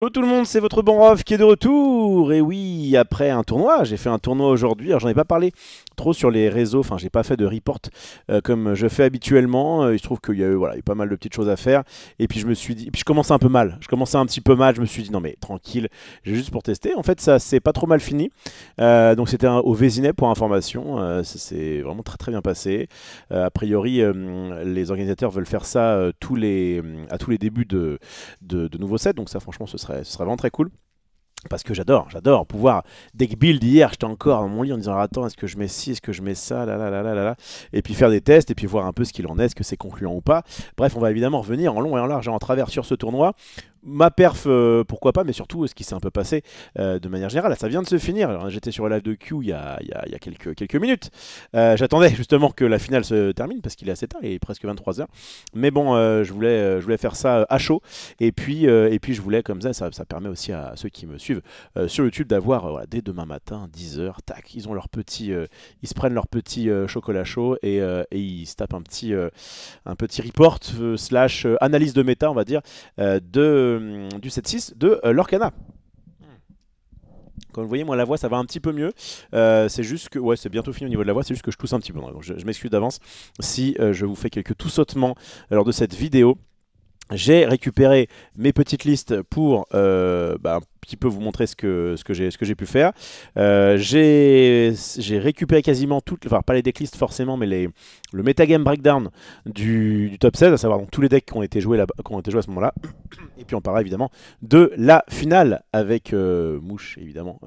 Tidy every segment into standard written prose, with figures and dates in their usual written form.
Hello tout le monde, c'est votre bon Rof qui est de retour. Et oui, après un tournoi, j'ai fait un tournoi aujourd'hui. Alors j'en ai pas parlé trop sur les réseaux, enfin j'ai pas fait de report comme je fais habituellement. Il se trouve qu'il y a eu, voilà, il y a eu pas mal de petites choses à faire. Et puis je me suis dit, et puis je commençais un peu mal. Je commençais un petit peu mal. Je me suis dit non mais tranquille, j'ai juste pour tester. En fait ça c'est pas trop mal fini. Donc c'était au Vésinet pour information. Ça s'est vraiment très très bien passé. A priori les organisateurs veulent faire ça à tous les débuts de nouveaux sets. Donc ça franchement ce serait vraiment très cool. Parce que j'adore pouvoir deck build. Hier, j'étais encore dans mon lit en disant attends, est-ce que je mets ci, est-ce que je mets ça, là là là là là là, et puis faire des tests et puis voir un peu ce qu'il en est, est-ce que c'est concluant ou pas. Bref, on va évidemment revenir en long et en large et en travers sur ce tournoi. Ma perf, pourquoi pas, mais surtout ce qui s'est un peu passé de manière générale. Là, ça vient de se finir. Alors, j'étais sur le live de Q il y a quelques minutes. J'attendais justement que la finale se termine parce qu'il est assez tard, il est presque 23 heures. Mais bon, je voulais faire ça à chaud. Et puis je voulais, comme ça permet aussi à ceux qui me suivent sur YouTube d'avoir voilà, dès demain matin, 10 heures, tac, ils ont leur petit, ils se prennent leur petit chocolat chaud et ils se tapent un petit report slash analyse de méta, on va dire, du 7-6 de Lorcana. Comme vous voyez, moi la voix ça va un petit peu mieux. C'est juste que, ouais, c'est bientôt fini au niveau de la voix, c'est juste que je tousse un petit peu. Donc je m'excuse d'avance si je vous fais quelques toussautements lors de cette vidéo. J'ai récupéré mes petites listes pour un petit peu vous montrer ce que j'ai pu faire. J'ai récupéré quasiment toutes, enfin pas les decklists forcément, mais le metagame breakdown du top 16, à savoir donc, tous les decks qui ont été joués, qui ont été joués à ce moment-là. Et puis on parlera évidemment de la finale avec Mouche, évidemment,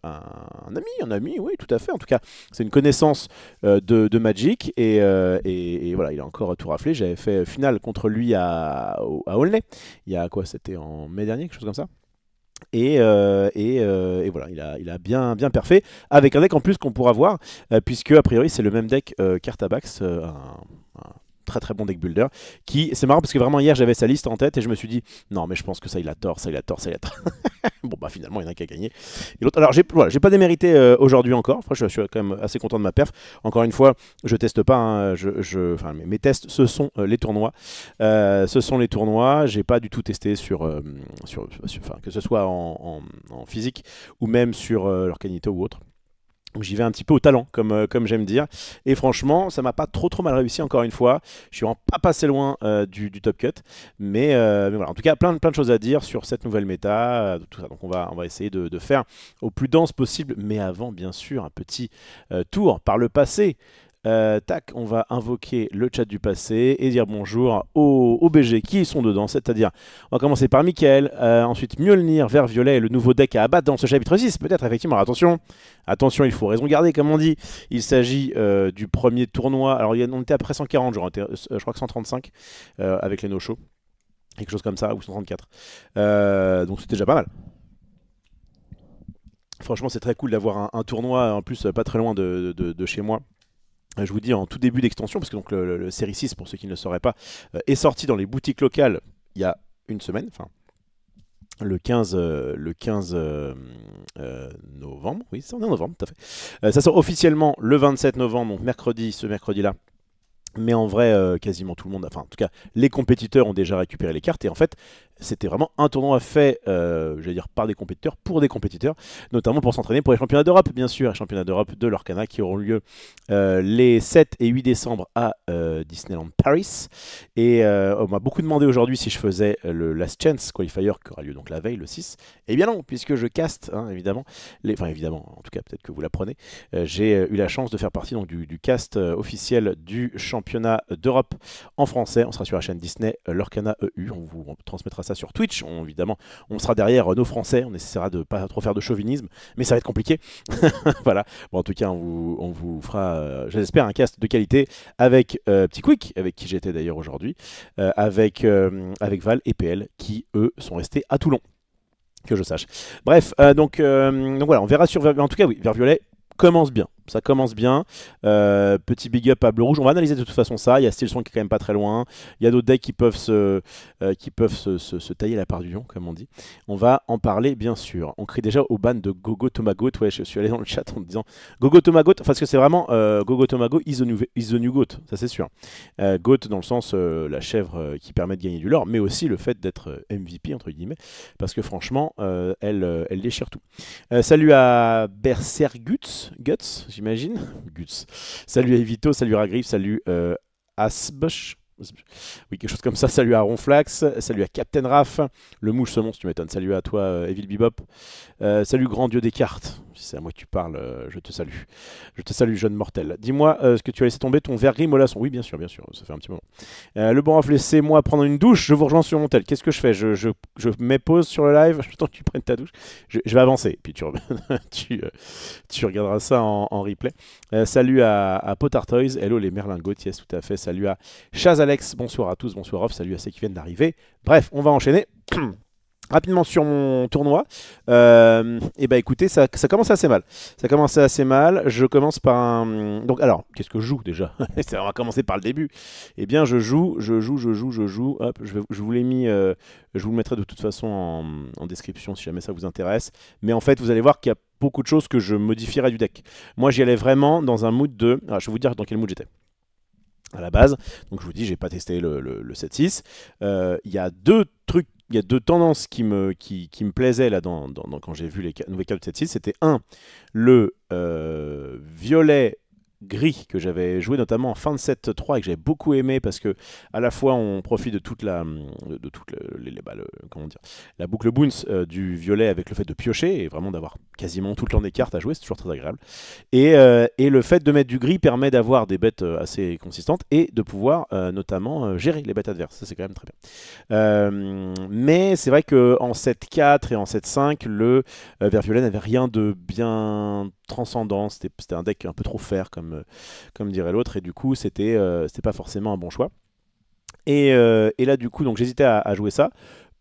un ami, oui, tout à fait. En tout cas, c'est une connaissance de Magic et voilà, il a encore tout raflé. J'avais fait finale contre lui à Aulnay. Il y a quoi? C'était en mai dernier, quelque chose comme ça. Et voilà, il a bien perfait avec un deck en plus qu'on pourra voir, puisque a priori c'est le même deck Cartabax, un très très bon deck builder. C'est marrant parce que vraiment hier j'avais sa liste en tête et je me suis dit non mais je pense que ça il a tort, ça il a tort, ça il a tort. Bon bah finalement il y en a qui a gagné. Et l'autre, alors j'ai pas démérité aujourd'hui encore. Enfin, je suis quand même assez content de ma perf. Encore une fois, je teste pas. Hein, enfin, mes tests, ce sont les tournois. Ce sont les tournois. J'ai pas du tout testé enfin, que ce soit en physique ou même sur l'Orcanito ou autre. J'y vais un petit peu au talent, comme j'aime dire. Et franchement, ça m'a pas trop mal réussi encore une fois. Je suis vraiment pas passé loin du top cut. Mais voilà, en tout cas, plein de choses à dire sur cette nouvelle méta. Tout ça. Donc on va essayer de faire au plus dense possible. Mais avant, bien sûr, un petit tour par le passé. Tac, on va invoquer le chat du passé et dire bonjour aux BG qui sont dedans, c'est-à-dire, on va commencer par Mickaël, ensuite Mjolnir, Vert Violet, le nouveau deck à abattre dans ce chapitre 6, peut-être effectivement, attention, il faut raison garder comme on dit, il s'agit du premier tournoi, alors on était à près 140, je crois que 135 avec les no-shows, quelque chose comme ça, ou 134, donc c'était déjà pas mal. Franchement c'est très cool d'avoir un tournoi en plus pas très loin de chez moi. Je vous dis en tout début d'extension, parce que donc le série 6, pour ceux qui ne le sauraient pas, est sorti dans les boutiques locales il y a une semaine, enfin le 15 novembre, oui c'est en novembre tout à fait. Ça sort officiellement le 27 novembre, donc ce mercredi-là. Mais en vrai, quasiment tout le monde, enfin en tout cas, les compétiteurs ont déjà récupéré les cartes. Et en fait, c'était vraiment un tournoi fait, j'allais dire, par des compétiteurs, pour des compétiteurs, notamment pour s'entraîner pour les championnats d'Europe, bien sûr, les championnats d'Europe de l'Orcana qui auront lieu les 7 et 8 décembre à Disneyland Paris. Et on m'a beaucoup demandé aujourd'hui si je faisais le Last Chance Qualifier qui aura lieu donc la veille, le 6. Eh bien non, puisque je caste, hein, évidemment, enfin évidemment, en tout cas peut-être que vous l'apprenez, j'ai eu la chance de faire partie donc, du cast officiel du championnat d'Europe en français. On sera sur la chaîne Disney, l'Orcana EU, on vous transmettra ça sur Twitch. Évidemment, on sera derrière nos Français, on essaiera de pas trop faire de chauvinisme, mais ça va être compliqué. Voilà. Bon, en tout cas, on vous fera, j'espère, un cast de qualité avec Petit Quick, avec qui j'étais d'ailleurs aujourd'hui, avec Val et PL, qui eux sont restés à Toulon, que je sache. Bref, donc voilà, on verra sur. En tout cas, oui, Vert Violet commence bien. Ça commence bien. Petit big up à Bleu Rouge. On va analyser de toute façon ça. Il y a Steelsong qui est quand même pas très loin. Il y a d'autres decks qui peuvent se tailler la part du lion, comme on dit. On va en parler bien sûr. On crie déjà au ban de Gogo Tomagoat. Ouais, je suis allé dans le chat en disant Gogo Tomagoat, parce que c'est vraiment Gogo Tomago is the new goat, ça c'est sûr. Goat dans le sens la chèvre qui permet de gagner du lore, mais aussi le fait d'être MVP entre guillemets, parce que franchement, elle déchire tout. Salut à Berserguts, Guts, j'imagine. Guts. Salut à Evito, salut à Ragrif, salut Asbush. Oui, quelque chose comme ça. Salut à Ronflax, salut à Captain Raph, le mouche saumon, si tu m'étonnes. Salut à toi, Evil Bebop. Salut, grand dieu des cartes. Si c'est à moi que tu parles, je te salue. Je te salue, jeune mortel. Dis-moi ce que tu as laissé tomber ton verre gris mollasson. Oui, bien sûr, ça fait un petit moment. Le bon raf, laissez-moi prendre une douche. Je vous rejoins sur mon tel. Qu'est-ce que je fais? Je mets pause sur le live. J'attends que tu prennes ta douche. Je vais avancer. Puis tu regarderas ça en replay. Salut à Potartoys. Hello les merlingots. Yes, tout à fait. Salut à Chazalex. Bonsoir à tous. Bonsoir off. Salut à ceux qui viennent d'arriver. Bref, on va enchaîner. Rapidement sur mon tournoi, et bah écoutez, ça commence assez mal. Ça commence assez mal. Je commence par un. Donc, alors, qu'est-ce que je joue déjà? On va commencer par le début. Eh bien, je joue. Hop, je vous l'ai mis. Je vous le mettrai de toute façon en description si jamais ça vous intéresse. Mais en fait, vous allez voir qu'il y a beaucoup de choses que je modifierai du deck. Moi, j'y allais vraiment dans un mood de. Alors, je vais vous dire dans quel mood j'étais à la base. Donc, je vous dis, j'ai pas testé le 7-6. Il y a deux trucs. Il y a deux tendances qui me plaisaient là quand j'ai vu les nouvelles cartes de 7-6. C'était le violet gris que j'avais joué notamment en fin de set 3 et que j'avais beaucoup aimé parce que à la fois on profite de toute la comment dire, la boucle bounce du violet avec le fait de piocher et vraiment d'avoir quasiment tout le temps des cartes à jouer, c'est toujours très agréable, et le fait de mettre du gris permet d'avoir des bêtes assez consistantes et de pouvoir notamment gérer les bêtes adverses, ça c'est quand même très bien. Mais c'est vrai qu'en 7-4 et en 7-5 le vert violet n'avait rien de bien transcendant, c'était un deck un peu trop fer comme dirait l'autre, et du coup c'était pas forcément un bon choix. Et là du coup donc j'hésitais à jouer ça.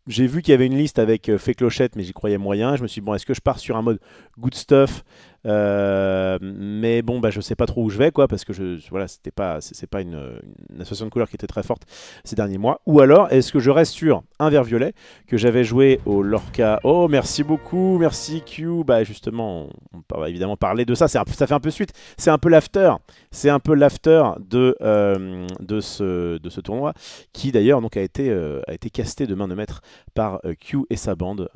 J'ai vu qu'il y avait une liste avec Fée Clochette, mais j'y croyais moyen. Je me suis dit, bon, est-ce que je pars sur un mode good stuff, mais bon, bah, je sais pas trop où je vais, quoi, parce que voilà, c'est pas une association de couleurs qui était très forte ces derniers mois. Ou alors, est-ce que je reste sur un vert violet que j'avais joué au Lorca? Oh, merci beaucoup, merci Q. Bah, justement, on va évidemment parler de ça. Ça fait un peu suite. C'est un peu l'after. C'est un peu l'after de ce tournoi, qui d'ailleurs donc a été casté de main de maître par Q et sa bande,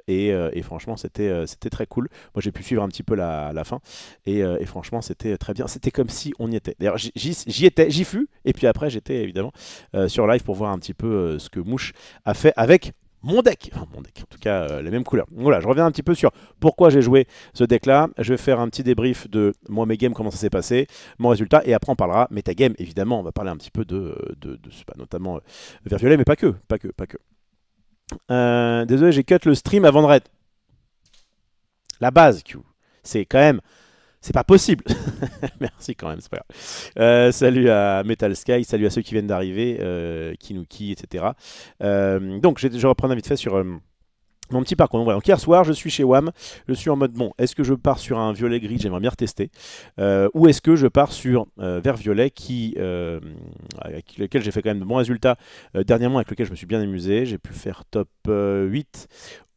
et franchement c'était très cool. Moi j'ai pu suivre un petit peu la fin, et franchement c'était très bien, c'était comme si on y était. D'ailleurs j'y fus, et puis après j'étais évidemment sur live pour voir un petit peu ce que Mouche a fait avec mon deck, enfin mon deck, en tout cas les mêmes couleurs. Voilà, je reviens un petit peu sur pourquoi j'ai joué ce deck là. Je vais faire un petit débrief de moi, mes games, comment ça s'est passé, mon résultat, et après on parlera metagame, évidemment on va parler un petit peu de notamment vert violet, mais pas que. Désolé, j'ai cut le stream avant de raid. La base, Q. C'est quand même. C'est pas possible. Merci quand même, c'est pas grave. Salut à Metal Sky, salut à ceux qui viennent d'arriver, Kinuki, etc. Donc, je reprends vite fait sur mon petit parcours. Donc, voilà. Donc, hier soir, je suis chez WAM. Je suis en mode, bon, est-ce que je pars sur un violet gris, j'aimerais bien retester, ou est-ce que je pars sur vert violet avec lequel j'ai fait quand même de bons résultats dernièrement, avec lequel je me suis bien amusé. J'ai pu faire top 8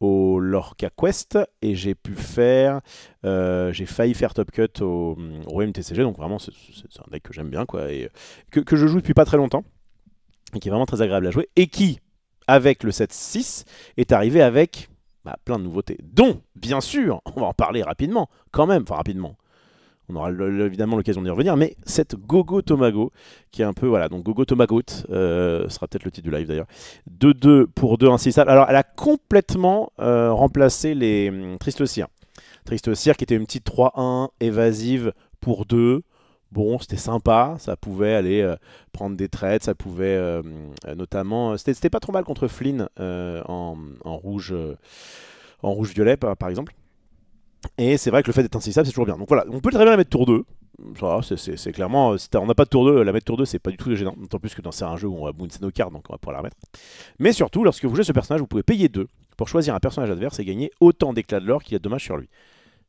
au Lorca Quest, et j'ai failli faire top cut au MTCG. Donc vraiment c'est un deck que j'aime bien, quoi, et que je joue depuis pas très longtemps et qui est vraiment très agréable à jouer, et qui avec le 7-6 est arrivé avec plein de nouveautés, dont bien sûr on va en parler rapidement quand même, enfin rapidement. On aura évidemment l'occasion d'y revenir, mais cette Gogo Tomago, qui est un peu, voilà, donc Gogo Tomagoat, sera peut-être le titre du live d'ailleurs, 2-2 pour 2 insaisissables. Alors, elle a complètement remplacé les Tristocirs. Tristocirs qui était une petite 3-1 évasive pour 2. Bon, c'était sympa, ça pouvait aller prendre des trades, ça pouvait notamment... C'était pas trop mal contre Flynn en rouge-violet, par exemple. Et c'est vrai que le fait d'être insaisissable, c'est toujours bien. Donc voilà, on peut très bien la mettre tour 2. Ça, c'est clairement, si on n'a pas de tour 2, la mettre tour 2, c'est pas du tout gênant. D'autant plus que c'est un jeu où on va bouncer nos cartes, donc on va pouvoir la remettre. Mais surtout, lorsque vous jouez ce personnage, vous pouvez payer 2 pour choisir un personnage adverse et gagner autant d'éclats de l'or qu'il y a de dommages sur lui.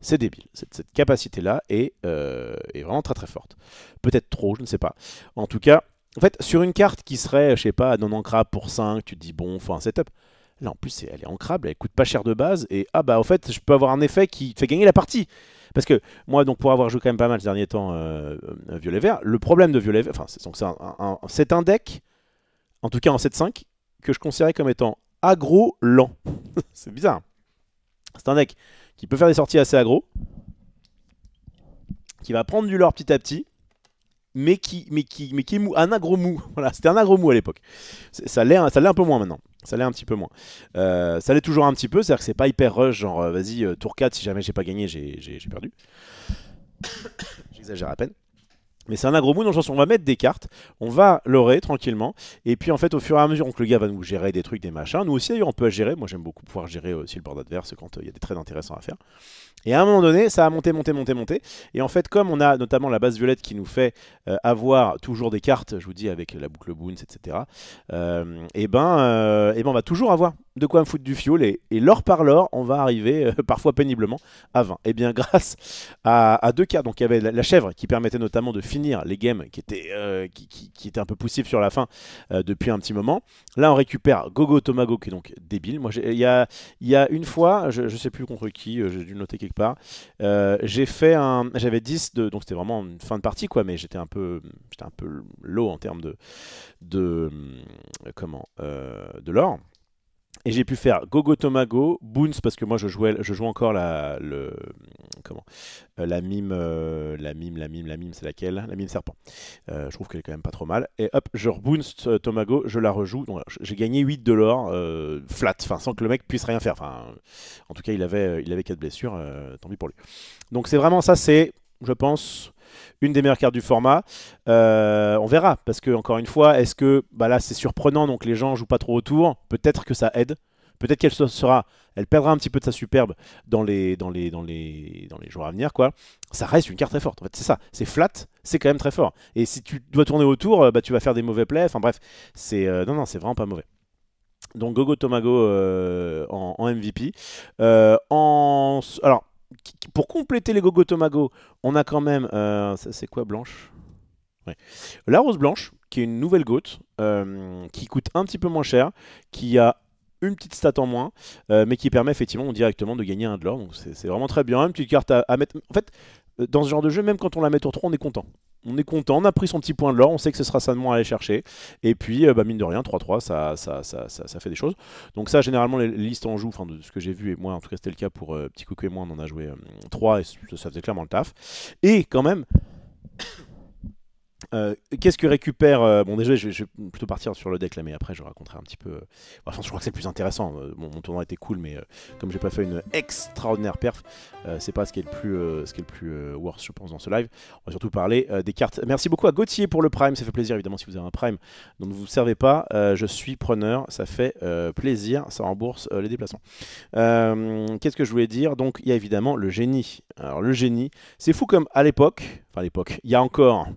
C'est débile. Cette capacité-là est vraiment très très forte. Peut-être trop, je ne sais pas. En tout cas, en fait, sur une carte qui serait, je sais pas, non ancrable pour 5, tu te dis bon, faut un setup. Là, en plus, elle est ancrable, elle coûte pas cher de base. Et ah bah, au fait, je peux avoir un effet qui fait gagner la partie. Parce que moi, donc pour avoir joué quand même pas mal ces derniers temps Violet-Vert, le problème de Violet-Vert, enfin, c'est un deck, en tout cas en 7-5, que je considérais comme étant aggro lent. C'est bizarre. C'est un deck qui peut faire des sorties assez aggro, qui va prendre du lore petit à petit, mais qui est mou, un aggro mou. Voilà, c'était un aggro mou à l'époque. Ça l'est un peu moins maintenant. Ça l'est un petit peu moins. Ça l'est toujours un petit peu, c'est-à-dire que c'est pas hyper rush, genre vas-y, tour 4, si jamais j'ai pas gagné, j'ai perdu. J'exagère à peine. Mais c'est un aggro mou dans le sens où on va mettre des cartes, on va lorer tranquillement, et puis en fait au fur et à mesure, donc le gars va nous gérer des trucs, des machins, nous aussi d'ailleurs on peut gérer, moi j'aime beaucoup pouvoir gérer aussi le board adverse quand il y a des trades intéressants à faire. Et à un moment donné, ça a monté. Et en fait, comme on a notamment la base violette qui nous fait avoir toujours des cartes, je vous dis, avec la boucle Boons, etc., et ben on va toujours avoir de quoi me foutre du fioul. Et l'or par l'or, on va arriver, parfois péniblement, à 20. Et bien, grâce à deux cartes, donc il y avait la chèvre qui permettait notamment de finir les games qui étaient un peu poussifs sur la fin depuis un petit moment. Là, on récupère Gogo Tomago, qui est donc débile. Moi, il y a une fois, je sais plus contre qui, j'ai dû le noter quelque part. J'avais 10 donc c'était vraiment une fin de partie quoi, mais j'étais un peu low en termes de l'or. Et j'ai pu faire Gogo Tomago, Boons parce que moi je jouais encore la mime, c'est laquelle? La mime serpent. Je trouve qu'elle est quand même pas trop mal. Et hop, je rebounce Tomago, je la rejoue. Donc j'ai gagné 8 de l'or flat, sans que le mec puisse rien faire. En tout cas, il avait 4 blessures, tant pis pour lui. Donc c'est vraiment ça, c'est, je pense, une des meilleures cartes du format. On verra, parce que encore une fois, est-ce que là c'est surprenant, donc les gens jouent pas trop autour. Peut-être que ça aide. Peut-être elle perdra un petit peu de sa superbe dans les jours à venir, quoi. Ça reste une carte très forte. En fait, c'est ça. C'est flat, c'est quand même très fort. Et si tu dois tourner autour, tu vas faire des mauvais plays. Enfin bref, non, c'est vraiment pas mauvais. Donc Gogo Tomago en MVP. Alors, pour compléter les Gogo Tomago, on a quand même... c'est quoi Blanche? Ouais. La Rose Blanche, qui est une nouvelle goat, qui coûte un petit peu moins cher, qui a une petite stat en moins, mais qui permet effectivement directement de gagner un de l'or. Donc c'est vraiment très bien. Une petite carte à mettre... En fait, dans ce genre de jeu, même quand on la met tour 3, on est content. On est content, on a pris son petit point de l'or, on sait que ce sera ça de moins à aller chercher. Et puis, mine de rien, 3-3, ça fait des choses. Donc ça, généralement, les listes en joue, enfin de ce que j'ai vu, et moi, en tout cas, c'était le cas pour Petit Coucou et moi, on en a joué 3, et ça faisait clairement le taf. Et quand même... qu'est-ce que récupère bon, déjà, je vais plutôt partir sur le deck là, mais après, je raconterai un petit peu. Enfin, je crois que c'est le plus intéressant. Mon tournoi était cool, mais comme j'ai pas fait une extraordinaire perf, c'est pas ce qui est le plus worth, je pense, dans ce live. On va surtout parler des cartes. Merci beaucoup à Gauthier pour le Prime. Ça fait plaisir, évidemment, si vous avez un Prime dont vous ne servez pas. Je suis preneur. Ça fait plaisir. Ça rembourse les déplacements. Qu'est-ce que je voulais dire? Donc, il y a évidemment le génie. Alors, le génie, c'est fou comme à l'époque, il y a encore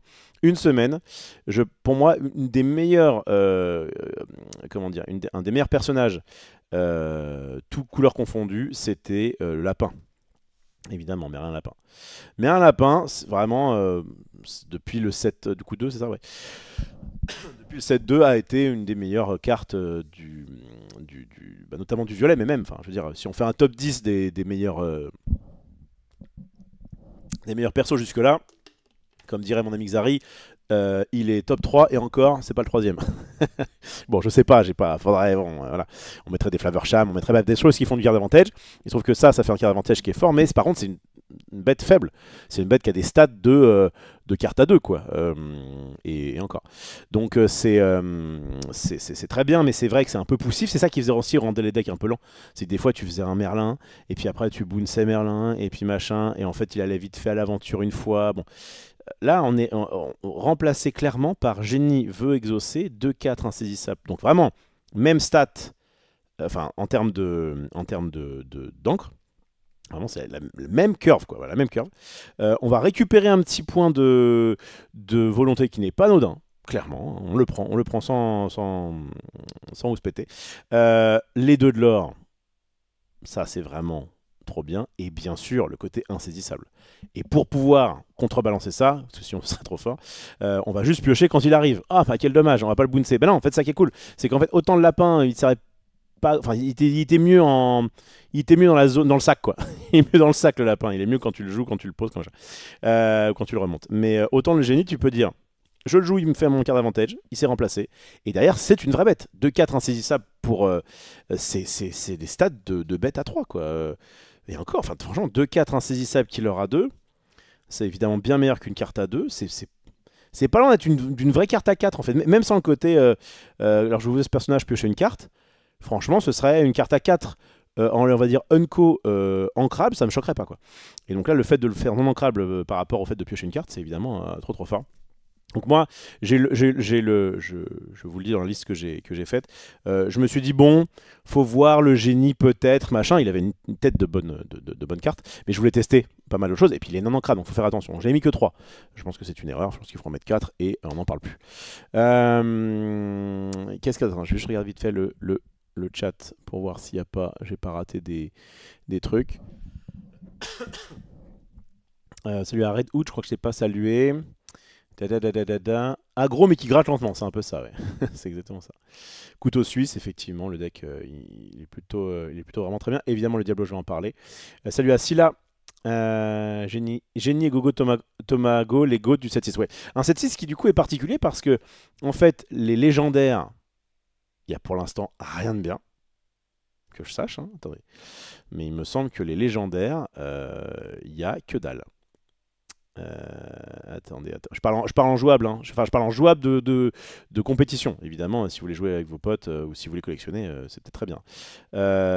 une semaine, pour moi, une des meilleures, un des meilleurs personnages, tout couleurs confondues, c'était le lapin. Évidemment, Merlin Lapin. Merlin Lapin, vraiment, depuis le 7 du coup 2, c'est ça, ouais. Depuis le 7-2 a été une des meilleures cartes notamment du violet, mais même, je veux dire, si on fait un top 10 des meilleurs persos jusque-là, comme dirait mon ami Xari, il est top 3 et encore, c'est pas le troisième. Bon, je sais pas, faudrait, voilà. On mettrait des Flavorsham, on mettrait des choses qui font du card advantage. Il se trouve que ça fait un card advantage qui est fort, mais par contre, c'est une bête faible. C'est une bête qui a des stats de carte à 2, quoi. Et encore. Donc, c'est très bien, mais c'est vrai que c'est un peu poussif. C'est ça qui faisait aussi rendre les decks un peu lents. C'est que des fois, tu faisais un Merlin, et puis après, tu bounçais Merlin, et puis machin, et en fait, il allait vite fait à l'aventure une fois. Bon. Là, on est remplacé clairement par Génie veut exaucer, 2-4 insaisissable. Donc vraiment, même stat, en termes d'encre. Vraiment, c'est la même curve, quoi. Voilà, la même curve. On va récupérer un petit point de volonté qui n'est pas anodin. Clairement, on le prend sans vous péter. Les deux de l'or, ça c'est vraiment trop bien. Et bien sûr, le côté insaisissable. Et pour pouvoir contrebalancer ça, parce que sinon ce serait trop fort, on va juste piocher quand il arrive. Ah, bah quel dommage, on va pas le bouncer. Ben non, en fait, ça qui est cool, c'est qu'en fait, autant le lapin, il serait pas, enfin, il était mieux il était mieux dans la zone, dans le sac quoi. Il est mieux dans le sac le lapin. Il est mieux quand tu le joues, quand tu le poses, quand tu le remontes. Mais autant le génie, tu peux dire, je le joue, il me fait mon card d'avantage, il s'est remplacé. Et derrière, c'est une vraie bête. 2-4 insaisissable pour, c'est des stats de bête à 3 quoi. Et encore, enfin franchement, 2-4 insaisissable qui leur a 2, c'est évidemment bien meilleur qu'une carte à 2. C'est pas loin d'être d'une vraie carte à 4 en fait. Même sans le côté, alors je vous vois ce personnage piocher une carte. Franchement, ce serait une carte à 4 on va dire unco ancrable, ça me choquerait pas quoi. Et donc là, le fait de le faire non ancrable par rapport au fait de piocher une carte, c'est évidemment trop fort. Donc moi, je vous le dis dans la liste que j'ai faite, je me suis dit bon, faut voir le génie peut-être, machin, il avait une tête de bonne carte, mais je voulais tester pas mal de choses, et puis il est non ancrable, donc faut faire attention. J'ai mis que 3, je pense que c'est une erreur, je pense qu'il faut en mettre 4, et on n'en parle plus. Qu'est-ce que... je regarde vite fait le chat pour voir s'il n'y a pas, j'ai pas raté des trucs. Salut à Red Hood, je crois que je t'ai pas salué. Aggro mais qui gratte lentement, c'est un peu ça, ouais. C'est exactement ça. Couteau suisse, effectivement, le deck il est plutôt vraiment très bien. Évidemment, le Diablo, je vais en parler. Salut à Scylla, Génie et Gogo Tomago, les GOAT du 7-6. Ouais. Un 7-6 qui du coup est particulier parce que, en fait, les légendaires, il y a pour l'instant rien de bien. Que je sache, hein, attendez. Mais il me semble que les légendaires, il n'y a que dalle. Attendez. Je parle en jouable, hein. Enfin, je parle en jouable de compétition. Évidemment, si vous voulez jouer avec vos potes ou si vous voulez collectionner, c'était très bien.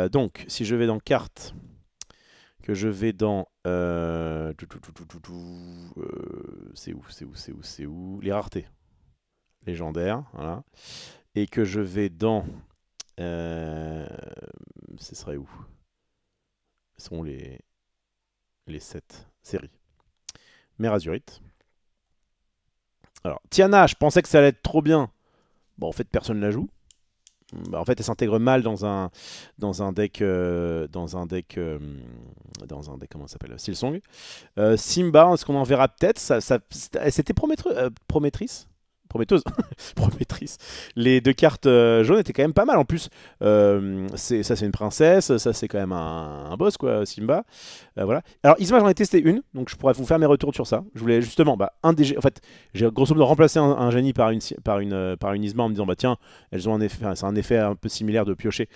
Donc, si je vais dans cartes, que je vais dans... c'est où les raretés. Légendaires, voilà. Et que je vais dans... ce serait où? Ce sont les 7 séries. Mère Azurite. Alors, Tiana, je pensais que ça allait être trop bien. Bon, en fait, personne ne la joue. Bah, en fait, elle s'intègre mal dans un deck, comment ça s'appelle, Silsong. Simba, est-ce qu'on en verra peut-être? C'était promettrice. Prometteuse, promettrice. Les 2 cartes jaunes étaient quand même pas mal. En plus, ça c'est une princesse, ça c'est quand même un boss quoi, Simba. Voilà. Alors Isma, j'en ai testé une, donc je pourrais vous faire mes retours sur ça. Je voulais justement, en fait, j'ai grosso modo remplacé un génie par une Isma en me disant bah tiens, elles ont c'est un effet un peu similaire de piocher,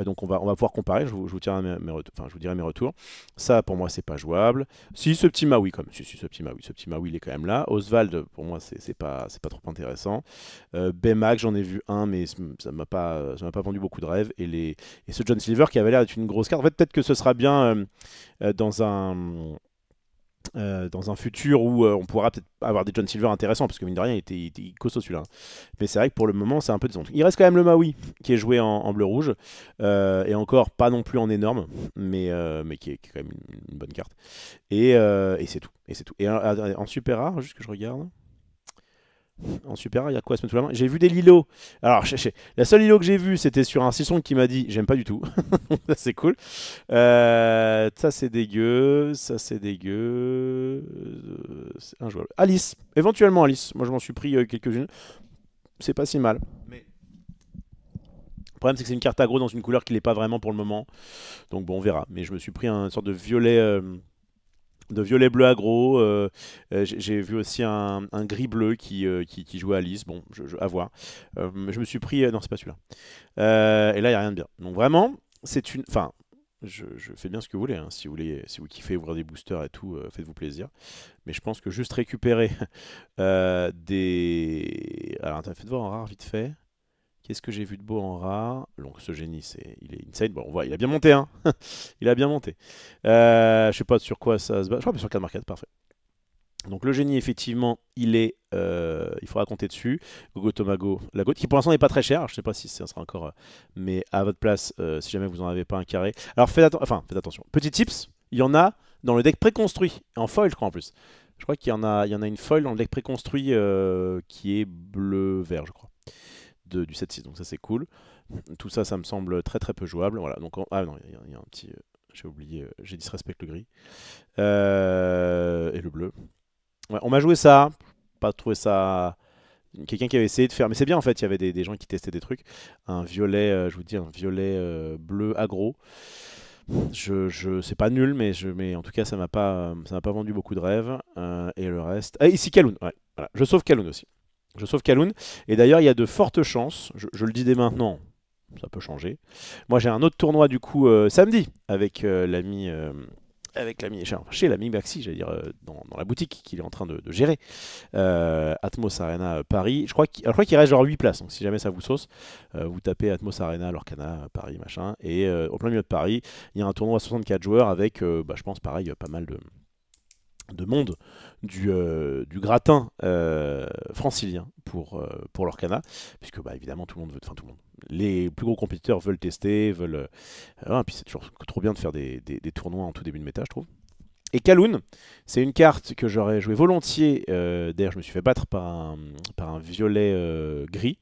donc on va pouvoir comparer. Je vous dirai mes retours. Ça pour moi c'est pas jouable. Si ce petit Maui comme, si ce petit Maui il est quand même là. Oswald pour moi c'est pas trop intéressant. Baymax, j'en ai vu un, mais ça m'a pas vendu beaucoup de rêves. Et ce John Silver qui avait l'air d'être une grosse carte. En fait, peut-être que ce sera bien dans un futur où on pourra peut-être avoir des John Silver intéressants, parce que mine de rien, il était costaud celui-là. Mais c'est vrai que pour le moment, c'est un peu décevant. Il reste quand même le Maui qui est joué en bleu-rouge, et encore pas non plus en énorme, mais qui est quand même une bonne carte. Et c'est tout. Et en super rare, juste que je regarde. En super rare, il y a quoi à se mettre sous la main? J'ai vu des lilos. Alors, la seule lilo que j'ai vu, c'était sur un Sisson qui m'a dit j'aime pas du tout. Ça, c'est cool. Ça, c'est dégueu. Ça, c'est dégueu. C'est injouable. Alice. Éventuellement, Alice. Moi, je m'en suis pris quelques-unes. C'est pas si mal. Mais le problème, c'est que c'est une carte aggro dans une couleur qui l'est pas vraiment pour le moment. Donc, bon, on verra. Mais je me suis pris une sorte de violet. De violet bleu aggro, j'ai vu aussi un gris bleu qui jouait Alice, bon, à voir. Je me suis pris, non c'est pas celui-là. Et là il n'y a rien de bien. Donc vraiment, c'est une... Enfin, je fais bien ce que vous voulez, hein. Si vous kiffez ouvrir des boosters et tout, faites-vous plaisir. Mais je pense que juste récupérer des... Alors attends, faites voir en rare vite fait. Qu'est-ce que j'ai vu de beau en rare? Donc ce génie, il est insane. Bon, on voit, il a bien monté, hein. Il a bien monté. Je sais pas sur quoi ça se bat. Je crois que sur 4 marquettes, parfait. Donc le génie, effectivement, il faudra compter dessus. Gogo Tomago, la goutte, qui pour l'instant n'est pas très cher. Je sais pas si ça sera encore... mais à votre place, si jamais vous n'en avez pas un carré. Alors faites attention. Petit tips, il y en a dans le deck préconstruit. En foil, je crois en plus. Je crois qu'il y en a une foil dans le deck préconstruit qui est bleu-vert, je crois. Du 7-6, donc ça c'est cool. Tout ça, ça me semble très très peu jouable. Voilà, donc ah non, il y a un petit... J'ai oublié, j'ai disrespect le gris. Et le bleu. Ouais, on m'a joué ça. Pas trouvé ça. Quelqu'un qui avait essayé de faire. Mais c'est bien en fait, il y avait des gens qui testaient des trucs. Un violet, je vous dis, un violet bleu aggro. C'est pas nul, mais en tout cas, ça m'a pas vendu beaucoup de rêves. Et le reste. Ah, ici, Kaloun. Ouais, voilà. Je sauve Kaloun aussi. Je sauve Kaloun. Et d'ailleurs, il y a de fortes chances, je le dis dès maintenant, ça peut changer. Moi, j'ai un autre tournoi du coup samedi avec l'ami, chez l'ami Maxi, j'allais dire, dans la boutique qu'il est en train de gérer. Atmos Arena Paris. Je crois qu'il reste genre 8 places, donc si jamais ça vous sauce, vous tapez Atmos Arena, Lorcana, Paris, machin. Et au plein milieu de Paris, il y a un tournoi à 64 joueurs avec, je pense, pareil, pas mal de monde du gratin francilien pour l'Orcana, puisque évidemment tout le monde veut, enfin tout le monde, les plus gros compétiteurs veulent tester, veulent, et puis c'est toujours trop bien de faire des tournois en tout début de méta, je trouve. Et Kaloun, c'est une carte que j'aurais joué volontiers. D'ailleurs, je me suis fait battre par un violet gris.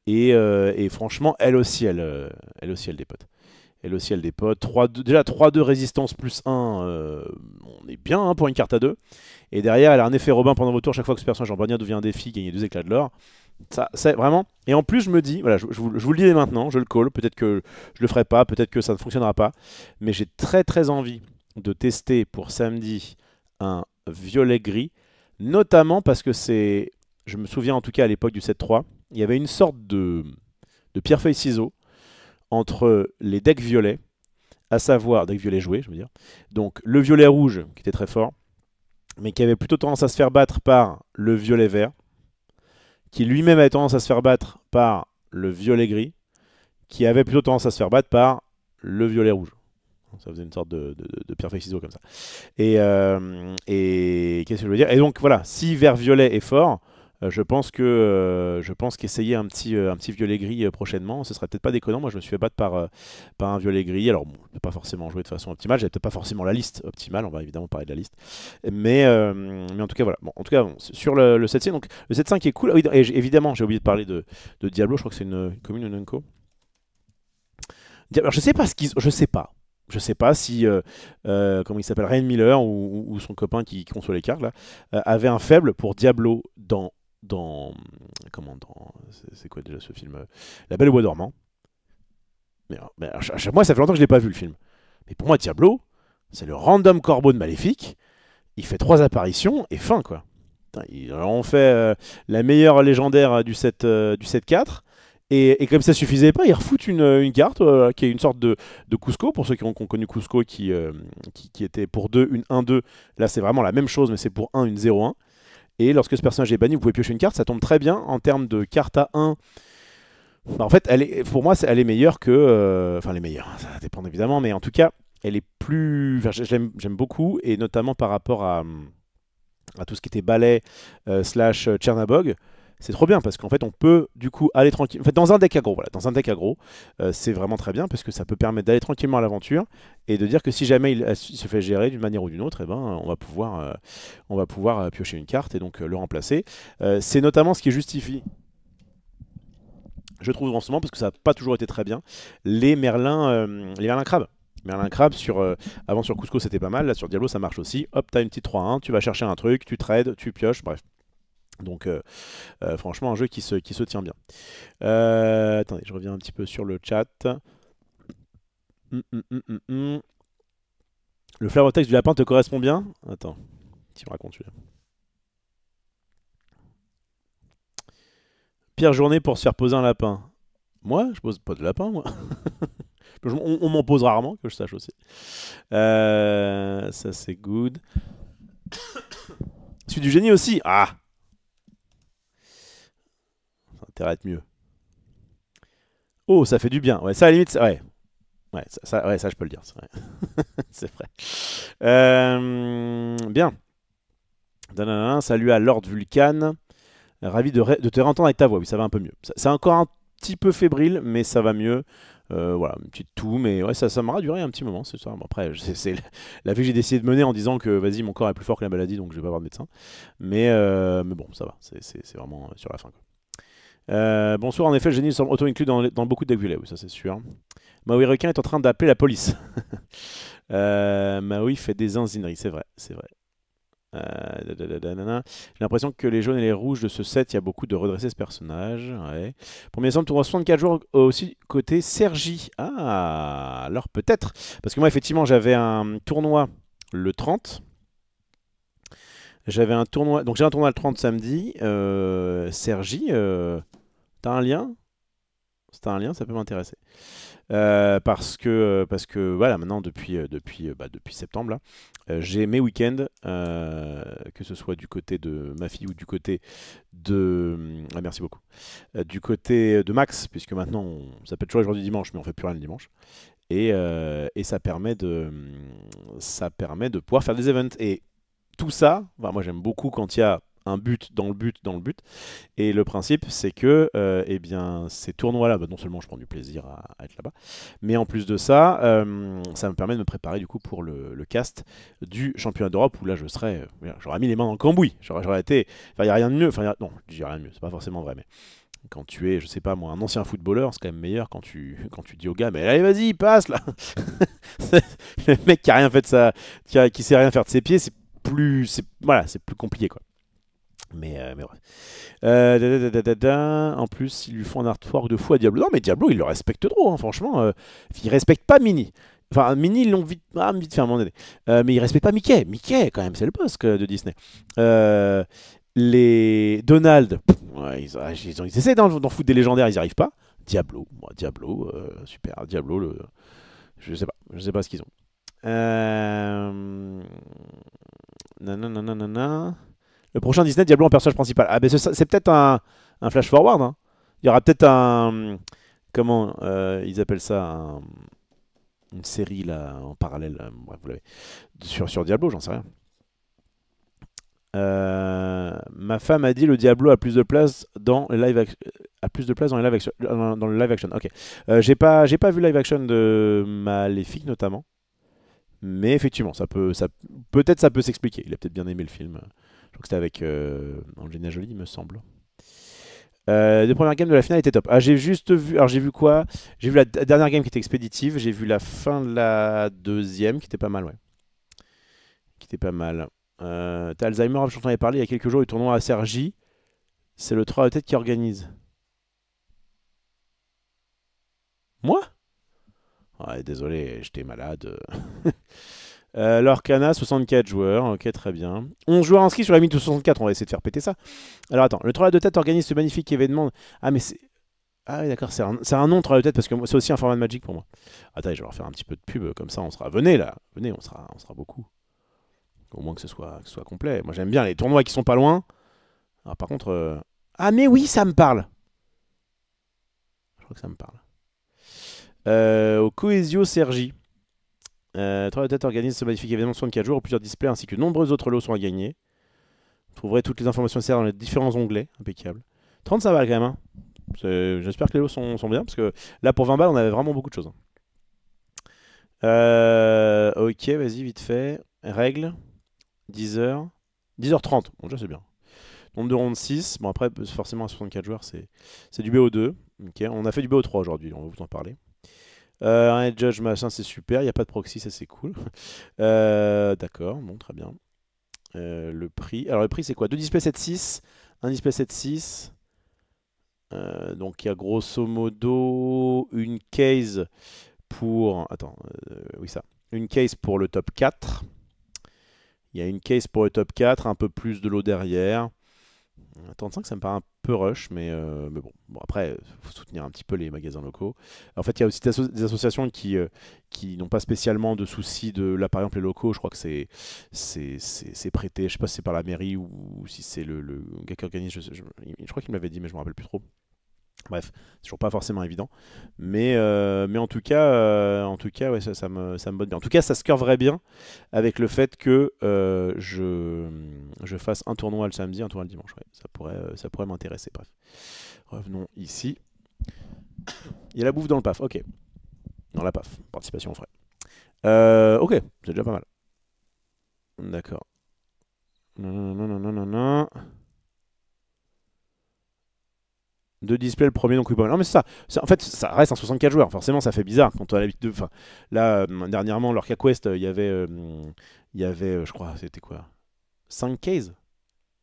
Et franchement, elle aussi, elle dépote. Elle aussi, elle dépote. Déjà 3-2 résistance plus 1, on est bien pour une carte à 2. Et derrière, elle a un effet Robin pendant vos tours. Chaque fois que ce personnage en Bronia devient un défi, gagner 2 éclats de l'or. Ça, c'est vraiment. Et en plus, je me dis, voilà, je vous le dis dès maintenant, je le call. Peut-être que je le ferai pas, peut-être que ça ne fonctionnera pas. Mais j'ai très très envie de tester pour samedi un violet gris. Notamment parce que c'est. Je me souviens en tout cas à l'époque du 7-3, il y avait une sorte de pierre-feuille-ciseau entre les decks violets, à savoir, decks violets joués, je veux dire. Donc le violet rouge, qui était très fort, mais qui avait plutôt tendance à se faire battre par le violet vert, qui lui-même avait tendance à se faire battre par le violet gris, qui avait plutôt tendance à se faire battre par le violet rouge. Ça faisait une sorte de pierre-feuille-ciseau comme ça. Et qu'est-ce que je veux dire? Et donc voilà, si vert-violet est fort, je pense qu'essayer un petit violet gris prochainement, ce serait peut-être pas déconnant. Moi, je me suis fait battre par un violet gris. Alors, bon, je ne peux pas forcément jouer de façon optimale. J'avais peut-être pas forcément la liste optimale. On va évidemment parler de la liste. Mais en tout cas, voilà. Bon, en tout cas, bon, sur le 7C, donc le 7.5 est cool. Ah oui, et évidemment, j'ai oublié de parler de Diablo. Je crois que c'est une commune, une unco. Alors, je sais pas ce qu'ils. Je sais pas. Je sais pas si, comment il s'appelle, Ryan Miller ou son copain qui conçoit les cartes là, avait un faible pour Diablo dans c'est quoi déjà ce film, La Belle au Bois dormant. Mais à chaque mois, ça fait longtemps que je l'ai pas vu le film. Mais pour moi, Diablo, c'est le random corbeau de Maléfique. Il fait 3 apparitions et fin quoi. Putain, on fait la meilleure légendaire du 7-4. Et comme ça suffisait pas, ils refoutent une carte qui est une sorte de Cusco, pour ceux qui ont connu Cusco, qui était pour 2, une 1-2. Là, c'est vraiment la même chose, mais c'est pour 1, une 0-1. Et lorsque ce personnage est banni, vous pouvez piocher une carte, ça tombe très bien en termes de carte à 1. En fait, pour moi, elle est meilleure que. Enfin, elle est meilleure, ça dépend évidemment, mais en tout cas, elle est plus. Enfin, j'aime beaucoup, et notamment par rapport à tout ce qui était balai slash Chernabog. C'est trop bien parce qu'en fait on peut du coup aller tranquille. En fait dans un deck aggro, voilà, c'est vraiment très bien parce que ça peut permettre d'aller tranquillement à l'aventure et de dire que si jamais il se fait gérer d'une manière ou d'une autre, on va pouvoir piocher une carte et donc le remplacer. C'est notamment ce qui justifie, je trouve en ce moment, parce que ça n'a pas toujours été très bien, les merlins crabes. Merlin Crabe, avant sur Cusco c'était pas mal, là sur Diablo ça marche aussi. Hop, t'as une petite 3-1, tu vas chercher un truc, tu trades, tu pioches, bref. Donc franchement un jeu qui se tient bien. Attendez, je reviens un petit peu sur le chat. Le flavor text du lapin te correspond bien? Attends, tu me racontes celui-là. Pire journée pour se faire poser un lapin. Moi, je pose pas de lapin, moi. on m'en pose rarement, que je sache aussi. Ça c'est good. Celui du génie aussi. Ah, ça a intérêt à être mieux. Oh, ça fait du bien. Ouais, ça à la limite, ouais. Ouais, ça je peux le dire. C'est vrai. Bien. Salut à Lord Vulcan. Ravi de te réentendre avec ta voix. Oui, ça va un peu mieux. C'est encore un petit peu fébrile, mais ça va mieux. Voilà, une petite toux, mais ouais, ça m'aura duré un petit moment, c'est ça. Bon, après, c'est la vie que j'ai décidé de mener en disant que vas-y, mon corps est plus fort que la maladie, donc je vais pas avoir de médecin. Mais bon, ça va, c'est vraiment sur la fin, quoi. Bonsoir, en effet, le génie semble auto-inclus dans beaucoup de decks violets, oui, ça c'est sûr. Maui Requin est en train d'appeler la police. Maui fait des zinzineries, c'est vrai, c'est vrai. J'ai l'impression que les jaunes et les rouges de ce set, il y a beaucoup de redresser ce personnage. Ouais. Premier décembre, tournoi 64 jours aussi côté Sergi. Ah, alors peut-être. Parce que moi, effectivement, j'avais un tournoi le 30. J'avais un tournoi. Donc j'ai un tournoi le 30 samedi. Sergi, t'as un lien? Si t'as un lien, ça peut m'intéresser. Parce que voilà, maintenant, depuis septembre, là, j'ai mes week-ends, que ce soit du côté de ma fille ou du côté de. Ah, merci beaucoup. Du côté de Max, puisque maintenant, ça peut être toujours le jour du dimanche, mais on fait plus rien le dimanche. Et ça permet de pouvoir faire des events. Et tout ça, bah, moi j'aime beaucoup quand il y a un but dans le but dans le but. Et le principe, c'est que eh bien, ces tournois-là, bah, non seulement je prends du plaisir à être là-bas, mais en plus de ça, ça me permet de me préparer du coup pour le cast du championnat d'Europe où là je serais, j'aurais mis les mains dans le cambouis. J'aurais été, enfin il y a rien de mieux. Enfin non, je dis rien de mieux, c'est pas forcément vrai, mais quand tu es, je sais pas moi, un ancien footballeur, c'est quand même meilleur quand tu dis au gars, mais allez vas-y, passe là. Le mec qui a rien fait de ça, qui sait rien faire de ses pieds, voilà, c'est plus compliqué quoi. Mais bref. En plus, ils lui font un artwork de fou à Diablo. Non, mais Diablo, il le respecte trop, hein, franchement. Il respecte pas Mini. Enfin, Mini, ils l'ont vite fait à un moment donné. Mais il respecte pas Mickey. Mickey, quand même, c'est le boss de Disney. Les Donald, ouais, ils essaient d'en foutre des légendaires, ils n'y arrivent pas. Diablo, Diablo, super. Diablo, je sais pas ce qu'ils ont. Nanana. Le prochain Disney, Diablo en personnage principal. Ah, ben c'est peut-être un flash forward, hein. Il y aura peut-être un. Comment ils appellent ça une série là en parallèle. Bref, vous l'avez. Sur Diablo, j'en sais rien. Ma femme a dit le Diablo a plus de place dans les live a plus de place dans les live action. Dans le live action. Ok. J'ai pas vu live action de Maléfique notamment. Mais effectivement, peut-être ça peut s'expliquer. Il a peut-être bien aimé le film. Je crois que c'était avec Angelina Jolie, il me semble. Les premières games de la finale étaient top. Ah, j'ai juste vu. Alors, j'ai vu quoi? J'ai vu la dernière game qui était expéditive. J'ai vu la fin de la deuxième qui était pas mal, ouais. Qui était pas mal. T'as Alzheimer, j'en avais parlé il y a quelques jours, le tournoi à Sergi. C'est le 3 à tête qui organise. Moi? Ouais, désolé, j'étais malade. L'Orcana, 64 joueurs, ok, très bien. 11 joueurs inscrits sur la mythe de 64, on va essayer de faire péter ça. Alors attends, le Troll de tête organise ce magnifique événement. Ah, mais c'est. Ah, oui, d'accord, c'est un nom, Troll de tête, parce que c'est aussi un format de Magic pour moi. Attends, je vais leur faire un petit peu de pub, comme ça on sera. Venez là, venez, on sera beaucoup. Au moins que ce soit complet. Moi j'aime bien les tournois qui sont pas loin. Alors par contre. Ah, mais oui, ça me parle. Je crois que ça me parle. Au Coesio Sergi. Troll de tête organise ce magnifique événement de 64 jours où plusieurs displays ainsi que de nombreux autres lots sont à gagner. Vous trouverez toutes les informations nécessaires dans les différents onglets. Impeccable. 35 balles quand même. Hein. J'espère que les lots sont bien parce que là pour 20 balles on avait vraiment beaucoup de choses. Ok, vas-y, vite fait. Règle 10h. 10h30. Bon, déjà c'est bien. Nombre de rondes 6. Bon, après, forcément à 64 joueurs, c'est du BO2. Ok, on a fait du BO3 aujourd'hui, on va vous en parler. Un judge machin, c'est super. Il n'y a pas de proxy, ça c'est cool. D'accord, bon, très bien. Le prix. Alors, le prix, c'est quoi? 2 displays 7.6, un display 7.6. Donc, il y a grosso modo une case pour. Attends, oui, ça. Une case pour le top 4. Il y a une case pour le top 4, un peu plus de l'eau derrière. 35, ça me paraît un peu rush, mais bon après, il faut soutenir un petit peu les magasins locaux. En fait, il y a aussi des associations qui n'ont pas spécialement de soucis de là, par exemple, les locaux. Je crois que c'est prêté. Je sais pas si c'est par la mairie ou si c'est le gars qui organise. Je crois qu'il m'avait dit, mais je me rappelle plus trop. Bref, c'est toujours pas forcément évident. Mais en tout cas ouais, ça me botte bien. En tout cas, ça se curverait bien avec le fait que je fasse un tournoi le samedi, un tournoi le dimanche. Ouais, ça pourrait m'intéresser. Bref. Revenons ici. Il y a la bouffe dans le PAF. Ok. Dans la PAF. Participation aux frais. Ok, c'est déjà pas mal. D'accord. Non, non, non, non, non, non, non. De display le premier, donc oui, pas mal. Non, mais c'est ça. En fait, ça reste un 64 joueurs. Forcément, ça fait bizarre quand on a l'habitude de. Enfin, là, dernièrement, l'Orca Quest, je crois, c'était quoi 5 cases.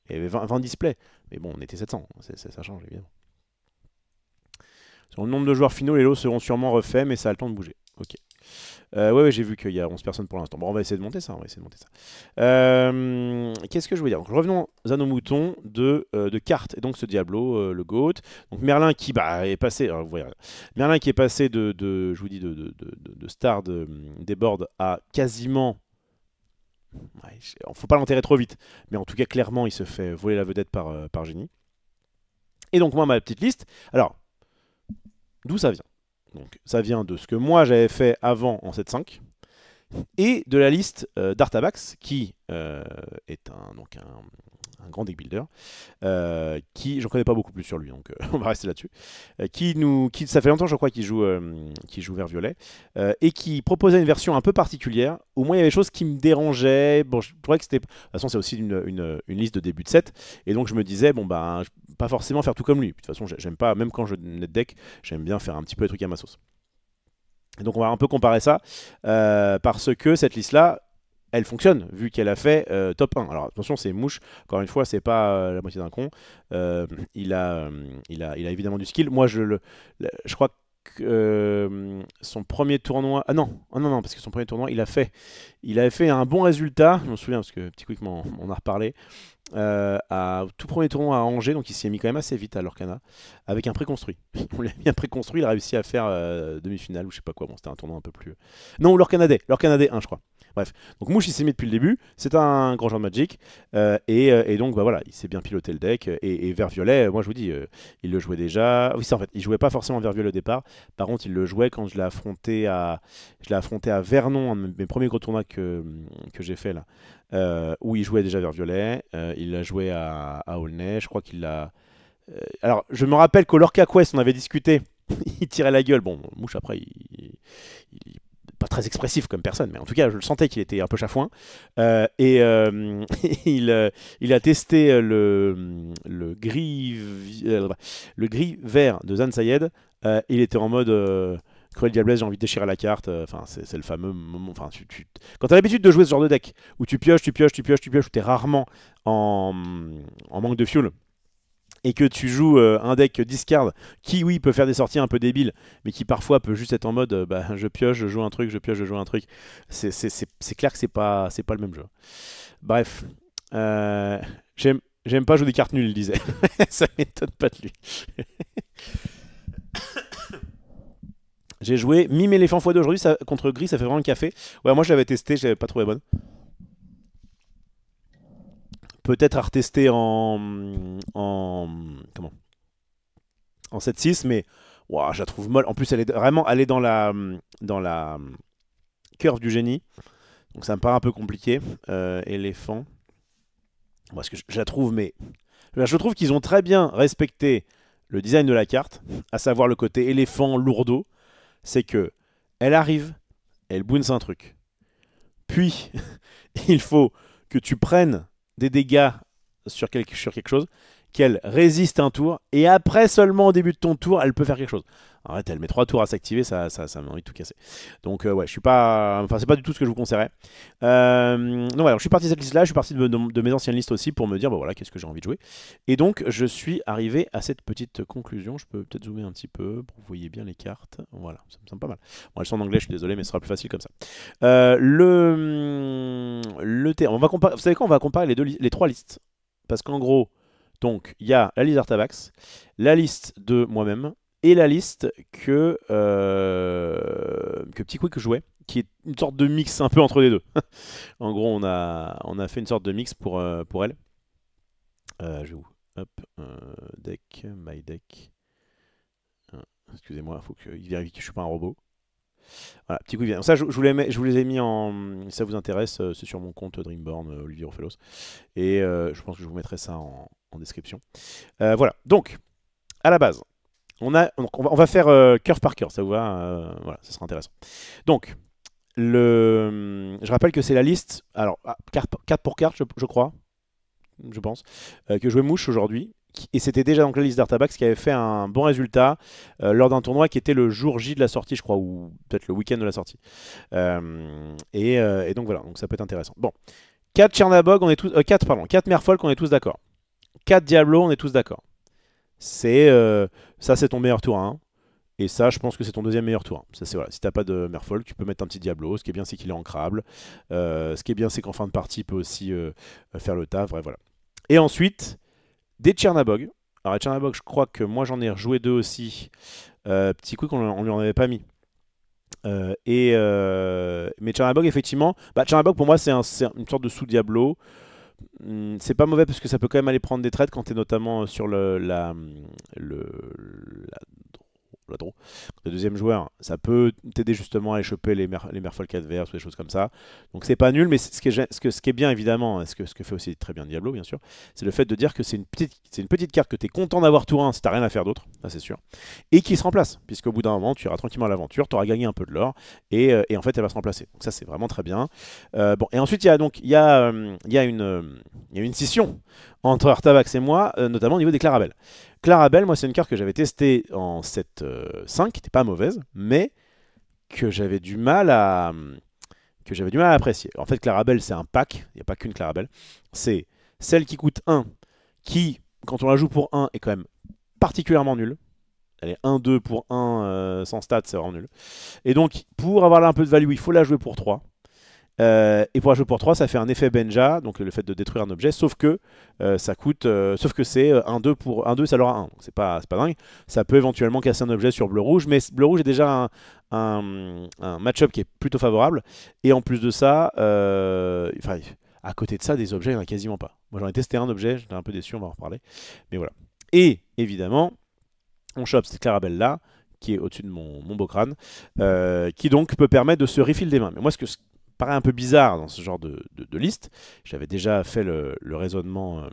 Il y avait 20 displays. Mais bon, on était 700. Ça change, évidemment. Sur le nombre de joueurs finaux, les lots seront sûrement refaits, mais ça a le temps de bouger. Ok. Ouais, j'ai vu qu'il y a 11 personnes pour l'instant. Bon, on va essayer de monter ça. Qu'est-ce que je veux dire? Donc, revenons à nos moutons de cartes. Et donc, ce Diablo, le GOAT. Donc, Merlin qui est passé. Alors, vous voyez, Merlin qui est passé je vous dis, de star des boards à quasiment. Ouais, faut pas l'enterrer trop vite. Mais en tout cas, clairement, il se fait voler la vedette par Génie. Et donc, moi, ma petite liste. Alors, d'où ça vient? Donc, ça vient de ce que moi j'avais fait avant en 7.5 et de la liste d'Artabax qui est un grand deck builder qui, j'en connais pas beaucoup plus sur lui, donc on va rester là-dessus, ça fait longtemps je crois qu'il joue vert violet et qui proposait une version un peu particulière où moi il y avait des choses qui me dérangeaient. Bon, je trouvais que c'était, de toute façon c'est aussi une liste de début de set et donc je me disais bon bah pas forcément faire tout comme lui. De toute façon j'aime pas, même quand je net deck, j'aime bien faire un petit peu les trucs à ma sauce. Et donc on va un peu comparer ça parce que cette liste là elle fonctionne vu qu'elle a fait top 1. Alors attention, c'est Mouche, encore une fois, c'est pas la moitié d'un con. Il a évidemment du skill. Moi, je crois que son premier tournoi. Ah non, non, parce que son premier tournoi, il avait fait un bon résultat. Je me souviens parce que Petit Quick m'en a reparlé. Tout premier tournoi à Angers, donc il s'y est mis quand même assez vite à l'Orcana, avec un préconstruit. On l'a mis un préconstruit, il a réussi à faire demi-finale ou je sais pas quoi. Bon, c'était un tournoi un peu plus. Non, l'Orcana Day 1, je crois. Bref, donc Mouche il s'est mis depuis le début, c'est un grand joueur de Magic, et donc bah, voilà, il s'est bien piloté le deck, et vert violet, moi je vous dis, il le jouait déjà, oui c'est en fait, il jouait pas forcément vert violet au départ, par contre il le jouait quand je l'ai affronté à Vernon, un de mes premiers gros tournois que j'ai fait là, où il jouait déjà vert violet, il l'a joué à Aulnay, je crois qu'il l'a... alors je me rappelle qu'au Lorca Quest on avait discuté, il tirait la gueule, bon Mouche après il pas très expressif comme personne, mais en tout cas, je le sentais qu'il était un peu chafouin. Il a testé le gris vert de Zan Sayed. Il était en mode Cruel Diablesse, j'ai envie de déchirer la carte. Enfin, c'est le fameux moment. Enfin, quand tu as l'habitude de jouer ce genre de deck, où tu pioches, où tu es rarement en manque de fuel, et que tu joues un deck discard qui, oui, peut faire des sorties un peu débiles, mais qui parfois peut juste être en mode je pioche, je joue un truc, je pioche, je joue un truc. C'est clair que c'est pas le même jeu. Bref, j'aime pas jouer des cartes nulles, il disait. Ça m'étonne pas de lui. J'ai joué Mime éléphant x2 aujourd'hui contre Gris, ça fait vraiment le café. Ouais, moi je l'avais testé, j'avais pas trouvé bonne. Peut-être à retester en 7-6, mais wow, je la trouve molle. En plus, elle est dans la curve du génie, donc ça me paraît un peu compliqué. Éléphant, parce que je la trouve, mais je trouve qu'ils ont très bien respecté le design de la carte, à savoir le côté éléphant lourdeau. C'est que elle arrive, elle bounce un truc, puis il faut que tu prennes des dégâts sur quelque chose, qu'elle résiste un tour, et après seulement au début de ton tour, elle peut faire quelque chose. En fait, elle met 3 tours à s'activer, ça m'a envie de tout casser. Donc ouais, je suis pas... Enfin, c'est pas du tout ce que je vous conseillerais. Donc voilà, je suis parti de cette liste-là, je suis parti de mes anciennes listes aussi pour me dire, bon voilà, qu'est-ce que j'ai envie de jouer. Et donc, je suis arrivé à cette petite conclusion. Je peux peut-être zoomer un petit peu pour que vous voyez bien les cartes. Voilà, ça me semble pas mal. Bon, elles sont en anglais, je suis désolé, mais ce sera plus facile comme ça. Le terrain, vous savez quoi, on va comparer les 3 listes. Parce qu'en gros, donc il y a la liste d'Artabax, la liste de moi-même et la liste que Petit Quick jouait, qui est une sorte de mix un peu entre les deux. En gros, on a fait une sorte de mix pour elle. Je vais où? Hop, deck, my deck. Excusez-moi, il faut qu'il vérifie que je suis pas un robot. Voilà, petit coup de vient. Ça, je vous les ai mis en. Si ça vous intéresse, c'est sur mon compte Dreamborn, Olivier Orphelos. Et je pense que je vous mettrai ça en description. Voilà, donc, à la base, on va faire cœur par cœur, ça vous va? Voilà, ça sera intéressant. Donc, je rappelle que c'est la liste, alors, carte pour carte, je crois, je pense, que jouait Mouche aujourd'hui, et c'était déjà donc la liste d'Artabax qui avait fait un bon résultat lors d'un tournoi qui était le jour J de la sortie, je crois, ou peut-être le week-end de la sortie. Et donc voilà, donc ça peut être intéressant. Bon, 4 Chernabog, on est tous, 4, pardon, 4 Merfolk, on est tous d'accord. 4 Diablo, on est tous d'accord. Ça, c'est ton meilleur tour 1. Et ça, je pense que c'est ton deuxième meilleur tour 1. Ça, c'est, voilà. Si t'as pas de Merfolk, tu peux mettre un petit Diablo. Ce qui est bien, c'est qu'il est ancrable. Ce qui est bien, c'est qu'en fin de partie, il peut aussi faire le taf. Bref, voilà. Et ensuite, des Chernabog. Alors, les Chernabog, je crois que moi, j'en ai rejoué 2 aussi. Petit coup qu'on lui en avait pas mis. Mais Chernabog, effectivement, Chernabog pour moi, c'est une sorte de sous-Diablo. C'est pas mauvais parce que ça peut quand même aller prendre des trades quand tu es notamment sur la draw. Quand t'es deuxième joueur, ça peut t'aider justement à aller choper les Merfolk adverses ou des choses comme ça. Donc c'est pas nul, mais ce qui est bien évidemment, ce que fait aussi très bien Diablo bien sûr, c'est le fait de dire que c'est une petite carte que tu es content d'avoir tour 1 si t'as rien à faire d'autre, ça c'est sûr, et qui se remplace, puisqu'au bout d'un moment tu iras tranquillement à l'aventure, tu auras gagné un peu de l'or, et en fait elle va se remplacer. Donc ça c'est vraiment très bien. Bon, et ensuite il y a une scission entre Artabax et moi, notamment au niveau des Clarabelle. Clarabelle, moi, c'est une carte que j'avais testée en 7-5, qui n'était pas mauvaise, mais que j'avais du mal à apprécier. En fait, Clarabelle, c'est un pack, il n'y a pas qu'une Clarabelle. C'est celle qui coûte 1, qui, quand on la joue pour 1, est quand même particulièrement nulle. Elle est 1-2 pour 1 sans stats, c'est vraiment nul. Et donc, pour avoir là un peu de value, il faut la jouer pour 3. Et pour la jouer pour 3, ça fait un effet Benja, donc le fait de détruire un objet, sauf que ça coûte, sauf que c'est 1-2 pour 1-2, ça leur a 1. Donc c'est pas dingue. Ça peut éventuellement casser un objet sur bleu-rouge, mais bleu-rouge est déjà un match-up qui est plutôt favorable. Et en plus de ça, à côté de ça, des objets, il n'y en a quasiment pas. Moi j'en ai testé un objet, j'étais un peu déçu, on va en reparler. Mais voilà. Et évidemment, on chope cette Clarabelle là, qui est au-dessus de mon beau crâne, qui donc peut permettre de se refill des mains. Mais moi, ce paraît un peu bizarre dans ce genre de liste. J'avais déjà fait le raisonnement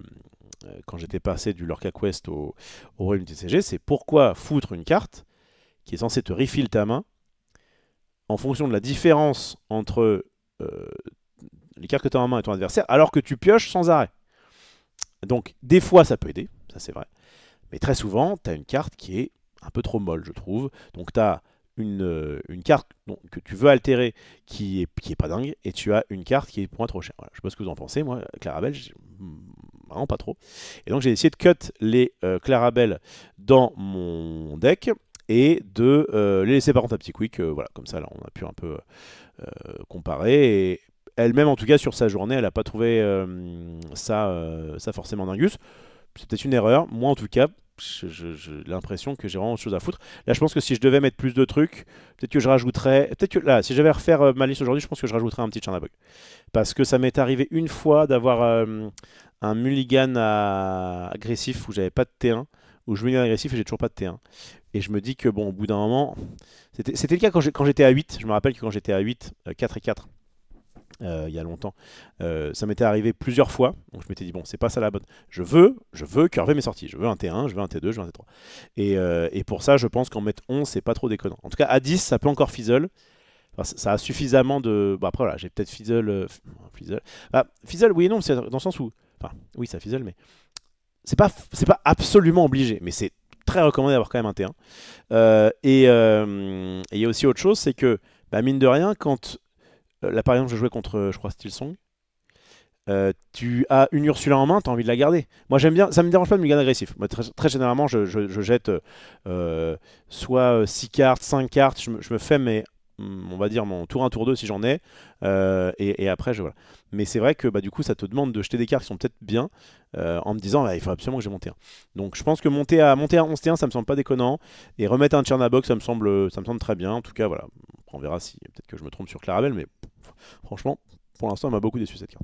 quand j'étais passé du Lorca Quest au Royaume TCG, c'est pourquoi foutre une carte qui est censée te refill ta main en fonction de la différence entre les cartes que tu as en main et ton adversaire, alors que tu pioches sans arrêt. Donc des fois ça peut aider, ça c'est vrai, mais très souvent tu as une carte qui est un peu trop molle, je trouve. Donc tu as une carte que tu veux altérer qui est pas dingue, et tu as une carte qui est pour moi trop chère. Voilà, je sais pas ce que vous en pensez, moi, Clarabelle, vraiment pas trop. Et donc j'ai essayé de cut les Clarabelle dans mon deck et de les laisser par contre à petit quick. Voilà, comme ça là on a pu un peu comparer. Et elle-même, en tout cas sur sa journée, elle a pas trouvé ça forcément dingus. C'est peut-être une erreur. Moi en tout cas, j'ai l'impression que j'ai vraiment autre chose à foutre. Là, je pense que si je devais mettre plus de trucs, peut-être que je rajouterais. Peut-être que là, si je devais refaire ma liste aujourd'hui, je pense que je rajouterais un petit Chernabog. Parce que ça m'est arrivé une fois d'avoir un mulligan agressif où j'avais pas de T1, où je mulligan agressif et j'ai toujours pas de T1. Et je me dis que bon, au bout d'un moment, c'était le cas quand j'étais à 8. Je me rappelle que quand j'étais à 8, 4 et 4. Il y a longtemps, ça m'était arrivé plusieurs fois, donc je m'étais dit bon, c'est pas ça la bonne, je veux curver mes sorties, je veux un T1, je veux un T2, je veux un T3, et pour ça je pense qu'en mettre 11 c'est pas trop déconnant. En tout cas à 10 ça peut encore fizzle. Enfin, ça a suffisamment de... Bon, après voilà, j'ai peut-être fizzle, fizzle oui et non, c'est dans le sens où, enfin oui ça fizzle, mais c'est pas absolument obligé, mais c'est très recommandé d'avoir quand même un T1. Et il y a aussi autre chose, c'est que mine de rien, quand là par exemple je jouais contre, je crois, Steelsong, tu as une Ursula en main, tu as envie de la garder. Moi j'aime bien, ça me dérange pas de me garder agressif. Moi, très généralement je jette soit 6 cartes, 5 cartes, je me fais on va dire mon tour 1, tour 2 si j'en ai, et après voilà. Mais c'est vrai que du coup ça te demande de jeter des cartes qui sont peut-être bien, en me disant il faut absolument que j'ai monté un. Donc je pense que monter à 11 T1 ça me semble pas déconnant, et remettre un Chernabog ça me semble très bien. En tout cas voilà, on verra si peut-être que je me trompe sur Clarabelle, mais franchement pour l'instant elle m'a beaucoup déçu cette carte.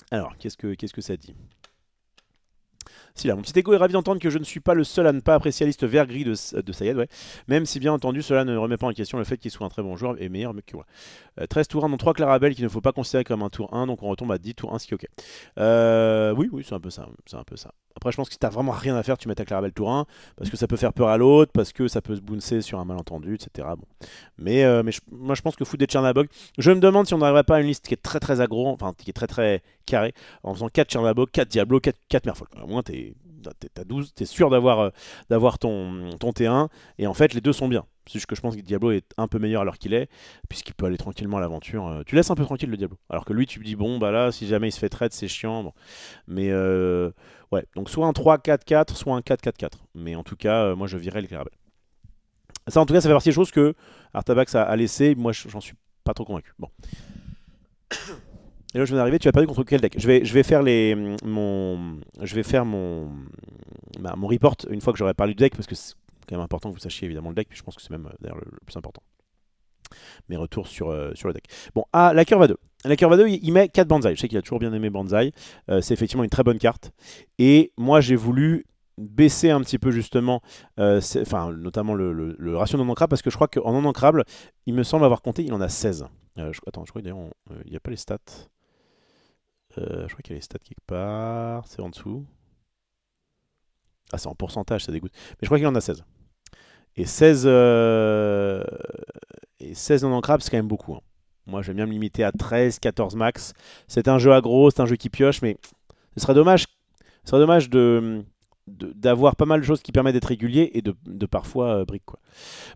Alors qu'est-ce que ça dit? Si là, mon petit écho est ravi d'entendre que je ne suis pas le seul à ne pas apprécier la liste vert gris de Sayed, ouais. Même si bien entendu cela ne remet pas en question le fait qu'il soit un très bon joueur et meilleur que moi. 13 tours 1 dont 3 Clarabelle qu'il ne faut pas considérer comme un tour 1, donc on retombe à 10 tours 1, ce qui est ok. Oui, c'est un peu ça. C'est un peu ça. Après, je pense que si t'as vraiment rien à faire, tu mets ta Clarabelle tour 1, parce que ça peut faire peur à l'autre, parce que ça peut se bouncer sur un malentendu, etc. Bon. Mais moi je pense que foot des Tchernabog, je me demande si on n'arriverait pas à une liste qui est très très aggro, enfin qui est très très carrée, en faisant 4 Tchernabog, 4 Diablo, 4 Merfolk. Au moins t'as 12, t'es sûr d'avoir ton T1, et en fait les deux sont bien. C'est juste que je pense que Diablo est un peu meilleur alors qu'il est, puisqu'il peut aller tranquillement à l'aventure. Tu laisses un peu tranquille le Diablo. Alors que lui, tu te dis, bon, bah là, si jamais il se fait trade, c'est chiant. Bon. Mais ouais, donc soit un 3-4-4, soit un 4-4-4. Mais en tout cas, moi je virais le Clarabelle. Ça, en tout cas, ça fait partie des choses que Artabax a laissé. Moi, j'en suis pas trop convaincu. Bon. Et là, je viens d'arriver. Tu vas parier contre quel deck? Je vais faire mon report une fois que j'aurai parlé du deck, parce que c'est quand même important que vous sachiez évidemment le deck. Puis je pense que c'est même d'ailleurs le plus important. Mes retours sur le deck. Bon, la curve à 2. La curve à 2, il met 4 Banzai. Je sais qu'il a toujours bien aimé Banzai. C'est effectivement une très bonne carte. Et moi, j'ai voulu baisser un petit peu justement, notamment le ratio non ancrable, parce que je crois qu'en non ancrable, il me semble avoir compté, il en a 16. Attends, je crois d'ailleurs, il n'y a pas les stats. Je crois qu'il y a les stats quelque part. C'est en dessous. Ah, c'est en pourcentage, ça dégoûte. Mais je crois qu'il en a 16. Et 16 non ancrables, c'est quand même beaucoup. Hein. Moi, j'aime bien me limiter à 13, 14 max. C'est un jeu aggro, c'est un jeu qui pioche, mais ce serait dommage d'avoir pas mal de choses qui permettent d'être régulier et de parfois brick, quoi.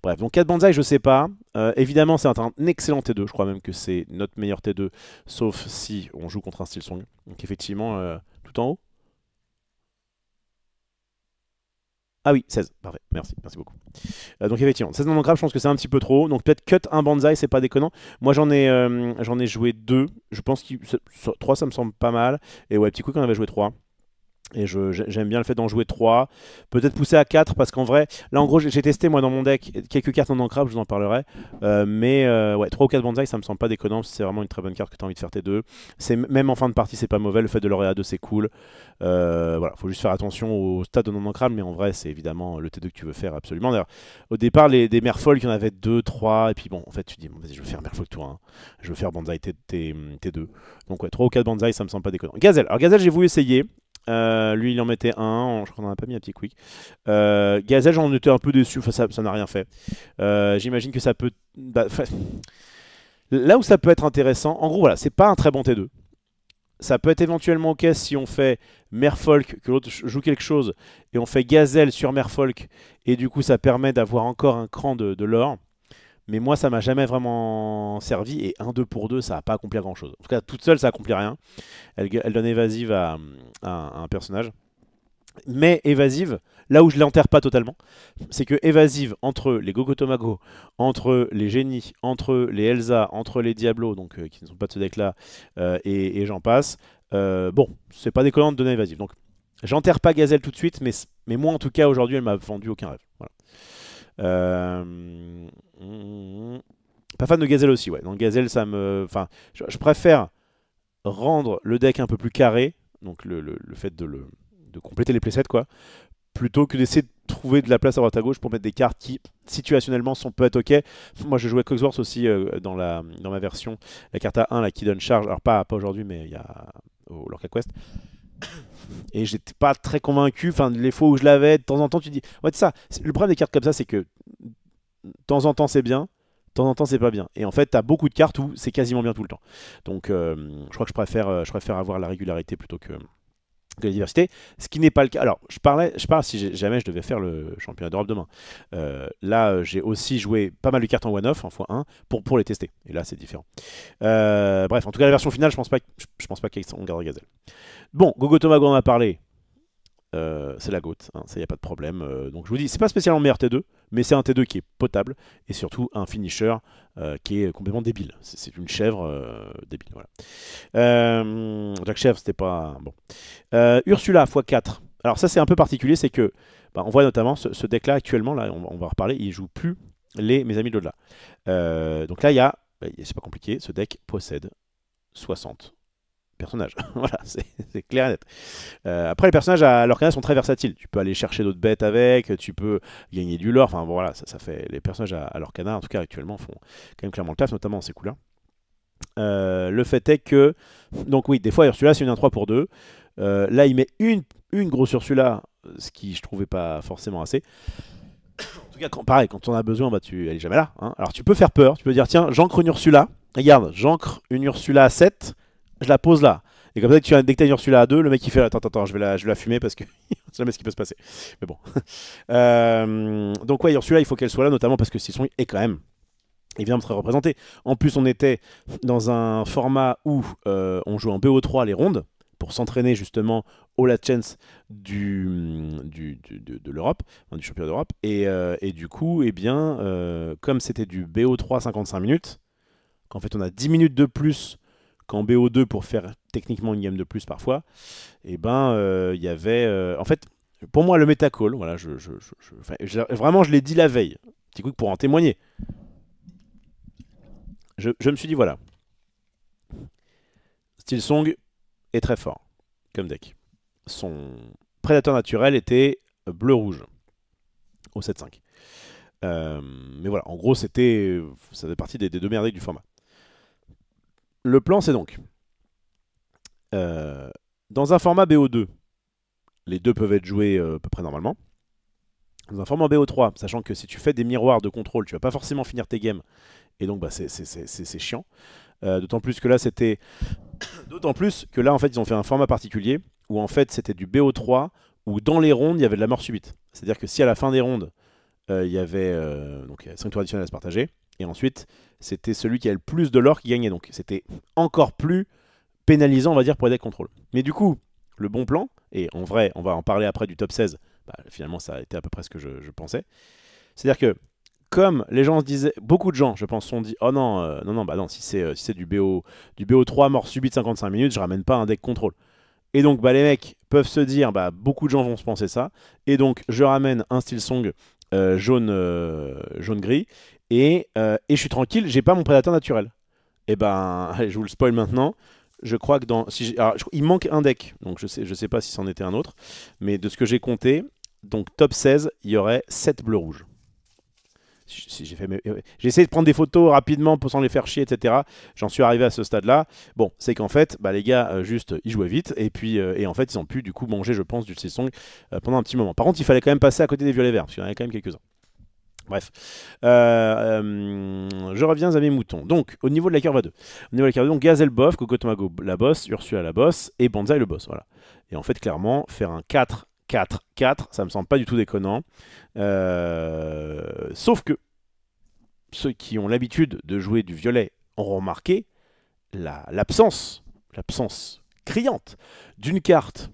Bref, donc 4 Banzai, je sais pas. Évidemment, c'est un excellent T2. Je crois même que c'est notre meilleur T2, sauf si on joue contre un style song. Donc effectivement, tout en haut. Ah oui, 16, parfait, merci beaucoup. Donc effectivement, 16 non ancrables, je pense que c'est un petit peu trop. Donc peut-être cut un Banzai, c'est pas déconnant. Moi j'en ai joué 2. Je pense que 3 ça me semble pas mal. Et ouais, petit coup qu'on avait joué 3. Et j'aime bien le fait d'en jouer 3. Peut-être pousser à 4 parce qu'en vrai, là en gros j'ai testé moi dans mon deck quelques cartes non ancrables, je vous en parlerai. Ouais, 3 ou 4 Banzai ça me semble pas déconnant. C'est vraiment une très bonne carte que tu as envie de faire T2. Même en fin de partie c'est pas mauvais, le fait de l'aurer à 2 c'est cool. Voilà, faut juste faire attention au stade de non ancrable, mais en vrai c'est évidemment le T2 que tu veux faire absolument. D'ailleurs, au départ des Merfolk il y en avait 2, 3, et puis bon en fait tu dis bon, vas-y je veux faire Merfolk tour 1, je veux faire Banzai T2. Donc ouais, 3 ou 4 Banzai ça me semble pas déconnant. Gazelle, alors Gazelle j'ai voulu essayer. Lui il en mettait un, je crois qu'on en a pas mis un petit quick. Gazelle j'en étais un peu déçu, enfin, ça n'a rien fait. J'imagine que ça peut... là où ça peut être intéressant, en gros voilà, c'est pas un très bon T2. Ça peut être éventuellement ok si on fait Merfolk, que l'autre joue quelque chose, et on fait Gazelle sur Merfolk, et du coup ça permet d'avoir encore un cran de lore. Mais moi, ça m'a jamais vraiment servi. Et 1-2 pour 2, ça n'a pas accompli grand chose. En tout cas, toute seule, ça accomplit rien. Elle donne évasive à un personnage. Mais évasive, là où je ne l'enterre pas totalement, c'est que évasive entre les Gogotomago, entre les génies, entre les Elsa, entre les Diablos, donc qui ne sont pas de ce deck-là, et j'en passe. Bon, c'est pas déconnant de donner évasive. Donc, j'enterre pas Gazelle tout de suite, mais moi, en tout cas, aujourd'hui, elle m'a vendu aucun rêve. Voilà. Pas fan de Gazelle aussi, ouais. Donc Gazelle, ça me... Enfin, je préfère rendre le deck un peu plus carré, donc le fait de compléter les playsets, quoi, plutôt que d'essayer de trouver de la place à droite à gauche pour mettre des cartes qui, situationnellement, peut être ok. Moi, je jouais Cogsworth aussi dans ma version, la carte A1, là, qui donne charge, alors pas aujourd'hui, mais il y a au Lorca Quest. Et j'étais pas très convaincu, enfin les fois où je l'avais, de temps en temps tu dis, ouais c'est ça, le problème des cartes comme ça c'est que de temps en temps c'est bien, de temps en temps c'est pas bien. Et en fait t'as beaucoup de cartes où c'est quasiment bien tout le temps. Donc je crois que je préfère avoir la régularité plutôt que la diversité, ce qui n'est pas le cas. Alors je parle si jamais je devais faire le championnat d'Europe demain. Là j'ai aussi joué pas mal de cartes en one-off, en x1, pour les tester. Et là c'est différent. Bref, en tout cas la version finale, je pense pas qu'on gardera Gazelle. Bon, Gogotomago on en a parlé. C'est la GOAT, hein, ça y a pas de problème. Donc je vous dis, c'est pas spécialement le meilleur T2, mais c'est un T2 qui est potable et surtout un finisher qui est complètement débile. C'est une chèvre débile. Voilà. Jack Chèvre, c'était pas bon. Ursula x4. Alors ça c'est un peu particulier, c'est que on voit notamment ce deck là actuellement, là on va en reparler, il joue plus mes amis de l'au-delà. Donc là il y a, c'est pas compliqué, ce deck possède 60 personnage. Voilà, c'est clair et net. Après, les personnages à Lorcana sont très versatiles. Tu peux aller chercher d'autres bêtes avec, tu peux gagner du lore. Enfin, bon, voilà, ça fait. Les personnages à Lorcana, en tout cas actuellement, font quand même clairement le taf, notamment dans ces coups-là. Le fait est que. Donc, oui, des fois, Ursula, c'est une 1-3 pour 2. Là, il met une grosse Ursula, ce qui je trouvais pas forcément assez. En tout cas, pareil, quand on a besoin, bah, elle est jamais là. Hein. Alors, tu peux faire peur. Tu peux dire, tiens, j'ancre une Ursula. Regarde, j'ancre une Ursula à 7. Je la pose là. Et comme ça, dès que tu as une Ursula à 2, le mec il fait attends, je vais la fumer parce que c'est jamais ce qui peut se passer. Mais bon. Donc, ouais, Ursula, il faut qu'elle soit là, notamment parce que Silsong est quand même évidemment très représenté. En plus, on était dans un format où on joue en BO3 les rondes pour s'entraîner justement au last chance de l'Europe, enfin, du championnat d'Europe. Et du coup, eh bien, comme c'était du BO3 55 minutes, qu'en fait on a 10 minutes de plus qu'en BO2 pour faire techniquement une game de plus parfois, et ben il y avait en fait pour moi le metacall, voilà, vraiment je l'ai dit la veille, petit coup pour en témoigner. Je me suis dit voilà, Silsong est très fort comme deck. Son prédateur naturel était bleu-rouge au 7-5. Mais voilà, en gros ça fait partie des deux meilleurs decks du format. Le plan c'est donc dans un format BO2, les deux peuvent être joués à peu près normalement. Dans un format BO3, sachant que si tu fais des miroirs de contrôle, tu vas pas forcément finir tes games, et donc bah, c'est chiant. D'autant plus que là, en fait, ils ont fait un format particulier où en fait c'était du BO3 où dans les rondes il y avait de la mort subite. C'est-à-dire que si à la fin des rondes il y avait donc 5 tours additionnels à se partager, et ensuite c'était celui qui avait le plus de l'or qui gagnait. Donc c'était encore plus pénalisant, on va dire, pour les decks contrôle. Mais du coup, le bon plan, et en vrai, on va en parler après du top 16, bah, finalement ça a été à peu près ce que je pensais. C'est-à-dire que, comme les gens se disaient, beaucoup de gens, je pense, se sont dit, oh non, bah non, si c'est du BO3 mort subite 55 minutes, je ramène pas un deck contrôle. Et donc, bah, les mecs peuvent se dire, bah, beaucoup de gens vont se penser ça, et donc je ramène un Silsong jaune-gris, et je suis tranquille, j'ai pas mon prédateur naturel. Et ben, allez, je vous le spoil maintenant. Je crois que il manque un deck, donc je sais pas si c'en était un autre, mais de ce que j'ai compté, donc top 16, il y aurait 7 bleus rouges. J'ai essayé de prendre des photos rapidement sans les faire chier, etc. J'en suis arrivé à ce stade-là. Bon, c'est qu'en fait, bah, les gars, juste, ils jouaient vite, et puis, et en fait, ils ont pu du coup manger, je pense, du Silsong pendant un petit moment. Par contre, il fallait quand même passer à côté des violets verts, parce qu'il y en avait quand même quelques-uns. Bref, je reviens à mes moutons. Donc, au niveau de la curve 2, au niveau de la curve 2, donc Gazelle boss, Cocotomago la boss, Ursula la boss et Banzai le boss. Voilà. Et en fait, clairement, faire un 4-4-4, ça me semble pas du tout déconnant. Sauf que ceux qui ont l'habitude de jouer du violet ont remarqué l'absence criante d'une carte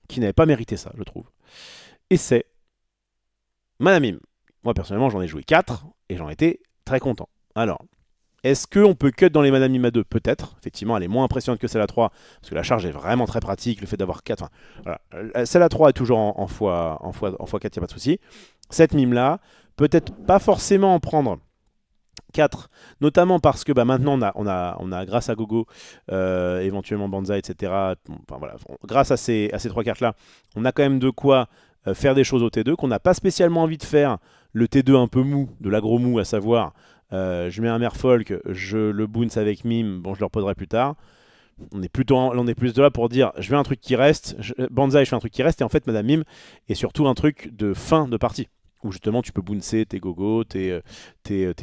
qui n'avait pas mérité ça, je trouve. Et c'est Manamim. Moi, personnellement, j'en ai joué 4 et j'en étais très content. Alors, est-ce qu'on peut cut dans les Manamim à 2? Peut-être. Effectivement, elle est moins impressionnante que celle à 3 parce que la charge est vraiment très pratique. Le fait d'avoir 4. Voilà. Celle à 3 est toujours en x4, il n'y a pas de souci. Cette mime-là, peut-être pas forcément en prendre 4, notamment parce que bah, maintenant on a grâce à Gogo, éventuellement Banzai, etc. Enfin, voilà, grâce à ces 3 cartes-là, on a quand même de quoi faire des choses au T2 qu'on n'a pas spécialement envie de faire. Le T2 un peu mou, de l'agro mou, à savoir, je mets un Merfolk, je le bounce avec mime, bon je le reposerai plus tard. On est plutôt là pour dire, je veux un truc qui reste, Banzai je fais un truc qui reste, et en fait Madame Mime est surtout un truc de fin de partie, où justement tu peux bouncer tes gogo, tes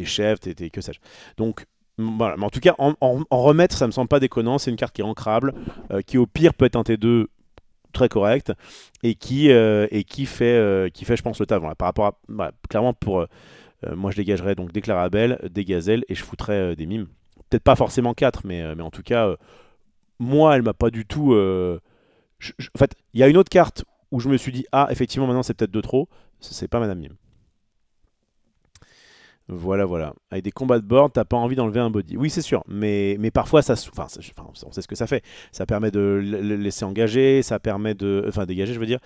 chefs, tes que sais-je. Donc voilà, mais en tout cas, en remettre, ça me semble pas déconnant, c'est une carte qui est ancrable, qui au pire peut être un T2 très correct, et qui fait, je pense, le taf. Voilà, par rapport à, voilà, clairement, moi je dégagerais donc des Clarabelle, des Gazelles, et je foutrais des mimes. Peut-être pas forcément 4, mais en tout cas, moi, elle m'a pas du tout... en fait, il y a une autre carte où je me suis dit, ah, effectivement, maintenant c'est peut-être de trop, c'est pas Madame Mime. Voilà. Avec des combats de board, t'as pas envie d'enlever un body. Oui, c'est sûr, mais parfois, on sait ce que ça fait. Ça permet de le laisser engager, ça permet de... Enfin, dégager, je veux dire.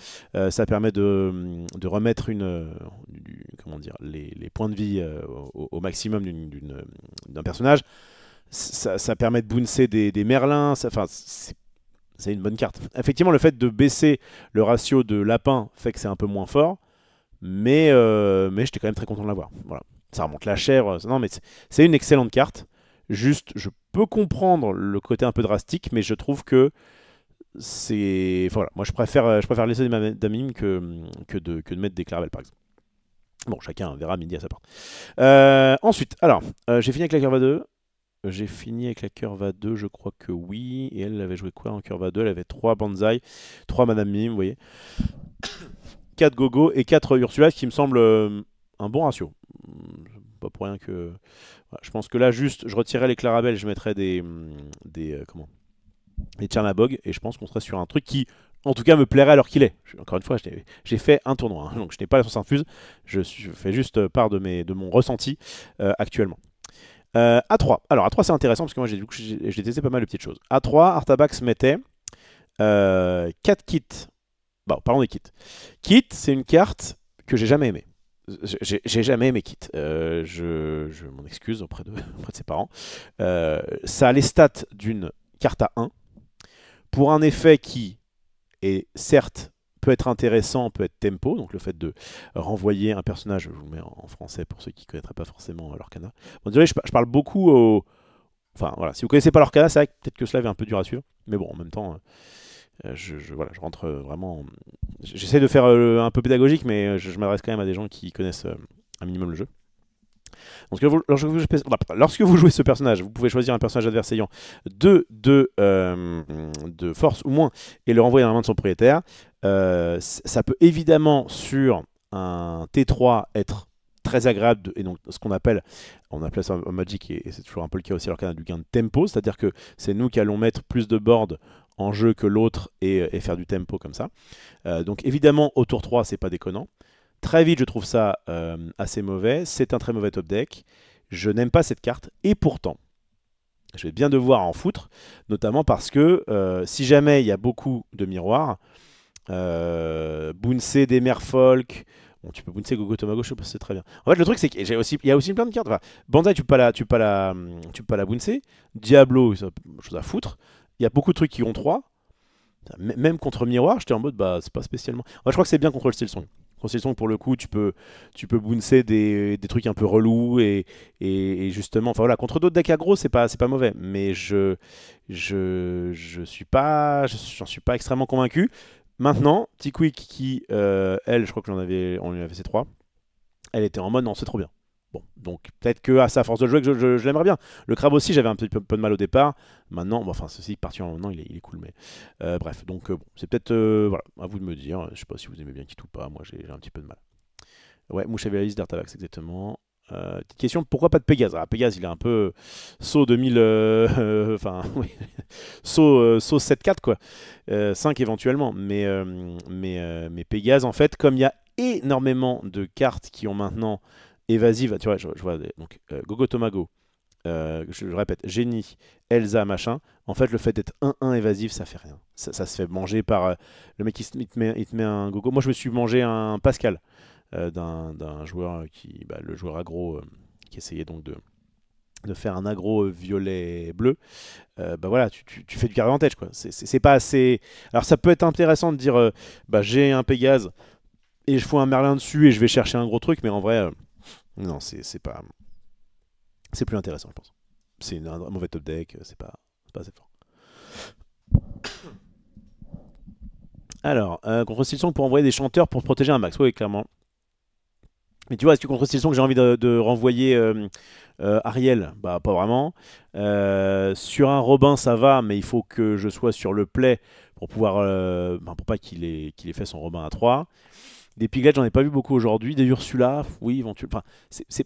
Ça permet de remettre comment dire, les points de vie au maximum d'un personnage. Ça permet de bouncer des merlins. Enfin, c'est une bonne carte. Effectivement, le fait de baisser le ratio de lapin fait que c'est un peu moins fort, mais j'étais quand même très content de l'avoir. Voilà. Ça remonte la chèvre. Non, mais c'est une excellente carte. Juste, je peux comprendre le côté un peu drastique, mais je trouve que c'est. Enfin, voilà, moi, je préfère laisser des Damim que de mettre des Clairvel, par exemple. Bon, chacun verra midi à sa porte. Ensuite, alors, j'ai fini avec la curve A2. J'ai fini avec la curve A2, je crois que oui. Et elle avait joué quoi en curve A2? Elle avait 3 Banzai, 3 Madame Mim, vous voyez. 4 Gogo et 4 Ursula, ce qui me semble un bon ratio. Pas pour rien que. Voilà, je pense que là, juste, je retirerais les Clarabelle, je mettrais comment, des Tchernabog, et je pense qu'on serait sur un truc qui, en tout cas, me plairait alors qu'il est. Encore une fois, j'ai fait un tournoi, hein, donc je n'ai pas la source infuse, je fais juste part de mon ressenti actuellement. A3. Alors, A3, c'est intéressant parce que moi, j'ai testé pas mal de petites choses. A3, Artabax mettait 4 kits. Bon, parlons des kits. Kit, c'est une carte que j'ai jamais aimée. J'ai jamais aimé Kit. Je m'en excuse auprès de ses parents. Ça a les stats d'une carte à 1 pour un effet qui est certes peut être intéressant, peut être tempo, donc le fait de renvoyer un personnage, je vous le mets en français pour ceux qui ne connaîtraient pas forcément l'Orcana. Bon, désolé, je parle beaucoup au. Enfin voilà, si vous ne connaissez pas l'Orcana, c'est vrai que peut-être que cela est un peu dur à suivre, mais bon, en même temps, voilà, je rentre vraiment. J'essaie de faire un peu pédagogique, mais je m'adresse quand même à des gens qui connaissent un minimum le jeu. Donc, lorsque vous jouez ce personnage, vous pouvez choisir un personnage adverse ayant 2 de force ou moins et le renvoyer dans la main de son propriétaire. Ça peut évidemment sur un T3 être très agréable et donc ce qu'on appelle, on appelle ça en Magic et c'est toujours un peu le cas aussi alors qu'on a du gain de tempo, c'est-à-dire que c'est nous qui allons mettre plus de board en jeu que l'autre et faire du tempo comme ça. Donc évidemment au tour 3 c'est pas déconnant. Très vite je trouve ça assez mauvais, c'est un très mauvais top deck, je n'aime pas cette carte et pourtant je vais bien devoir en foutre, notamment parce que si jamais il y a beaucoup de miroirs, Boonsé, des Merfolk. Bon, tu peux Boonsé, Gogo Tomago, je sais pas si c'est très bien. En fait, le truc, c'est qu'il y a aussi plein de cartes. Enfin, Bandai, tu peux pas la Boonsé. Diablo, ça, chose à foutre. Il y a beaucoup de trucs qui ont 3. Même contre Miroir, j'étais en mode, bah, c'est pas spécialement. En fait, je crois que c'est bien contre le Steelsong. Contre le Steelsong, pour le coup, tu peux bouncer des trucs un peu relous et justement, enfin voilà, contre d'autres decks aggro, c'est pas mauvais. Mais j'en suis pas extrêmement convaincu. Maintenant, T-Quick qui, elle, je crois que on lui avait fait 3, elle était en mode non, c'est trop bien. Bon, donc peut-être que à sa force de jouer, que je l'aimerais bien. Le crabe aussi, j'avais un petit peu de mal au départ. Maintenant, bon, enfin, ceci parti maintenant, il est cool, mais bref, donc bon, c'est peut-être voilà, à vous de me dire. Je sais pas si vous aimez bien Kit ou pas. Moi, j'ai un petit peu de mal. Ouais, Mouche Avialis d'Artavax, exactement. Petite question, pourquoi pas de Pégase? Ah, Pégase, il est un peu saut 2000, enfin, oui, saut 7-4 quoi, 5 éventuellement, mais Pégase en fait, comme il y a énormément de cartes qui ont maintenant évasive, tu vois, je vois donc Gogo Tomago, je le répète, Génie, Elsa, machin, en fait le fait d'être 1-1 évasif, ça fait rien, ça se fait manger par le mec il te met un Gogo, moi je me suis mangé un Pascal d'un joueur qui, bah, le joueur aggro qui essayait donc de faire un aggro violet-bleu, bah voilà, tu fais du carré avantage quoi. C'est pas assez. Alors ça peut être intéressant de dire bah j'ai un Pégase et je fous un Merlin dessus et je vais chercher un gros truc, mais en vrai, non, c'est pas. C'est plus intéressant, je pense. C'est un mauvais top deck, c'est pas assez fort. Alors, contre Silsong pour envoyer des chanteurs pour protéger un max, oui, clairement. Mais tu vois, est-ce que contre Silsong j'ai envie de renvoyer Ariel? Bah pas vraiment. Sur un Robin ça va, mais il faut que je sois sur le play pour pouvoir, pour pas qu'il ait fait son Robin à 3. Des Piglets j'en ai pas vu beaucoup aujourd'hui. Des Ursula, oui, éventuellement. Enfin,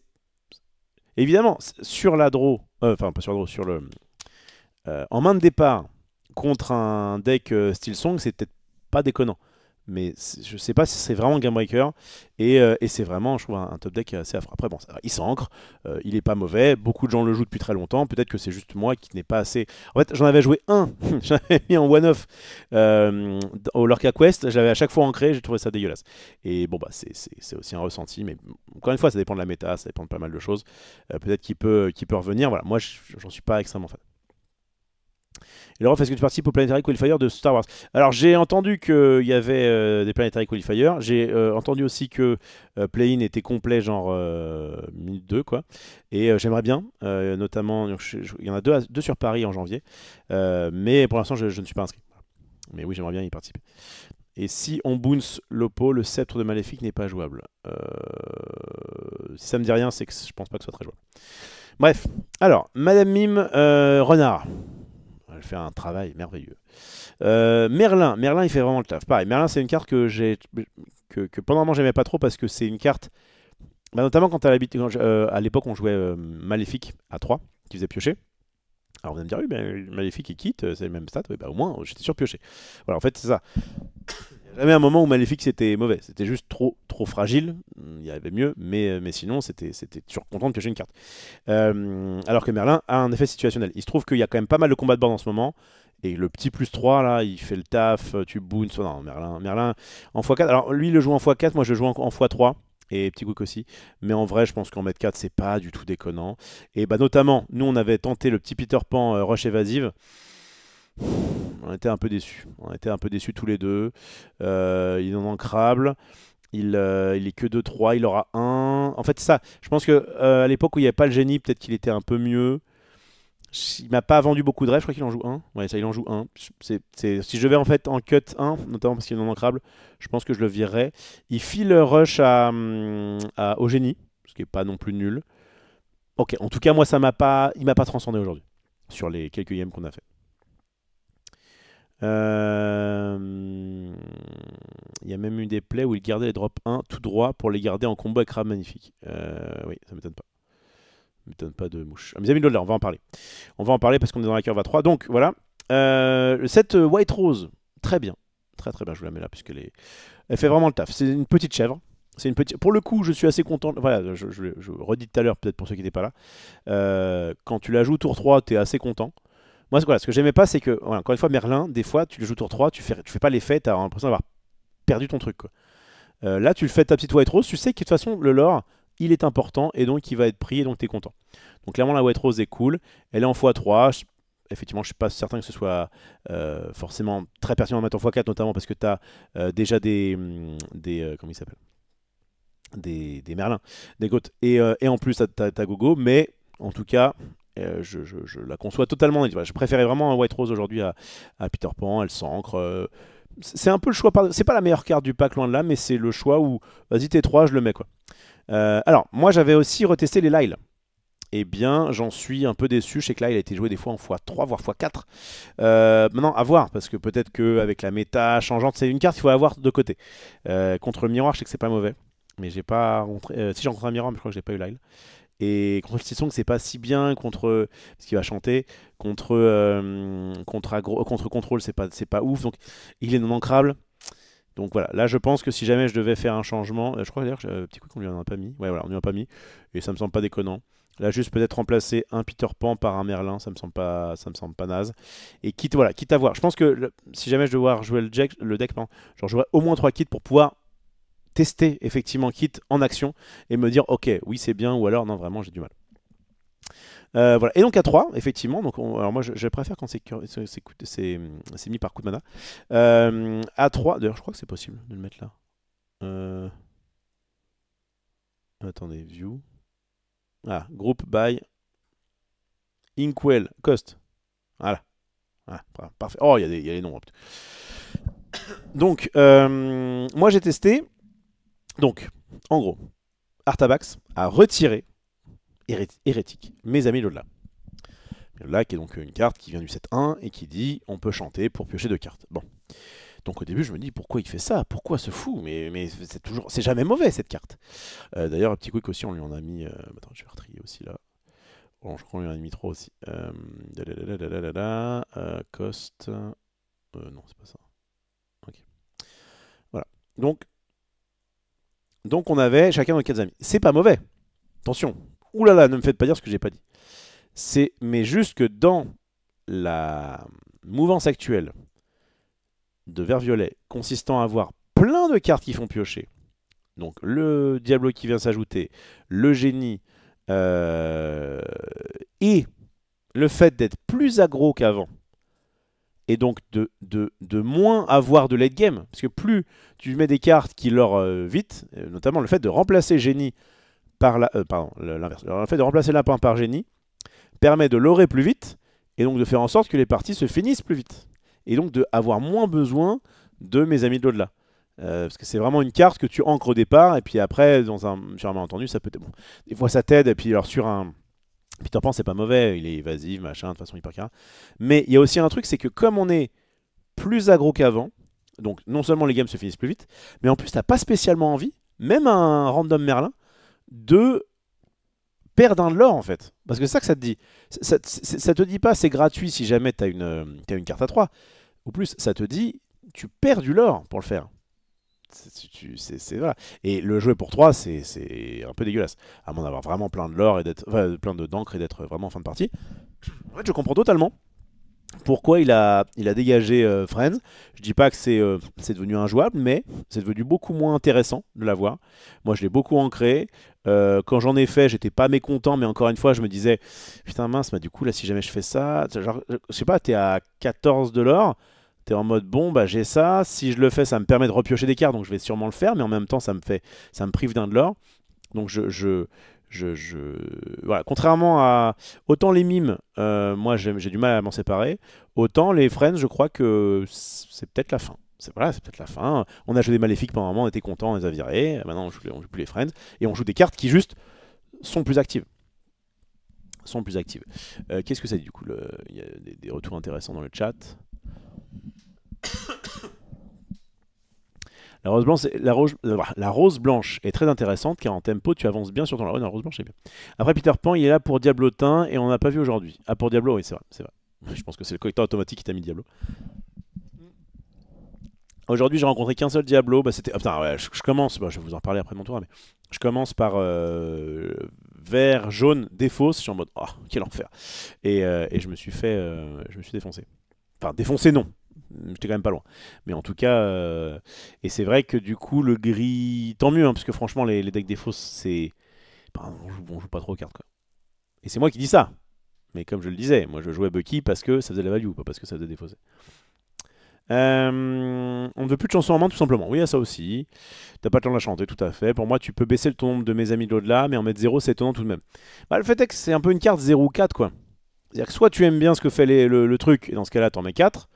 évidemment, sur la draw, enfin pas sur la draw, sur le... en main de départ, contre un deck Steelsong, c'est peut-être pas déconnant. Mais je sais pas si c'est vraiment Game Breaker. Et c'est vraiment, je trouve, un top deck assez affreux. Après, bon, il s'ancre, il est pas mauvais. Beaucoup de gens le jouent depuis très longtemps. Peut-être que c'est juste moi qui n'ai pas assez. En fait, j'en avais joué un. J'en avais mis en one-off au Lorca Quest. J'avais à chaque fois ancré. J'ai trouvé ça dégueulasse. Et bon, bah, c'est aussi un ressenti. Mais encore une fois, ça dépend de la méta. Ça dépend de pas mal de choses. Peut-être qu'il peut revenir. Voilà, moi, j'en suis pas extrêmement fan. Et Laurent, est-ce que tu participes au Planetary Qualifier de Star Wars? Alors j'ai entendu qu'il y avait des Planetary Qualifiers. J'ai entendu aussi que Play-in était complet, genre minute 2 quoi. Et j'aimerais bien, notamment, il y en a deux sur Paris en janvier. Mais pour l'instant, je ne suis pas inscrit. Mais oui, j'aimerais bien y participer. Et si on bounce l'Oppo, le sceptre de Maléfique n'est pas jouable. Si ça me dit rien, c'est que je pense pas que ce soit très jouable. Bref, alors, Madame Mime, Renard. Elle fait un travail merveilleux. Merlin, il fait vraiment le taf. Pareil, Merlin, c'est une carte que pendant un moment j'aimais pas trop parce que c'est une carte, bah, notamment quand à l'époque on jouait Maléfique à 3, qui faisait piocher. Alors vous allez me dire, oui, mais Maléfique il quitte, c'est le même stat. Oui, bah, au moins j'étais sur piocher. Voilà, en fait, c'est ça. Il n'y a jamais un moment où Maléfique c'était mauvais. C'était juste trop fragile. Il y avait mieux, mais sinon c'était toujours content de piocher une carte. Alors que Merlin a un effet situationnel. Il se trouve qu'il y a quand même pas mal de combats de board en ce moment. Et le petit +3 là, il fait le taf, tu boons. Non, Merlin en x4. Alors lui, il le joue en x4, moi je joue en x3. Et petit quick aussi. Mais en vrai, je pense qu'en mètre 4, c'est pas du tout déconnant. Et bah, notamment, nous, on avait tenté le petit Peter Pan Rush Évasive. On était un peu déçus. On était un peu déçus tous les deux. Il est non ancrable. Il est que 2-3. Il aura 1. En fait, ça, je pense que à l'époque où il n'y avait pas le génie, peut-être qu'il était un peu mieux. Il m'a pas vendu beaucoup de rêves, je crois qu'il en joue un. Ouais, ça, il en joue un. Si je vais en fait en cut 1, notamment parce qu'il est non ancrable, je pense que je le virerai. Il file rush au génie, ce qui est pas non plus nul. Ok, en tout cas, moi, il m'a pas transcendé aujourd'hui, sur les quelques games qu'on a fait. Il y a même eu des plays où il gardait les drop 1 tout droit pour les garder en combo avec Rab Magnifique. Oui, ça m'étonne pas. M'étonne pas de mouche. Mes amis de l'Odler, on va en parler. On va en parler parce qu'on est dans la curve à 3. Donc voilà. Cette White Rose, très bien. Très bien, je vous la mets là puisque elle fait vraiment le taf. C'est une petite chèvre. Pour le coup, je suis assez content. Voilà, je redis tout à l'heure, peut-être pour ceux qui n'étaient pas là. Quand tu la joues tour 3, tu es assez content. Moi, voilà, ce que j'aimais pas, c'est que, voilà, encore une fois, Merlin, des fois, tu le joues tour 3, tu fais pas l'effet, tu as l'impression d'avoir perdu ton truc, quoi. Là, tu le fais ta petite White Rose, tu sais que de toute façon, le lore, il est important et donc il va être pris et donc tu es content. Donc clairement, la White Rose est cool. Elle est en x3. Effectivement, je suis pas certain que ce soit forcément très pertinent de mettre en x4, notamment parce que tu as déjà comment il s'appelle, des Merlins, des Goths. Et en plus, tu as Gogo, mais en tout cas, je la conçois totalement. Je préférais vraiment un White Rose aujourd'hui à Peter Pan. Elle s'ancre. C'est un peu le choix. C'est pas la meilleure carte du pack, loin de là, mais c'est le choix où, vas-y, T3, je le mets, quoi. Alors, moi, j'avais aussi retesté les Lyle. Eh bien, j'en suis un peu déçu. Je sais que là, il a été joué des fois en x3, voire x4. Maintenant, à voir, parce que peut-être qu'avec la méta changeante, c'est une carte qu'il faut avoir de côté. Contre le miroir, je sais que c'est pas mauvais. Mais j'ai pas rencontré. Si j'ai rencontré un miroir, mais je crois que j'ai pas eu Lyle. Et contre le Song, c'est pas si bien. Contre. Parce qu'il va chanter. Contre contrôle, c'est pas ouf. Donc, il est non ancrable. Donc voilà, là je pense que si jamais je devais faire un changement, je crois d'ailleurs, petit coup qu'on lui en a pas mis. Ouais, voilà, on lui en a pas mis. Et ça me semble pas déconnant. Là, juste peut-être remplacer un Peter Pan par un Merlin, ça me semble pas naze. Et quitte à voir. Je pense que si jamais je devais voir jouer le deck, pardon, genre j'aurais au moins 3 kits pour pouvoir tester effectivement kit en action et me dire ok, oui c'est bien ou alors non vraiment j'ai du mal. Voilà. Et donc à 3, effectivement, donc alors moi je préfère quand c'est mis par coup de mana. À 3, d'ailleurs je crois que c'est possible de le mettre là. Attendez, view. Ah, group by Inkwell Cost. Voilà. Parfait. Oh, il y a les noms. Donc, moi j'ai testé. Donc, en gros, Artabax a retiré Hérétique, mes amis l'au-delà. Là, qui est donc une carte qui vient du set 1 et qui dit on peut chanter pour piocher 2 cartes. Bon. Donc au début, je me dis pourquoi il fait ça? Pourquoi ce fou? Mais c'est jamais mauvais cette carte. D'ailleurs, un petit quick aussi, on lui en a mis. Attends, je vais retrier aussi là. Bon, je crois qu'on lui en a mis 3 aussi. Cost. Non, c'est pas ça. Ok. Voilà. Donc on avait chacun nos 4 amis. C'est pas mauvais. Attention. Ouh là là, ne me faites pas dire ce que j'ai pas dit. Mais juste que dans la mouvance actuelle de vert violet, consistant à avoir plein de cartes qui font piocher, donc le Diablo qui vient s'ajouter, le génie, et le fait d'être plus aggro qu'avant, et donc de moins avoir de late game. Parce que plus tu mets des cartes qui leur vite, notamment le fait de remplacer génie par pardon, l'inverse. Le fait de remplacer lapin par génie permet de l'orer plus vite et donc de faire en sorte que les parties se finissent plus vite. Et donc d'avoir moins besoin de mes amis de l'au-delà. Parce que c'est vraiment une carte que tu ancres au départ et puis après, sur un malentendu, ça peut être bon. Des fois ça t'aide et puis alors sur un Peter Pan, c'est pas mauvais, il est évasif, machin, de toute façon hyper carré. Mais il y a aussi un truc, c'est que comme on est plus aggro qu'avant, donc non seulement les games se finissent plus vite, mais en plus t'as pas spécialement envie, même un random Merlin, de perdre un de l'or en fait. Parce que c'est ça que ça te dit. Ça te dit pas c'est gratuit si jamais t'as une carte à 3. Ou plus, ça te dit tu perds du lore pour le faire. Voilà. Et le jouer pour 3, c'est un peu dégueulasse. À moins d'avoir vraiment plein de lore et plein d'encre et d'être vraiment en fin de partie. En fait, je comprends totalement pourquoi il a dégagé Friends. Je dis pas que c'est devenu injouable, mais c'est devenu beaucoup moins intéressant de l'avoir. Moi, je l'ai beaucoup ancré. Quand j'en ai fait, j'étais pas mécontent, mais encore une fois, je me disais putain mince, bah, du coup, là, si jamais je fais ça, genre, je sais pas, t'es à 14 de l'or. T'es en mode bon bah j'ai ça, si je le fais ça me permet de repiocher des cartes donc je vais sûrement le faire mais en même temps ça me prive d'un de l'or. Donc voilà, contrairement à autant les mimes, moi j'ai du mal à m'en séparer, autant les Friends je crois que c'est peut-être la fin. Voilà, c'est peut-être la fin. On a joué des maléfiques pendant un moment, on était content, on les a virés. Maintenant on joue plus les Friends et on joue des cartes qui juste sont plus actives. Qu'est-ce que ça dit du coup il y a des retours intéressants dans le chat. La rose blanche est très intéressante car en tempo tu avances bien sur ton la rose blanche est bien. Après Peter Pan il est là pour Diablotin et on n'a pas vu aujourd'hui. Ah pour Diablo oui c'est vrai. Je pense que c'est le collecteur automatique qui t'a mis Diablo. Aujourd'hui j'ai rencontré qu'un seul Diablo, bah, c'était... putain ouais je commence, bah, je vais vous en parler après mon tour mais je commence par vert, jaune, défausse, je suis en mode oh quel enfer. Et je me suis défoncé. Enfin défoncé non. J'étais quand même pas loin. Mais en tout cas, et c'est vrai que du coup, le gris, tant mieux, hein, parce que franchement, les decks défauts, c'est. Bah, on joue pas trop aux cartes, quoi. Et c'est moi qui dis ça. Mais comme je le disais, moi je jouais Bucky parce que ça faisait de la value, pas parce que ça faisait défausser. On ne veut plus de chansons en main, tout simplement. Oui, il y a ça aussi. T'as pas le temps de la chanter, tout à fait. Pour moi, tu peux baisser le ton nombre de mes amis de l'au-delà, mais en mettre 0, c'est étonnant tout de même. Bah, le fait est que c'est un peu une carte 0-4, quoi. C'est-à-dire que soit tu aimes bien ce que fait le truc, et dans ce cas-là, t'en mets 4.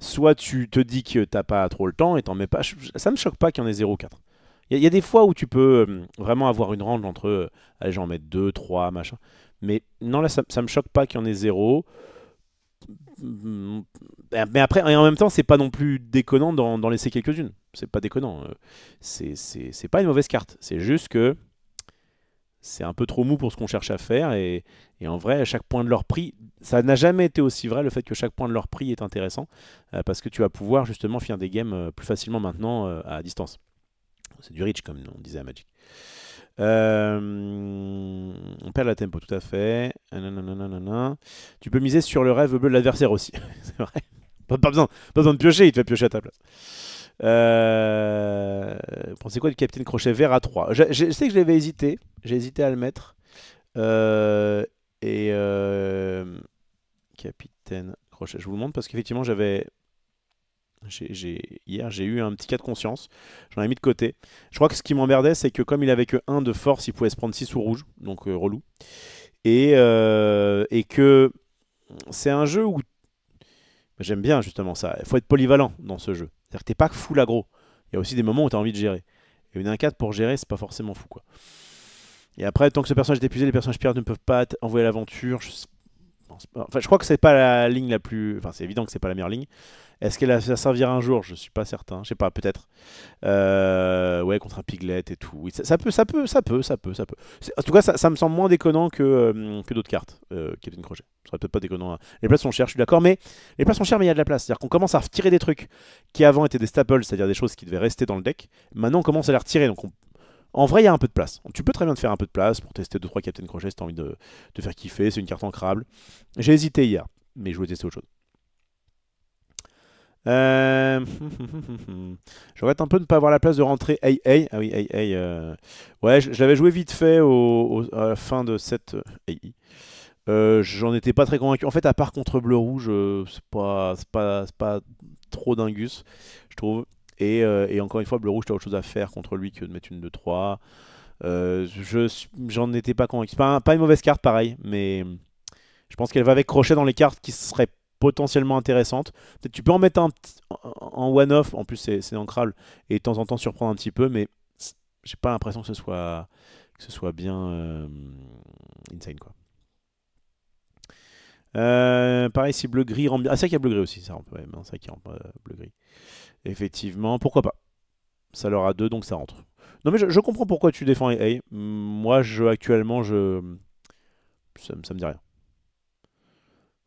Soit tu te dis que t'as pas trop le temps et t'en mets pas. Ça me choque pas qu'il y en ait 0,4. Il y a des fois où tu peux vraiment avoir une range entre allez j'en mets 2, 3, machin. Mais non là ça me choque pas qu'il y en ait 0. Mais après, et en même temps, c'est pas non plus déconnant d'en laisser quelques-unes. C'est pas déconnant. C'est pas une mauvaise carte. C'est juste que c'est un peu trop mou pour ce qu'on cherche à faire. Et en vrai, à chaque point de leur prix, ça n'a jamais été aussi vrai le fait que chaque point de leur prix est intéressant. Parce que tu vas pouvoir justement finir des games plus facilement maintenant à distance. C'est du reach, comme on disait à Magic. On perd la tempo, tout à fait. Nanana. Tu peux miser sur le rêve bleu de l'adversaire aussi. C'est vrai. Pas besoin de piocher, il te fait piocher à ta place. Pensez quoi du Capitaine Crochet vert à 3? Je sais que j'avais hésité. J'ai hésité à le mettre. Capitaine Crochet. Je vous le montre parce qu'effectivement, hier, j'ai eu un petit cas de conscience. J'en ai mis de côté. Je crois que ce qui m'emmerdait, c'est que comme il avait que 1 de force, il pouvait se prendre 6 sous rouge. Donc relou. Et que c'est un jeu où j'aime bien justement ça. Il faut être polyvalent dans ce jeu. C'est-à-dire que t'es pas full aggro. Il y a aussi des moments où tu as envie de gérer. Et une 1-4 pour gérer, c'est pas forcément fou, quoi. Et après, tant que ce personnage est épuisé, les personnages pires ne peuvent pas envoyer l'aventure. Enfin, je crois que c'est pas la ligne la plus. Enfin, c'est évident que c'est pas la meilleure ligne. Est-ce qu'elle va servir un jour? Je suis pas certain. Je sais pas, peut-être. Ouais, contre un piglet et tout. Oui, ça peut. En tout cas, ça me semble moins déconnant que d'autres cartes qui est une crochet. Ça serait peut-être pas déconnant. Les places sont chères, je suis d'accord, mais les places sont chères, mais il y a de la place. C'est-à-dire qu'on commence à retirer des trucs qui avant étaient des staples, c'est-à-dire des choses qui devaient rester dans le deck. Maintenant, on commence à les retirer. Donc, en vrai, il y a un peu de place. Tu peux très bien te faire un peu de place pour tester 2-3 Captain Crochet si tu as envie de te faire kiffer. C'est une carte ancrable. J'ai hésité hier, mais je voulais tester autre chose. Je regrette un peu de ne pas avoir la place de rentrer AA. Ah oui, AA. Ouais, je l'avais joué vite fait à la fin de cette AI. J'en étais pas très convaincu. En fait, à part contre bleu-rouge, c'est pas trop dingus, je trouve. Et encore une fois, bleu-rouge, t'as autre chose à faire contre lui que de mettre une 2-3. J'en étais pas convaincu. C'est pas une mauvaise carte, pareil, mais je pense qu'elle va avec crochet dans les cartes qui seraient potentiellement intéressantes. Peut-être tu peux en mettre un en one-off, en plus c'est ancrable, et de temps en temps surprendre un petit peu, mais j'ai pas l'impression que ce soit bien insane, quoi. Pareil, si bleu-gris rentre bien. Ah, c'est vrai qu'il y a bleu-gris aussi, ça rentre. Ouais, mais c'est vrai qu'il rentre bleu-gris. Effectivement, pourquoi pas. Ça leur a deux, donc ça rentre. Non, mais je comprends pourquoi tu défends AA. Moi, actuellement, ça me dit rien.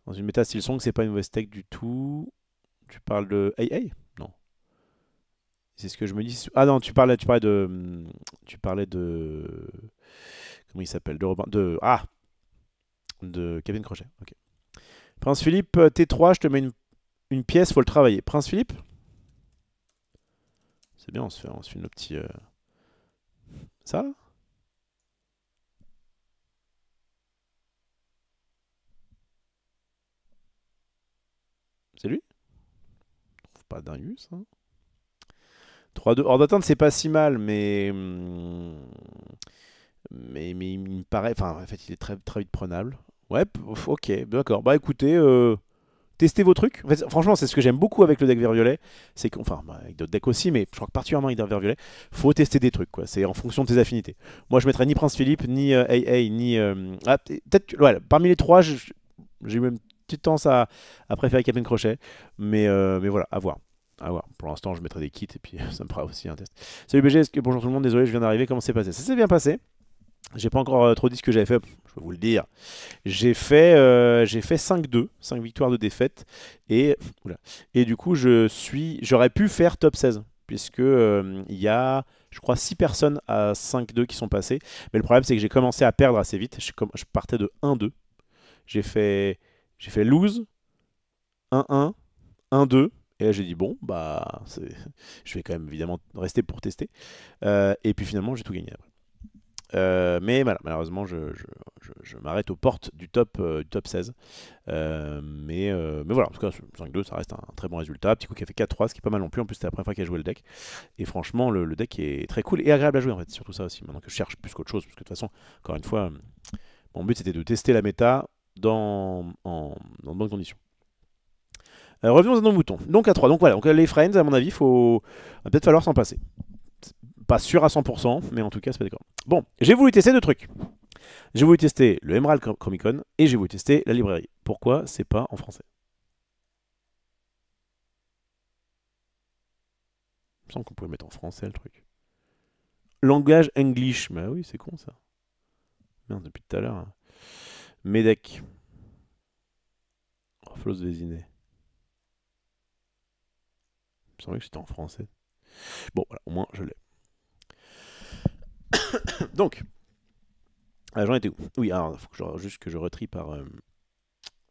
Dans une méta style song, c'est pas une mauvaise tech du tout. Tu parles de AA? Non. C'est ce que je me dis. Ah non, tu parlais de. Comment il s'appelle? De Kevin Crochet. Ok. Prince Philippe, T3, je te mets une pièce, faut le travailler. Prince Philippe? C'est bien, on se fait nos petits. Ça? C'est lui? Faut pas dingus, hein. 3-2. Hors d'atteinte, c'est pas si mal, mais il me paraît. Enfin, en fait, il est très, très vite prenable. Ouais, ok, d'accord. Bah écoutez, testez vos trucs. En fait, franchement, c'est ce que j'aime beaucoup avec le deck vert-violet. C'est enfin, bah, avec d'autres decks aussi, mais je crois que particulièrement avec le vert-violet, faut tester des trucs, quoi. C'est en fonction de tes affinités. Moi, je mettrais ni Prince Philippe, ni AA, ni. Ah, peut-être que. Ouais, parmi les trois, j'ai eu même une petite tendance à préférer Captain Crochet. Mais voilà, à voir. À voir. Pour l'instant, je mettrai des kits et puis ça me fera aussi un test. Salut BG, bonjour tout le monde, désolé, je viens d'arriver. Comment c'est passé? Ça s'est bien passé. J'ai pas encore trop dit ce que j'avais fait, je vais vous le dire. J'ai fait 5-2, 5 victoires de défaite. Et, oula, et du coup, j'aurais pu faire top 16. Puisque il y a, je crois, 6 personnes à 5-2 qui sont passées. Mais le problème, c'est que j'ai commencé à perdre assez vite. Je partais de 1-2. J'ai fait lose, 1-1, 1-2. Et là, j'ai dit, bon, bah, je vais quand même évidemment rester pour tester. Et puis finalement, j'ai tout gagné après. Mais voilà, malheureusement, je m'arrête aux portes du top 16. Mais voilà, en tout cas, 5-2, ça reste un très bon résultat. Petit coup qui a fait 4-3, ce qui est pas mal non plus. En plus, c'était la première fois qu'il a joué le deck. Et franchement, le deck est très cool et agréable à jouer en fait. C'est surtout ça aussi, maintenant que je cherche plus qu'autre chose. Parce que de toute façon, encore une fois, mon but c'était de tester la méta dans de bonnes conditions. Revenons à nos moutons. Donc à 3. Donc voilà, donc, les friends, à mon avis, va peut-être falloir s'en passer. Pas sûr à 100%, mais en tout cas, c'est pas d'accord. Bon, j'ai voulu tester deux trucs. J'ai voulu tester le Emerald Chromicon et j'ai voulu tester la librairie. Pourquoi c'est pas en français? Il me semble qu'on pouvait mettre en français le truc. Langage English. Bah oui, c'est con ça. Merde, depuis tout à l'heure. Hein. Medec. Oh, Floss Vésiné. Il me semblait que c'était en français. Bon, voilà, au moins je l'ai. Donc, j'en étais où? Oui, alors, il faut juste que je retrie par.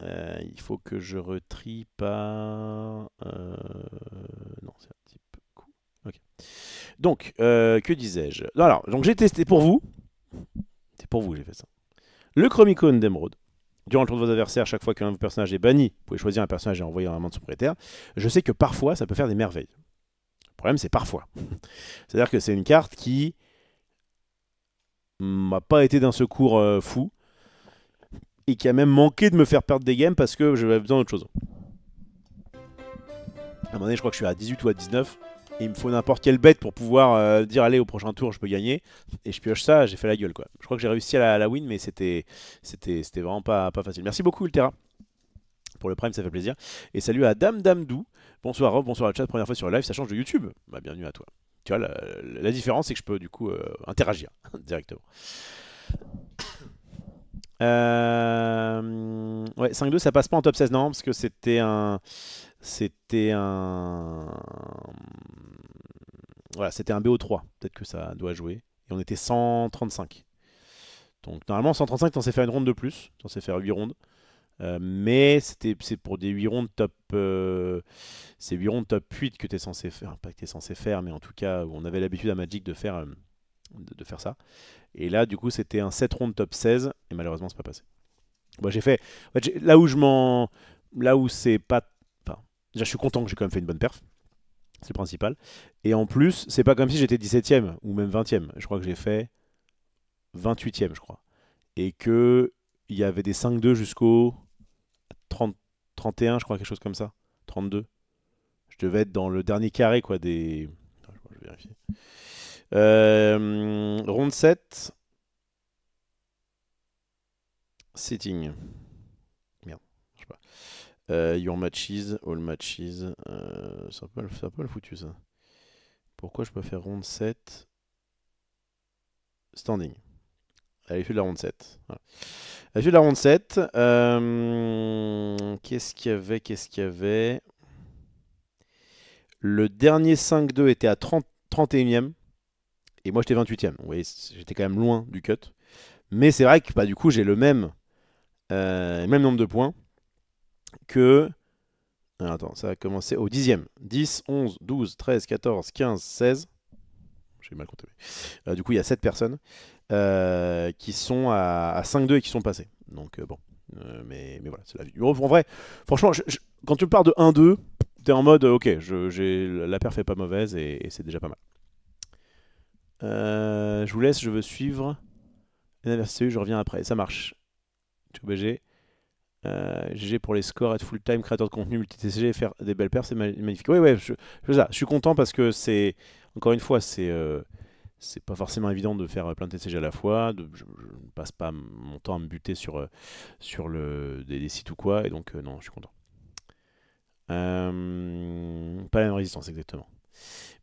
Il faut que je retrie par. Non, c'est un petit peu cool. Ok. Donc, que disais-je? Alors, donc j'ai testé pour vous. C'est pour vous que j'ai fait ça. Le Chromicon d'Emeraude. Durant le tour de vos adversaires, chaque fois qu'un de vos personnages est banni, vous pouvez choisir un personnage et envoyer dans la main de son propriétaire. Je sais que parfois, ça peut faire des merveilles. Le problème, c'est parfois. C'est-à-dire que c'est une carte qui m'a pas été d'un secours fou et qui a même manqué de me faire perdre des games parce que j'avais besoin d'autre chose. À un moment donné, je crois que je suis à 18 ou à 19. Et il me faut n'importe quelle bête pour pouvoir dire allez, au prochain tour, je peux gagner. Et je pioche ça, j'ai fait la gueule, quoi. Je crois que j'ai réussi à la win, mais c'était vraiment pas facile. Merci beaucoup, Ultera, pour le prime, ça fait plaisir. Et salut à Dame Dou. Bonsoir Rob, bonsoir à chat, première fois sur le live, ça change de YouTube. Bah, bienvenue à toi. Tu vois, la différence, c'est que je peux du coup interagir directement. Ouais, 5-2, ça passe pas en top 16, non, parce que c'était un. Voilà, c'était un BO3. Peut-être que ça doit jouer. Et on était 135. Donc normalement, 135, t'en sais faire une ronde de plus. T'en sais faire 8 rondes. Mais c'est pour des 8 rondes top. C'est 8 rondes top 8 que t'es censé faire. Enfin, pas que t'es censé faire, mais en tout cas, où on avait l'habitude à Magic de faire ça. Et là, du coup, c'était un 7 rondes top 16. Et malheureusement, c'est pas passé. Bon, j'ai fait. En fait, là où je m'en. Là où c'est pas. Enfin, déjà, je suis content que j'ai quand même fait une bonne perf. C'est le principal. Et en plus, c'est pas comme si j'étais 17ème ou même 20ème. Je crois que j'ai fait 28ème, je crois. Et que il y avait des 5-2 jusqu'au 30, 31, je crois, quelque chose comme ça. 32. Je devais être dans le dernier carré, quoi, des. Attends, je vais vérifier. Ronde 7. Sitting. Merde, je sais pas. Your matches, all matches. C'est un peu le foutu, ça. Pourquoi je peux faire ronde 7 standing? Allez, fait de la ronde 7. Voilà. Allez, fait de la ronde 7. Qu'est-ce qu'il y avait? Qu'est-ce qu'il y avait? Le dernier 5-2 était à 30, 31ème. Et moi, j'étais 28ème. Vous voyez, j'étais quand même loin du cut. Mais c'est vrai que bah, du coup, j'ai le même nombre de points que. Alors, attends, ça a commencé au 10ème. 10, 11, 12, 13, 14, 15, 16. J'ai mal compté. Du coup, il y a 7 personnes qui sont à 5-2 et qui sont passées. Donc, bon. Mais voilà, c'est la vie. En vrai, franchement, quand tu me parles de 1-2, t'es en mode, ok, la perf est pas mauvaise et c'est déjà pas mal. Je vous laisse, je veux suivre. NRCU, je reviens après. Ça marche. TOBG. GG pour les scores, être full-time, créateur de contenu, multi-TCG, faire des belles perfs, c'est magnifique. Oui, ouais, je suis content parce que c'est, encore une fois, c'est pas forcément évident de faire plein de TCG à la fois. Je ne passe pas mon temps à me buter sur des sites ou quoi, et donc non, je suis content. Pas la même résistance, exactement.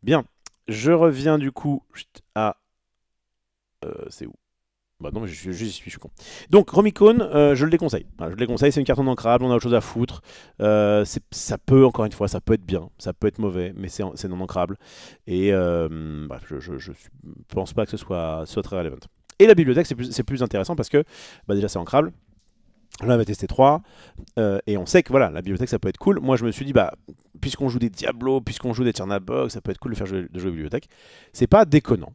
Bien, je reviens du coup à. C'est où? Bah non, j'y suis con. Donc, Romicon, je le déconseille. Voilà, je le déconseille, c'est une carte non ancrable, on a autre chose à foutre. Ça peut, encore une fois, ça peut être bien, ça peut être mauvais, mais c'est non ancrable. Et bref, je pense pas que ce soit très relevant. Et la bibliothèque, c'est plus intéressant parce que bah déjà, c'est ancrable. J'en avais testé 3, et on sait que voilà, la bibliothèque, ça peut être cool. Moi, je me suis dit, bah, puisqu'on joue des Diablo, puisqu'on joue des Tchernabog, ça peut être cool de jouer bibliothèque. C'est pas déconnant.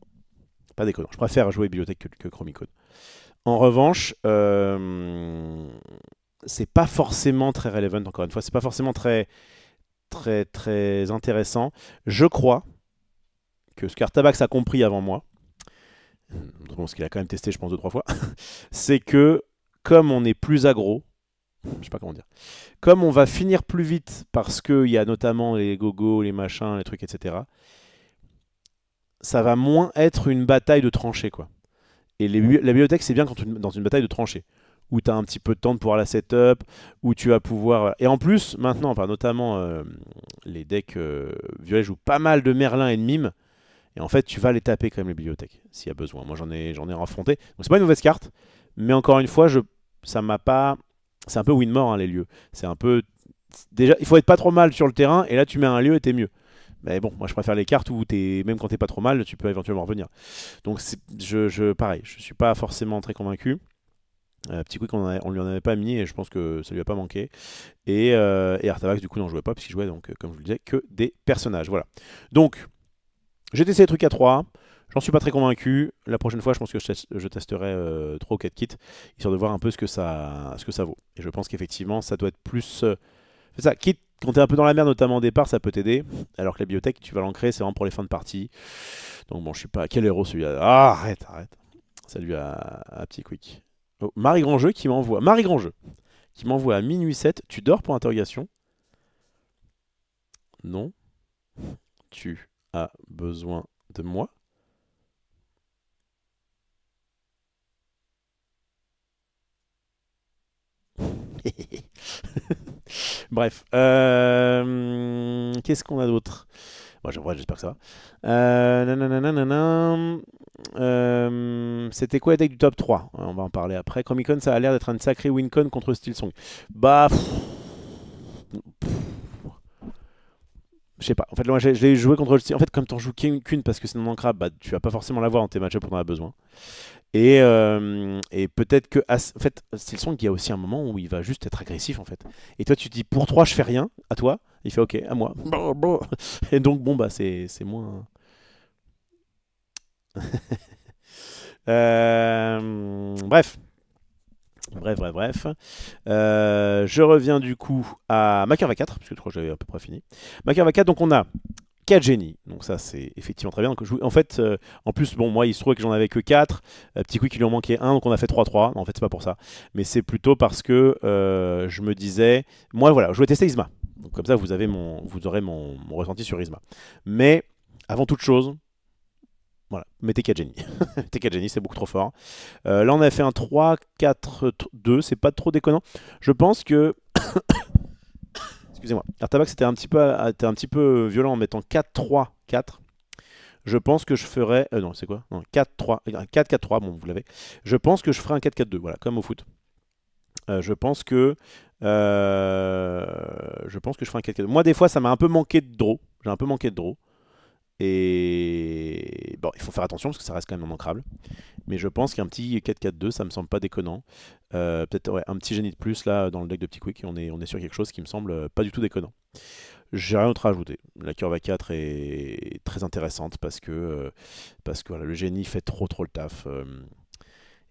Pas déconnant. Je préfère jouer bibliothèque que Chromicon. En revanche, c'est pas forcément très relevant, encore une fois. C'est pas forcément très intéressant. Je crois que ce qu'Artabax a compris avant moi, ce qu'il a quand même testé, je pense, 2-3 fois, c'est que comme on est plus aggro, je sais pas comment dire, comme on va finir plus vite parce qu'il y a notamment les gogos, les machins, les trucs, etc., ça va moins être une bataille de tranchées, quoi. Et la bibliothèque, c'est bien dans une bataille de tranchées, où tu as un petit peu de temps de pouvoir la setup, où tu vas pouvoir. Voilà. Et en plus, maintenant, enfin, notamment les decks violets jouent pas mal de Merlin et de Mime. Et en fait, tu vas les taper quand même, les bibliothèques, s'il y a besoin. Moi, j'en ai affronté. Donc, c'est pas une mauvaise carte, mais encore une fois, ça m'a pas. C'est un peu win-more, hein, les lieux. C'est un peu. Déjà, il faut être pas trop mal sur le terrain, et là, tu mets un lieu et t'es mieux. Mais bon, moi je préfère les cartes où même quand t'es pas trop mal, tu peux éventuellement revenir. Donc pareil, je suis pas forcément très convaincu. Petit quick, on lui en avait pas mis et je pense que ça lui a pas manqué. Et Artavax du coup n'en jouait pas puisqu'il jouait donc comme je vous le disais que des personnages. Voilà. Donc j'ai testé les trucs à 3. J'en suis pas très convaincu. La prochaine fois, je pense que je testerai 3 ou 4 kits, histoire de voir un peu ce que ça vaut. Et je pense qu'effectivement, ça doit être plus. C'est ça, quitte quand t'es un peu dans la merde, notamment au départ, ça peut t'aider. Alors que la bibliothèque, tu vas l'ancrer, c'est vraiment pour les fins de partie. Donc bon, je suis pas. Quel héros celui-là? Ah, arrête. Salut à Petit Quick. Oh, Marie Grandjeu qui m'envoie. Marie Grandjeu qui m'envoie à minuit 7. Tu dors pour interrogation? Non. Tu as besoin de moi? Bref. Qu'est-ce qu'on a d'autre? Bon, j'espère que ça va. Nananana. C'était quoi les decks du top 3? On va en parler après. Chromicon, ça a l'air d'être une sacrée wincon contre Steelsong. Bah. Je sais pas. En fait, moi, j'ai joué contre le. En fait, comme t'en joues qu'une parce que c'est non ancrable, bah, tu vas pas forcément l'avoir dans tes match-ups quand on en a besoin. Et peut-être que. En fait, Steelsong, il y a aussi un moment où il va juste être agressif, en fait. Et toi, tu te dis, pour 3 je fais rien. À toi. Il fait, ok, à moi. Et donc, bon, bah, c'est moins. Bref. Bref, bref, bref. Je reviens du coup à ma curve à 4, parce que je crois que j'avais à peu près fini. Ma curve à 4, donc on a 4 génies, donc ça c'est effectivement très bien. Donc, en fait, en plus, bon, moi il se trouvait que j'en avais que 4. Petit quick, il lui en manquait un, donc on a fait 3-3. En fait, c'est pas pour ça, mais c'est plutôt parce que je me disais, moi voilà, je voulais tester Isma. Donc, comme ça, vous aurez mon ressenti sur Isma. Mais avant toute chose, voilà, mettez 4 génies. Mettez 4 génies, c'est beaucoup trop fort. Là, on a fait un 3-4-2, c'est pas trop déconnant. Je pense que. Excusez-moi. Artabax était un petit peu violent en mettant 4-3-4. Je pense que je ferais. Non, c'est quoi? Non, 4-3. 4-4-3, bon, vous l'avez. Je pense que je ferai un 4-4-2, voilà, comme au foot. Je pense que. Je ferai un 4-4-2. Moi, des fois, ça m'a un peu manqué de draw. J'ai un peu manqué de draw. Et bon, il faut faire attention parce que ça reste quand même immanquable. Mais je pense qu'un petit 4-4-2, ça me semble pas déconnant. Peut-être ouais, un petit génie de plus là dans le deck de Petit Quick. On est sur quelque chose qui me semble pas du tout déconnant. J'ai rien d'autre à ajouter. La curve à 4 est très intéressante parce que voilà, le génie fait trop le taf.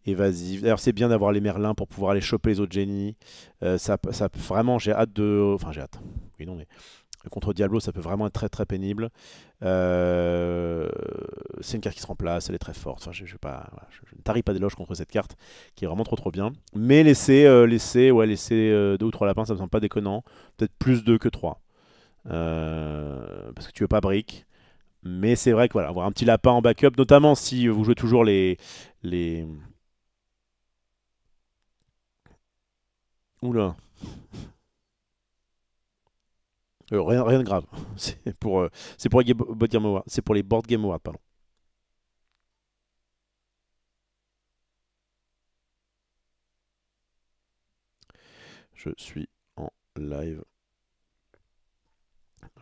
Évasif. D'ailleurs, c'est bien d'avoir les merlins pour pouvoir aller choper les autres génies. Vraiment, j'ai hâte de. Enfin, j'ai hâte. Oui, non, mais contre Diablo, ça peut vraiment être très pénible. C'est une carte qui se remplace, elle est très forte. Enfin, je ne tarie pas d'éloge contre cette carte qui est vraiment trop bien. Mais laisser 2 ou 3 lapins, ça me semble pas déconnant. Peut-être plus 2 que 3. Parce que tu veux pas brick. Mais c'est vrai que voilà, avoir un petit lapin en backup, notamment si vous jouez toujours les... Oula. Rien de grave. C'est pour les Board Game Awards. C'est pour les Board Game Awards, pardon. Je suis en live.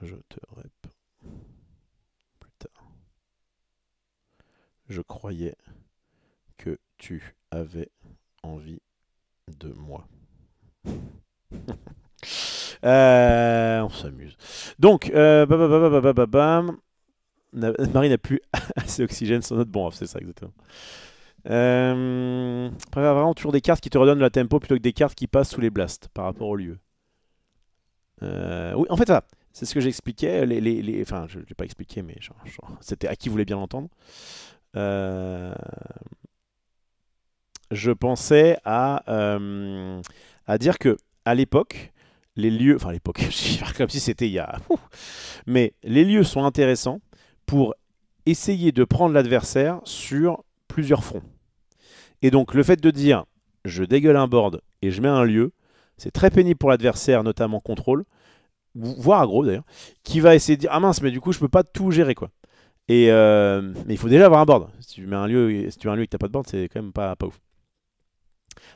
Je te rep plus tard. Je croyais que tu avais envie de moi. On s'amuse. Donc, Marie n'a plus assez d'oxygène sur notre bon off, c'est ça exactement. Préfère vraiment toujours des cartes qui te redonnent la tempo plutôt que des cartes qui passent sous les blasts par rapport au lieu. Oui, en fait, voilà, c'est ce que j'expliquais. Enfin, je l'ai pas expliqué, mais c'était à qui voulait bien l'entendre. Je pensais à dire que à l'époque, les lieux, enfin à l'époque, je vais faire comme si c'était il y a, mais les lieux sont intéressants pour essayer de prendre l'adversaire sur plusieurs fronts. Et donc le fait de dire je dégueule un board et je mets un lieu, c'est très pénible pour l'adversaire, notamment contrôle, voire aggro d'ailleurs, qui va essayer de dire ah mince mais du coup je peux pas tout gérer quoi. Mais il faut déjà avoir un board. Si tu mets un lieu et que t'as pas de board, c'est quand même pas ouf.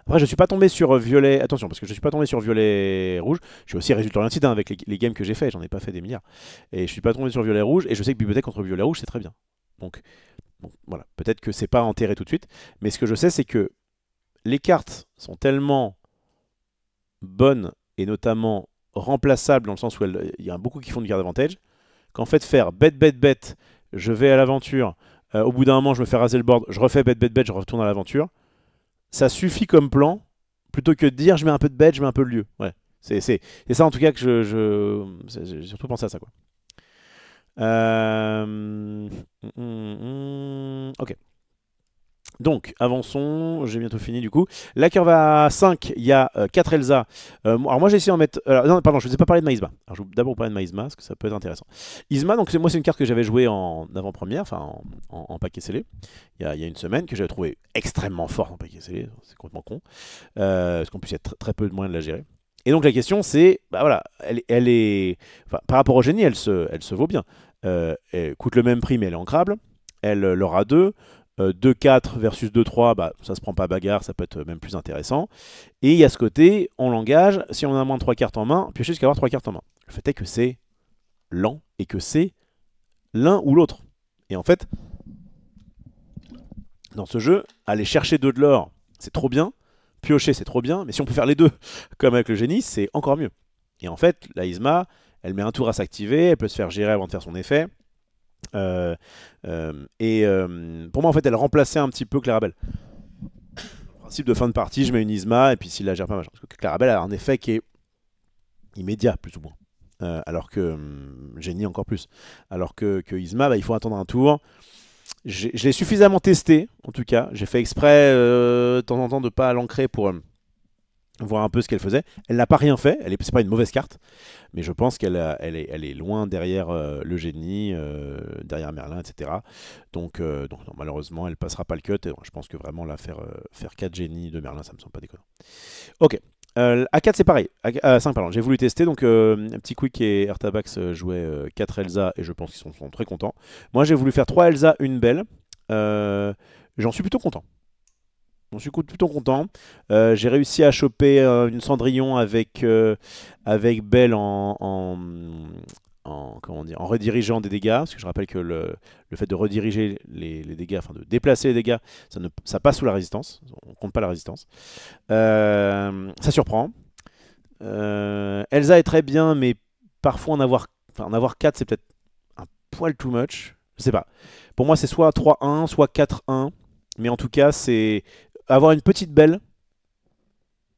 Après, je suis pas tombé sur violet. Attention, parce que je suis pas tombé sur violet rouge. Je suis aussi résultat orienté avec les games que j'ai fait. J'en ai pas fait des milliards. Et je suis pas tombé sur violet rouge. Et je sais que bibliothèque contre violet rouge, c'est très bien. Donc, bon, voilà. Peut-être que c'est pas enterré tout de suite. Mais ce que je sais, c'est que les cartes sont tellement bonnes et notamment remplaçables dans le sens où il y a beaucoup qui font du garde avantage qu'en fait, faire bet, je vais à l'aventure. Au bout d'un moment, je me fais raser le board. Je refais bet, je retourne à l'aventure. Ça suffit comme plan, plutôt que de dire je mets un peu de bête, je mets un peu de lieu. Ouais. C'est ça en tout cas que j'ai surtout pensé à ça quoi. Ok. Donc, avançons, j'ai bientôt fini du coup. La curve à 5, il y a 4 Elsa. Alors moi j'ai essayé d'en mettre... non, pardon, je ne vous ai pas parlé de Maïsma. Alors je vais d'abord vous parler de Maïsma, parce que ça peut être intéressant. Isma, donc moi c'est une carte que j'avais jouée en avant-première, enfin en paquet scellé, il y a une semaine, que j'avais trouvé extrêmement forte en paquet scellé, c'est complètement con, parce qu'en plus il y a très peu de moyens de la gérer. Et donc la question c'est, bah voilà, elle est... Enfin, par rapport au génie, elle se vaut bien. Elle coûte le même prix mais elle est ancrable, elle l'aura 2. 2-4 versus 2-3, bah, ça se prend pas bagarre, ça peut être même plus intéressant. Et il y a ce côté, on l'engage, si on a moins de 3 cartes en main, piocher jusqu'à avoir 3 cartes en main. Le fait est que c'est lent et que c'est l'un ou l'autre. Et en fait, dans ce jeu, aller chercher 2 de l'or, c'est trop bien. Piocher, c'est trop bien. Mais si on peut faire les deux, comme avec le génie, c'est encore mieux. Et en fait, la Isma, elle met un tour à s'activer, elle peut se faire gérer avant de faire son effet. Pour moi en fait elle remplaçait un petit peu Clarabelle. principe de fin de partie, je mets une Isma, et puis s'il la gère pas, machin. Parce que Clarabelle a un effet qui est immédiat, plus ou moins. Alors que Génie encore plus. Alors que Isma, bah, il faut attendre un tour. Je l'ai suffisamment testé, en tout cas. J'ai fait exprès de temps en temps de pas l'ancrer pour voir un peu ce qu'elle faisait. Elle n'a pas rien fait, c'est pas une mauvaise carte, mais je pense qu'elle est loin derrière le Génie, derrière Merlin, etc. Donc non, malheureusement, elle passera pas le cut. Et je pense que vraiment là, faire 4 Génies de Merlin, ça me semble pas déconnant. Ok. À 4 c'est pareil, à 5 pardon, j'ai voulu tester, donc un petit quick et Ertabax jouaient 4 Elsa et je pense qu'ils sont très contents. Moi j'ai voulu faire 3 Elsa, une Belle, j'en suis plutôt content. Plutôt content. J'ai réussi à choper une Cendrillon avec Belle comment dire, en redirigeant des dégâts, parce que je rappelle que le fait de rediriger les dégâts, enfin de déplacer les dégâts, ça passe sous la résistance, on compte pas la résistance. Ça surprend. Elsa est très bien, mais parfois en avoir 4 c'est peut-être un poil too much, je sais pas. Pour moi c'est soit 3-1, soit 4-1, mais en tout cas c'est avoir une petite Belle,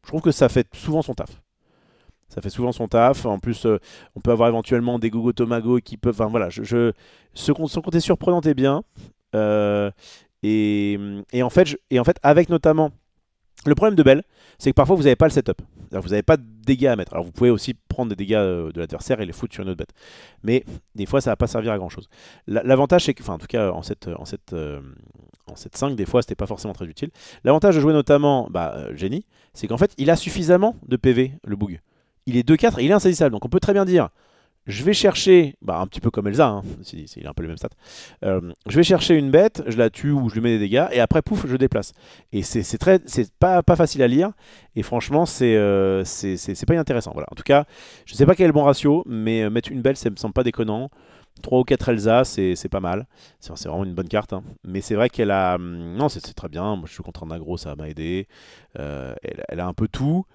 je trouve que ça fait souvent son taf. Ça fait souvent son taf. En plus, on peut avoir éventuellement des Gogo Tomago qui peuvent. Enfin voilà, son côté surprenant est bien. Et en fait, avec notamment. Le problème de Belle, c'est que parfois vous n'avez pas le setup. Vous n'avez pas de dégâts à mettre. Alors vous pouvez aussi prendre des dégâts de l'adversaire et les foutre sur une autre bête. Mais des fois, ça ne va pas servir à grand chose. L'avantage, c'est que, enfin en tout cas en 7-5, des fois, c'était pas forcément très utile. L'avantage de jouer notamment Génie, c'est qu'en fait, il a suffisamment de PV, le Boug. Il est 2-4 et il est insaisissable. Donc on peut très bien dire, je vais chercher, un petit peu comme Elsa, hein, il a un peu les mêmes stats. Je vais chercher une bête, je la tue ou je lui mets des dégâts, et après, pouf, je déplace. Et c'est pas facile à lire, et franchement, c'est pas inintéressant. Voilà. En tout cas, je sais pas quel est le bon ratio, mais mettre une Belle, ça me semble pas déconnant. 3 ou 4 Elsa, c'est pas mal. C'est vraiment une bonne carte. Hein. Mais c'est vrai qu'elle a... Non, c'est très bien. Moi, je suis contre un aggro, ça m'a aidé. Elle a un peu tout.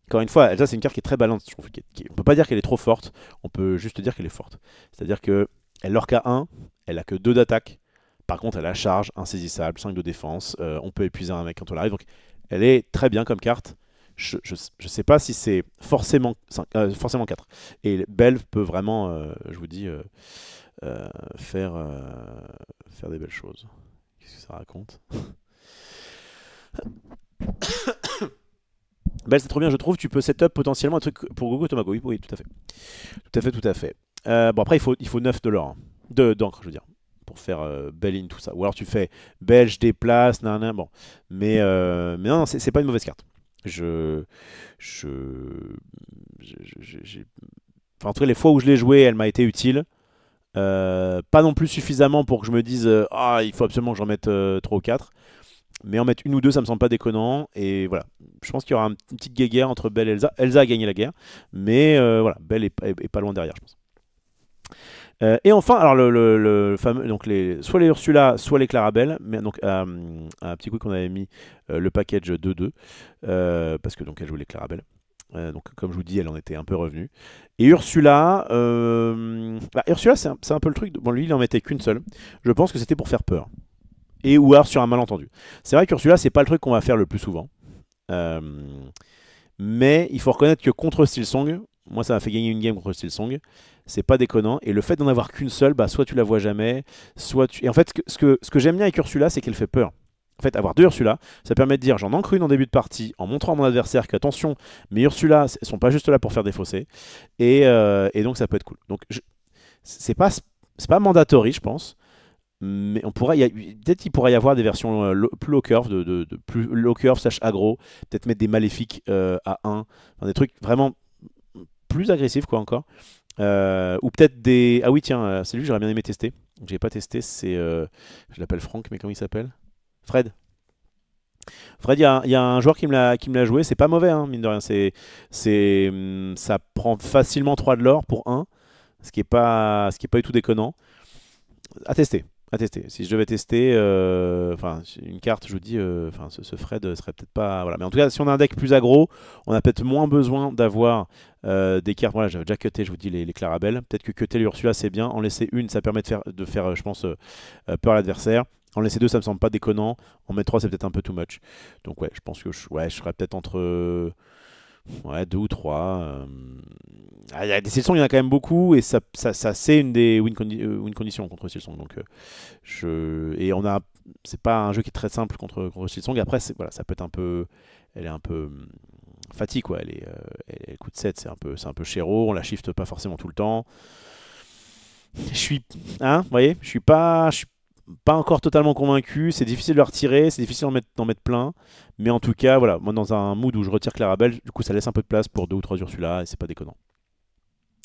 Encore une fois, Elsa, c'est une carte qui est très balance. On ne peut pas dire qu'elle est trop forte, on peut juste dire qu'elle est forte. C'est-à-dire qu'elle lorca 1, elle a que 2 d'attaque. Par contre, elle a charge, insaisissable, 5 de défense. On peut épuiser un mec quand on arrive. Donc, elle est très bien comme carte. Je sais pas si c'est forcément 4. Et Belle peut vraiment, je vous dis, faire des belles choses. Qu'est-ce que ça raconte? Belle, c'est trop bien, je trouve. Tu peux setup potentiellement un truc pour Gogo Tomago. Oui, tout à fait. Tout à fait. Bon, après, il faut 9 de l'or. Hein. D'encre, je veux dire. Pour faire Belle in, tout ça. Ou alors tu fais Belle, je déplace, nan, bon. Mais non, c'est pas une mauvaise carte. Enfin, en tout cas, les fois où je l'ai joué, elle m'a été utile. Pas non plus suffisamment pour que je me dise il faut absolument que j'en mette 3 ou 4. Mais en mettre une ou deux, ça me semble pas déconnant. Et voilà, je pense qu'il y aura une petite guéguerre entre Belle et Elsa. Elsa a gagné la guerre, mais voilà, Belle est pas loin derrière, je pense. Et enfin, alors le fameux, donc soit les Ursula, soit les Clarabelle, mais donc un petit coup qu'on avait mis le package 2-2, parce que donc elle joue les Clarabelle. Donc comme je vous dis, elle en était un peu revenue. Et Ursula, Ursula c'est un peu le truc. Bon, lui il en mettait qu'une seule. Je pense que c'était pour faire peur. Et ou alors sur un malentendu. C'est vrai qu'Ursula, c'est pas le truc qu'on va faire le plus souvent. Mais il faut reconnaître que contre Steelsong, moi ça m'a fait gagner une game contre Steelsong, c'est pas déconnant. Et le fait d'en avoir qu'une seule, soit tu la vois jamais, soit tu... Et en fait, ce que j'aime bien avec Ursula, c'est qu'elle fait peur. En fait, avoir deux Ursula, ça permet de dire j'en ancre une en début de partie, en montrant à mon adversaire que attention, mes Ursula sont pas juste là pour faire des fossés. Et donc ça peut être cool. Donc c'est pas mandatory, je pense. Mais peut-être qu'il pourrait y avoir des versions plus low curve, plus low curve / aggro, peut-être mettre des maléfiques à 1, enfin, des trucs vraiment plus agressifs quoi encore. Ou peut-être des... Ah oui tiens, c'est lui j'aurais bien aimé tester. J'ai pas testé, c'est... je l'appelle Franck, mais comment il s'appelle? Fred. Fred, il y a un joueur qui me l'a joué, c'est pas mauvais hein, mine de rien. Ça prend facilement 3 de l'or pour 1, ce qui est pas du tout déconnant. À tester. Si je devais tester une carte, je vous dis, ce Fred serait peut-être pas... Voilà. Mais en tout cas, si on a un deck plus aggro, on a peut-être moins besoin d'avoir des cartes... Voilà, j'avais déjà cuté, je vous dis, les Clarabelle. Peut-être que cuter les Ursula, c'est bien. En laisser une, ça permet de faire je pense, peur à l'adversaire. En laisser 2, ça me semble pas déconnant. En mettre 3, c'est peut-être un peu too much. Donc ouais, je pense que je serais peut-être entre 2 ou 3. Des Silsong, il y en a quand même beaucoup. Et ça c'est une des win conditions contre Silsong. Donc, et c'est pas un jeu qui est très simple contre Silsong. Après, voilà, ça peut être un peu. Elle est un peu fatigue, quoi. Elle coûte 7, c'est un peu chéro. On la shift pas forcément tout le temps. Je suis. Hein, vous voyez, je suis pas encore totalement convaincu, c'est difficile de le retirer, c'est difficile d'en mettre plein, mais en tout cas, voilà, moi dans un mood où je retire Clarabelle, du coup ça laisse un peu de place pour 2 ou 3 Ursula et c'est pas déconnant.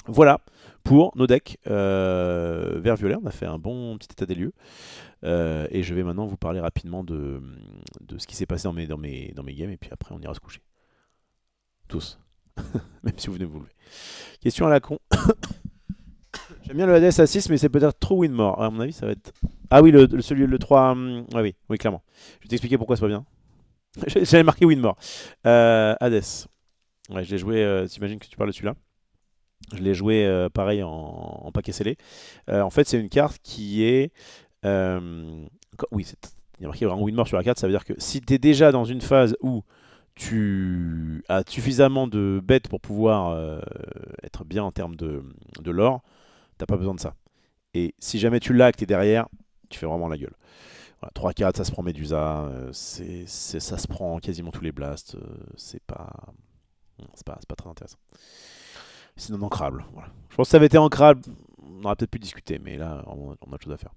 Voilà pour nos decks vert-violet, on a fait un bon petit état des lieux, et je vais maintenant vous parler rapidement de ce qui s'est passé dans mes games, et puis après on ira se coucher. Tous, même si vous venez vous lever. Question à la con. J'aime bien le Hades à 6, mais c'est peut-être trop Winmore. À mon avis, ça va être. Ah oui, le 3. Oui, clairement. Je vais t'expliquer pourquoi c'est pas bien. J'avais marqué Winmore. Hades. Ouais, je l'ai joué. T'imagines que tu parles de celui-là. Je l'ai joué pareil en paquet scellé. En fait, c'est une carte qui est. Oui, il y a marqué un Winmore sur la carte. Ça veut dire que si tu es déjà dans une phase où tu as suffisamment de bêtes pour pouvoir être bien en termes de lore, t'as pas besoin de ça. Et si jamais tu l'as, que t'es derrière, tu fais vraiment la gueule. Voilà, 3-4, ça se prend Medusa, ça se prend quasiment tous les blasts, c'est pas très intéressant. C'est non ancrable. Voilà. Je pense que ça avait été ancrable, on aurait peut-être pu discuter, mais là, on a autre chose à faire.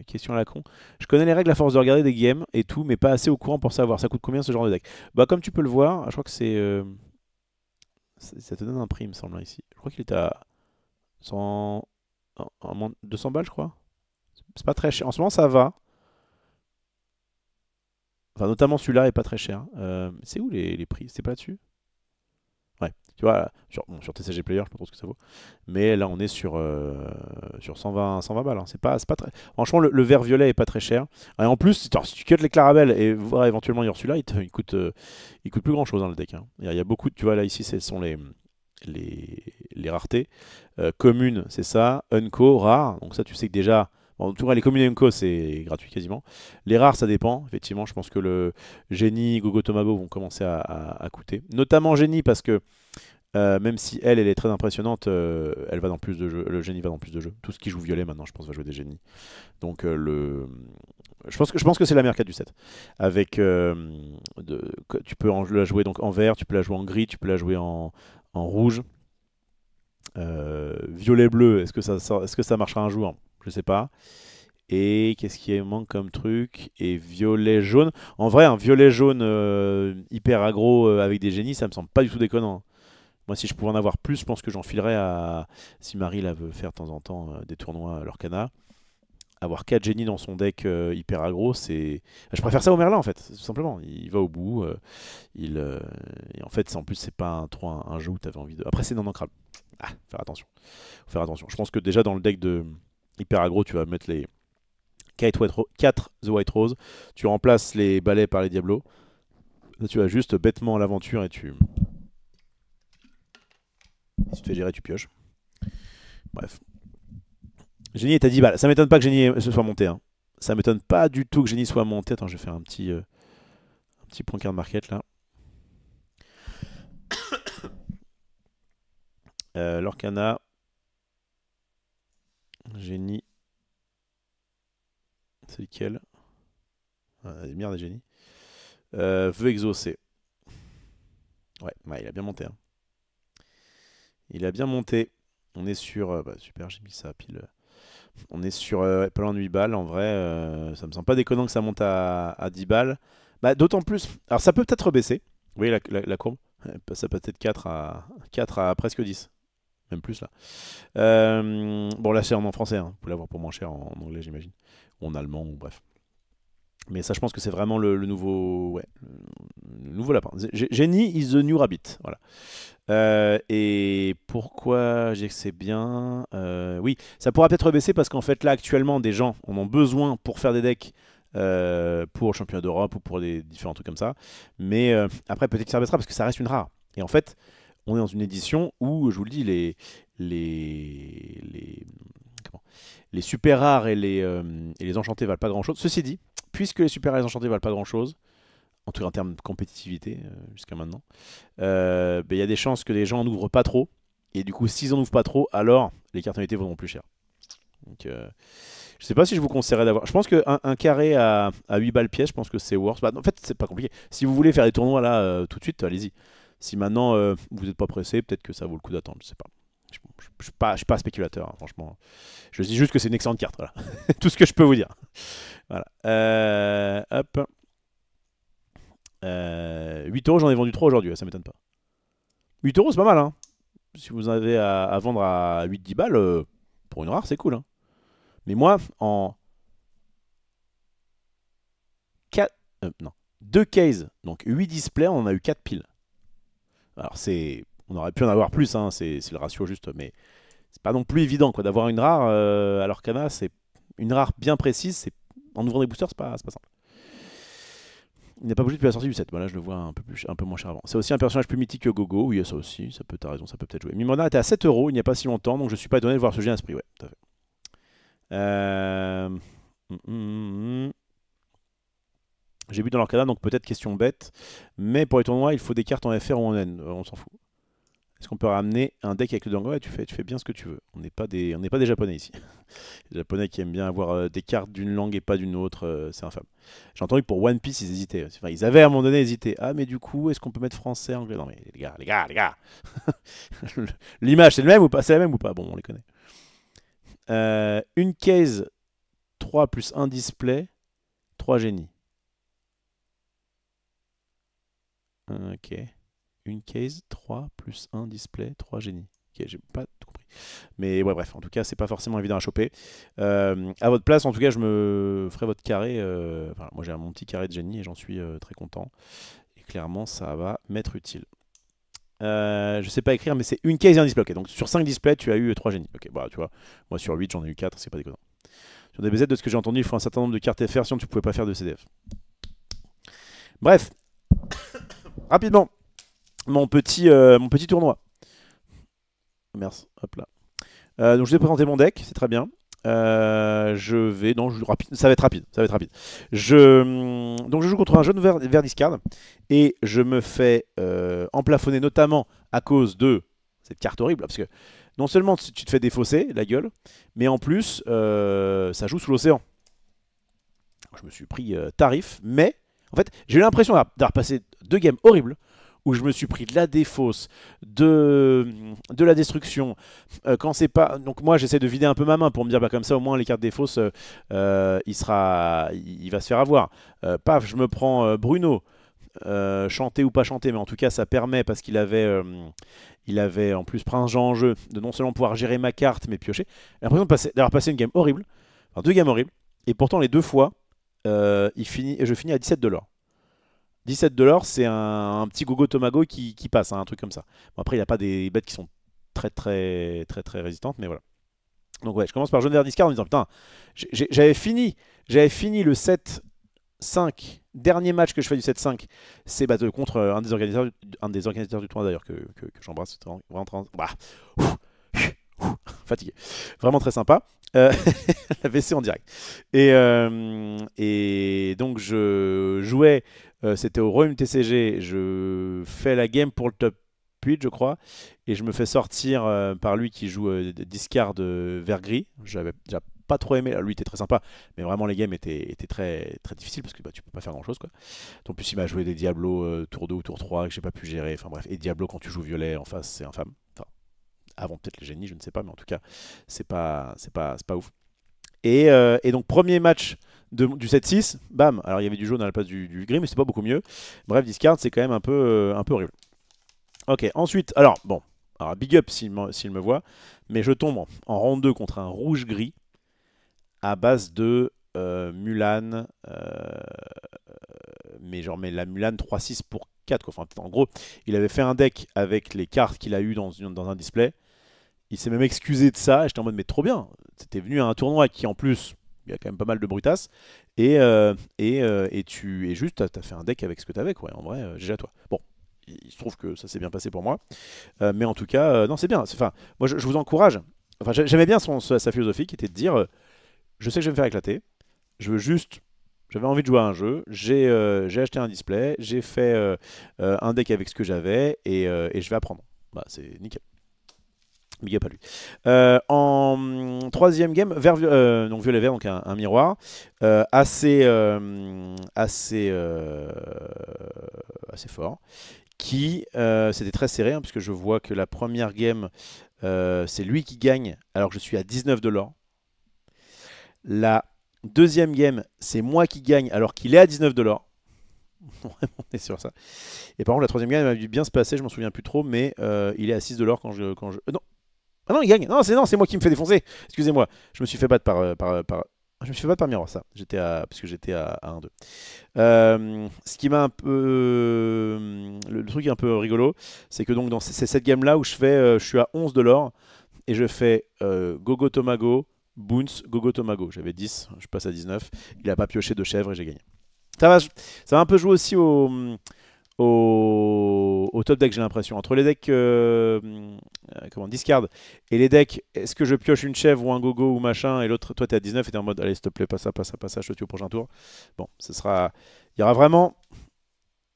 Question à la con. Je connais les règles à force de regarder des games et tout, mais pas assez au courant pour savoir. Ça coûte combien ce genre de deck? Bah, comme tu peux le voir, je crois que ça te donne un prix, il me semble, hein, ici. Je crois qu'il était à 100... 200 balles, je crois. C'est pas très cher. En ce moment, ça va. Enfin, notamment celui-là est pas très cher. C'est où les prix? C'est pas là-dessus? Ouais, tu vois, sur TCG Player, je sais pas trop ce que ça vaut. Mais là, on est sur 120 balles, hein. C'est pas très. Franchement, le vert violet est pas très cher. Et en plus, si tu cut les Clarabelle et voir éventuellement Ursula, il coûte plus grand chose dans le deck, hein. Il y a beaucoup, tu vois, là, ici, ce sont les raretés. Communes, c'est ça. Unco, rare. Donc, ça, tu sais que déjà. Bon, en tout cas, les communes et Unco, c'est gratuit quasiment. Les rares, ça dépend. Effectivement, je pense que le Génie, Gogo Tomago vont commencer à coûter. Notamment Génie, parce que même si elle est très impressionnante, elle va dans plus de jeux. Le Génie va dans plus de jeux. Tout ce qui joue violet maintenant, je pense, va jouer des génies. Donc je pense que c'est la meilleure carte du set. Avec tu peux la jouer donc en vert, tu peux la jouer en gris, tu peux la jouer en rouge. Violet-bleu, est-ce que ça marchera un jour? Je sais pas. Et qu'est-ce qui manque comme truc? Et violet-jaune. En vrai, un violet-jaune hyper aggro avec des génies, ça me semble pas du tout déconnant. Moi, si je pouvais en avoir plus, je pense que j'en filerais à. Si Marie la veut faire de temps en temps des tournois à l'Orcana. Avoir 4 génies dans son deck hyper aggro, c'est. Je préfère ça au Merlin en fait, tout simplement. Il va au bout. Et en fait, en plus, c'est pas trop un jeu où tu avais envie de. Après, c'est non ancrable. Faire attention. Faut faire attention. Je pense que déjà dans le deck de hyper aggro, tu vas mettre les 4 The White Rose. Tu remplaces les balais par les Diablos. Là, tu vas juste bêtement à l'aventure et si tu te fais gérer, tu pioches. Bref. Génie est à 10 balles. Ça m'étonne pas que Génie se soit monté, hein. Ça m'étonne pas du tout que Génie soit monté. Attends, je vais faire un petit point card market là. L'Orcana. Génie. C'est lequel? Des merde des génies. Veut exaucer. Ouais, il a bien monté, hein. Il a bien monté. On est sur. Super, j'ai mis ça à pile. On est sur pas loin de 8 balles. En vrai, ça me semble pas déconnant que ça monte à 10 balles. D'autant plus. Alors, ça peut peut-être rebaisser. Vous voyez la courbe? Ça peut être 4 à presque 10. Même plus là. Bon, là, c'est en français, hein. Vous pouvez l'avoir pour moins cher en anglais, j'imagine. Ou en allemand, ou bref. Mais ça, je pense que c'est vraiment le nouveau. Ouais, le nouveau lapin. Genie is the new rabbit. Voilà. Et pourquoi je dis que c'est bien? Oui, ça pourra peut-être rebaisser parce qu'en fait, là, actuellement, des gens en ont besoin pour faire des decks pour le championnat d'Europe ou pour des différents trucs comme ça. Mais après, peut-être que ça rebaissera parce que ça reste une rare. Et en fait, on est dans une édition où, je vous le dis, les, comment, les super rares et les enchantés valent pas grand chose. Ceci dit, puisque les super rares et les enchantés valent pas grand chose, en tout cas en termes de compétitivité jusqu'à maintenant, il y a des chances que les gens n'ouvrent pas trop. Et du coup, s'ils en ouvrent pas trop, alors les cartes en réalité vaudront plus cher. Donc, je sais pas si je vous conseillerais d'avoir. Je pense qu'un carré à 8 balles pièce, je pense que c'est worth. Bah, en fait, c'est pas compliqué. Si vous voulez faire des tournois là tout de suite, allez-y. Si maintenant vous n'êtes pas pressé, peut-être que ça vaut le coup d'attendre. Je sais pas. Je suis pas spéculateur, hein, franchement. Je dis juste que c'est une excellente carte. Voilà. Tout ce que je peux vous dire. Voilà. Hop. 8 euros, j'en ai vendu 3 aujourd'hui, ça m'étonne pas. 8 euros, c'est pas mal, hein. Si vous en avez à vendre à 8-10 balles, pour une rare, c'est cool, hein. Mais moi, en 4, non, 2 cases, donc 8 displays, on en a eu 4 piles. Alors, on aurait pu en avoir plus, hein, c'est le ratio juste, mais c'est pas non plus évident quoi, d'avoir une rare, alors qu'Anna, c'est une rare bien précise, en ouvrant des boosters, c'est pas simple. Il n'a pas bougé depuis la sortie du 7. Voilà, je le vois un peu moins cher avant. C'est aussi un personnage plus mythique que Gogo. Oui, ça aussi. T'as raison, ça peut peut-être jouer. Mimona était à 7 euros il n'y a pas si longtemps, donc je suis pas étonné de voir ce jeu à ce prix. Ouais, tout à fait. J'ai vu dans leur cadavre, donc peut-être question bête. Mais pour les tournois, il faut des cartes en FR ou en N. On s'en fout. Est-ce qu'on peut ramener un deck avec le Dango? Ouais, tu fais bien ce que tu veux. On n'est pas des Japonais ici. Les Japonais qui aiment bien avoir des cartes d'une langue et pas d'une autre, c'est infâme. J'ai entendu que pour One Piece, ils hésitaient. Enfin, ils avaient à un moment donné hésité. Ah, mais du coup, est-ce qu'on peut mettre français, anglais? Non, mais les gars. L'image, c'est le même ou pas? C'est la même ou pas? Bon, on les connaît. Une case 3 plus un display, 3 génies. Ok. Une case, 3 plus 1 display, 3 génies. Ok, j'ai pas tout compris. Mais ouais, bref, en tout cas, c'est pas forcément évident à choper. À votre place, en tout cas, je me ferai votre carré. Enfin, moi, j'ai mon petit carré de génie et j'en suis très content. Et clairement, ça va m'être utile. Je sais pas écrire, mais c'est une case et un display. Ok, donc sur 5 displays, tu as eu 3 génies. Ok, bah tu vois, moi sur 8, j'en ai eu 4, c'est pas déconnant. Sur DBZ, de ce que j'ai entendu, il faut un certain nombre de cartes FR, sinon tu pouvais pas faire de CDF. Bref, rapidement. Mon petit tournoi. Merci. Hop là. Donc je vais présenter mon deck, c'est très bien. Je vais. Non, ça va être rapide. Donc je joue contre un jeune Verdiscard et je me fais emplafonner notamment à cause de cette carte horrible. Parce que non seulement tu te fais défausser la gueule, mais en plus ça joue sous l'océan. Je me suis pris tarif, mais en fait j'ai eu l'impression d'avoir passé 2 games horribles où je me suis pris de la défausse, de la destruction. Quand c'est pas, donc moi j'essaie de vider un peu ma main pour me dire bah comme ça au moins les cartes défausses il va se faire avoir. Paf, je me prends Bruno, chanter ou pas chanter, mais en tout cas ça permet parce qu'il avait en plus Prince Jean en jeu de non seulement pouvoir gérer ma carte mais piocher. J'ai l'impression d'avoir passé une game horrible, enfin 2 games horribles, et pourtant les 2 fois je finis à 17$. 17$, c'est un petit gogo Tomago qui passe, hein, un truc comme ça. Bon, après, il n'y a pas des bêtes qui sont très résistantes, mais voilà. Donc ouais, je commence par jaune vert discard en me disant putain, j'avais fini le 7-5, dernier match que je fais du 7-5, c'est contre un des organisateurs du tournoi d'ailleurs que j'embrasse, vraiment bah, fatigué, vraiment très sympa. La WC en direct. Et donc je jouais, c'était au Royaume TCG, je fais la game pour le top 8 je crois, et je me fais sortir par lui qui joue discard vert gris. J'avais déjà pas trop aimé, lui était très sympa, mais vraiment les games étaient très difficiles parce que bah, tu peux pas faire grand chose quoi. En plus il m'a joué des Diablos tour 2 ou tour 3 que j'ai pas pu gérer, enfin bref, et Diablo quand tu joues violet en face c'est infâme. Enfin, avant peut-être les génies, je ne sais pas, mais en tout cas, c'est pas ouf. Et donc, premier match du 7-6, bam. Alors, il y avait du jaune à la place du gris, mais c'est pas beaucoup mieux. Bref, discard, c'est quand même un peu horrible. Ok, ensuite, alors, big up s'il me voit, mais je tombe en round 2 contre un rouge-gris à base de Mulan, mais la Mulan 3-6 pour 4. Quoi. Enfin, en gros, il avait fait un deck avec les cartes qu'il a eues dans un display. Il s'est même excusé de ça, et j'étais en mode mais trop bien, t'es venu à un tournoi qui en plus, il y a quand même pas mal de brutasses, et juste t'as fait un deck avec ce que t'avais quoi, en vrai, GG à toi. Bon, il se trouve que ça s'est bien passé pour moi. Mais en tout cas, non, c'est bien. Enfin, moi, je vous encourage. Enfin, j'aimais bien sa philosophie qui était de dire, je sais que je vais me faire éclater. Je veux juste. J'avais envie de jouer à un jeu. J'ai acheté un display. J'ai fait un deck avec ce que j'avais et je vais apprendre. Bah, c'est nickel. Big up à lui. En troisième game, donc violet-vert, donc un miroir. Assez fort. C'était très serré, hein, puisque je vois que la première game, c'est lui qui gagne, alors que je suis à 19 de l'or. La deuxième game, c'est moi qui gagne, alors qu'il est à 19 de l'or. On est sur ça. Et par contre, la troisième game, elle a dû bien se passer, je m'en souviens plus trop, mais il est à 6 de l'or quand je. Non. Ah non, il gagne. Non, c'est moi qui me fais défoncer. Excusez-moi. Je me suis fait battre Je me suis fait battre par miroir, ça. Parce que j'étais à 1-2. Ce qui m'a un peu. Le truc un peu rigolo, c'est que donc c'est cette game-là où je suis à 11 de l'or et je fais Gogo Tomago, Boons, Gogo Tomago. J'avais 10, je passe à 19. Il a pas pioché de chèvre et j'ai gagné. Ça va un peu jouer aussi au top deck, j'ai l'impression. Entre les decks discard et les decks, est-ce que je pioche une chèvre ou un gogo ou machin, et l'autre, toi t'es à 19 et t'es en mode allez s'il te plaît, pas ça, je te tue au prochain tour. Bon, il y aura vraiment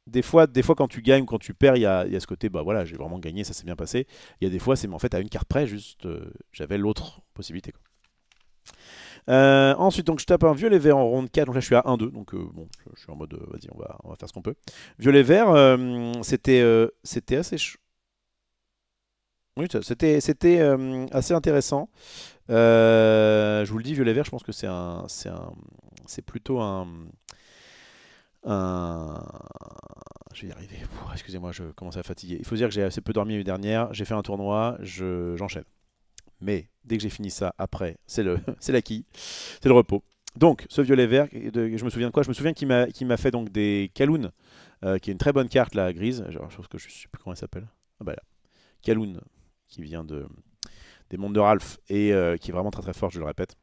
des fois quand tu gagnes ou quand tu perds, il y a ce côté, bah voilà, j'ai vraiment gagné, ça s'est bien passé. Il y a des fois, c'est en fait à une carte près, juste j'avais l'autre possibilité, quoi. Ensuite, donc je tape un violet-vert en ronde 4, donc là je suis à 1-2, donc bon, je suis en mode vas-y, on va faire ce qu'on peut. Violet-vert, c'était assez oui, c'était assez intéressant. Je vous le dis, violet-vert, je pense que c'est plutôt un. Je vais y arriver. Excusez-moi, je commence à fatiguer. Il faut dire que j'ai assez peu dormi l'année dernière. J'ai fait un tournoi, j'enchaîne. Mais dès que j'ai fini ça, après, c'est l'acquis, c'est le repos. Donc, ce violet-vert, je me souviens de quoi? Je me souviens qu'il m'a fait donc des Kaloun, qui est une très bonne carte, la grise. Genre, je pense que je ne sais plus comment elle s'appelle. Ah bah là. Kaloun, qui vient des mondes de Ralph, et qui est vraiment très très fort, je le répète.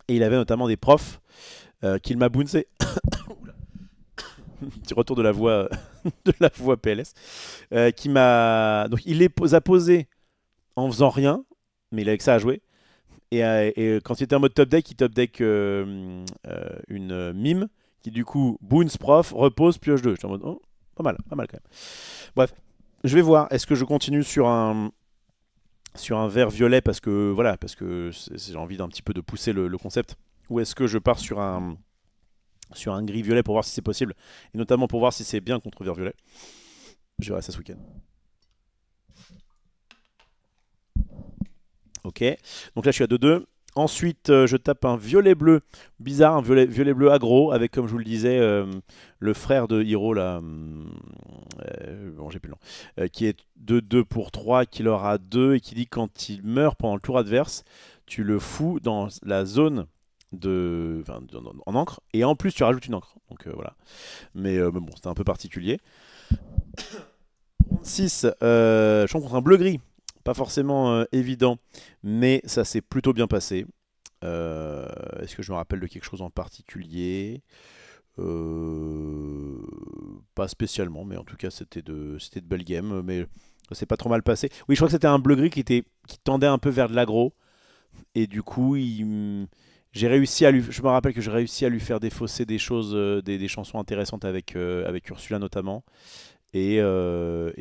Et il avait notamment des profs qu'il m'a bouncé. Petit retour de la voix, de la voix PLS. Donc, il les a posés en faisant rien, mais il avait que ça à jouer. Et quand il était en mode top deck, il top deck une mime qui du coup boons prof, repose, pioche 2. J'étais en mode oh, pas mal quand même. Bref, je vais voir. Est-ce que je continue sur un vert violet parce que j'ai envie d'un petit peu de pousser le concept, ou est-ce que je pars sur un gris violet pour voir si c'est possible, et notamment pour voir si c'est bien contre vert violet. Je verrai ça ce week-end. Ok, donc là je suis à 2-2. Ensuite, je tape un violet-bleu bizarre, un violet-bleu aggro, avec, comme je vous le disais, le frère de Hiro, là, bon, j'ai plus le nom, qui est 2-2 pour 3, qui leur a 2, et qui dit que quand il meurt pendant le tour adverse, tu le fous dans la zone en encre, et en plus tu rajoutes une encre. Donc voilà. Mais bon, c'était un peu particulier. 6, je suis contre un bleu-gris. Pas forcément évident, mais ça s'est plutôt bien passé. Est-ce que je me rappelle de quelque chose en particulier? Pas spécialement, mais en tout cas c'était de belles games, mais ça s'est pas trop mal passé. Oui, je crois que c'était un bleu-gris qui tendait un peu vers de l'aggro, et du coup j'ai réussi je me rappelle que j'ai réussi à lui faire défausser des choses, des chansons intéressantes avec Ursula notamment, et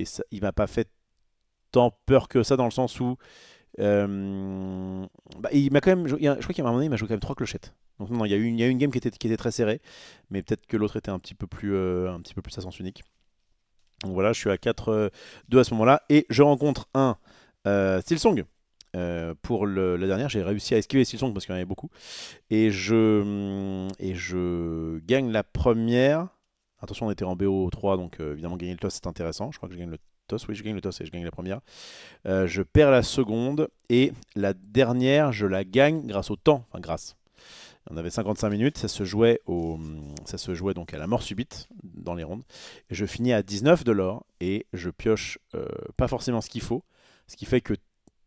ça, il m'a pas fait tant peur que ça, dans le sens où il m'a quand même je crois qu'à un moment donné il m'a joué quand même 3 clochettes. Donc non, il y a eu une game qui était très serrée, mais peut-être que l'autre était un petit peu plus à sens unique. Donc voilà, je suis à 4-2 à ce moment-là, et je rencontre un Silsong. Pour la dernière, j'ai réussi à esquiver Silsong parce qu'il y en avait beaucoup, et je gagne la première. Attention, on était en BO3, donc évidemment gagner le toss c'est intéressant. Je crois que je gagne le toss, oui, je gagne le toss et je gagne la première. Je perds la seconde, et la dernière je la gagne grâce au temps, enfin grâce. On avait 55 minutes, ça se jouait donc à la mort subite dans les rondes. Et je finis à 19 de l'or, et je pioche pas forcément ce qu'il faut, ce qui fait que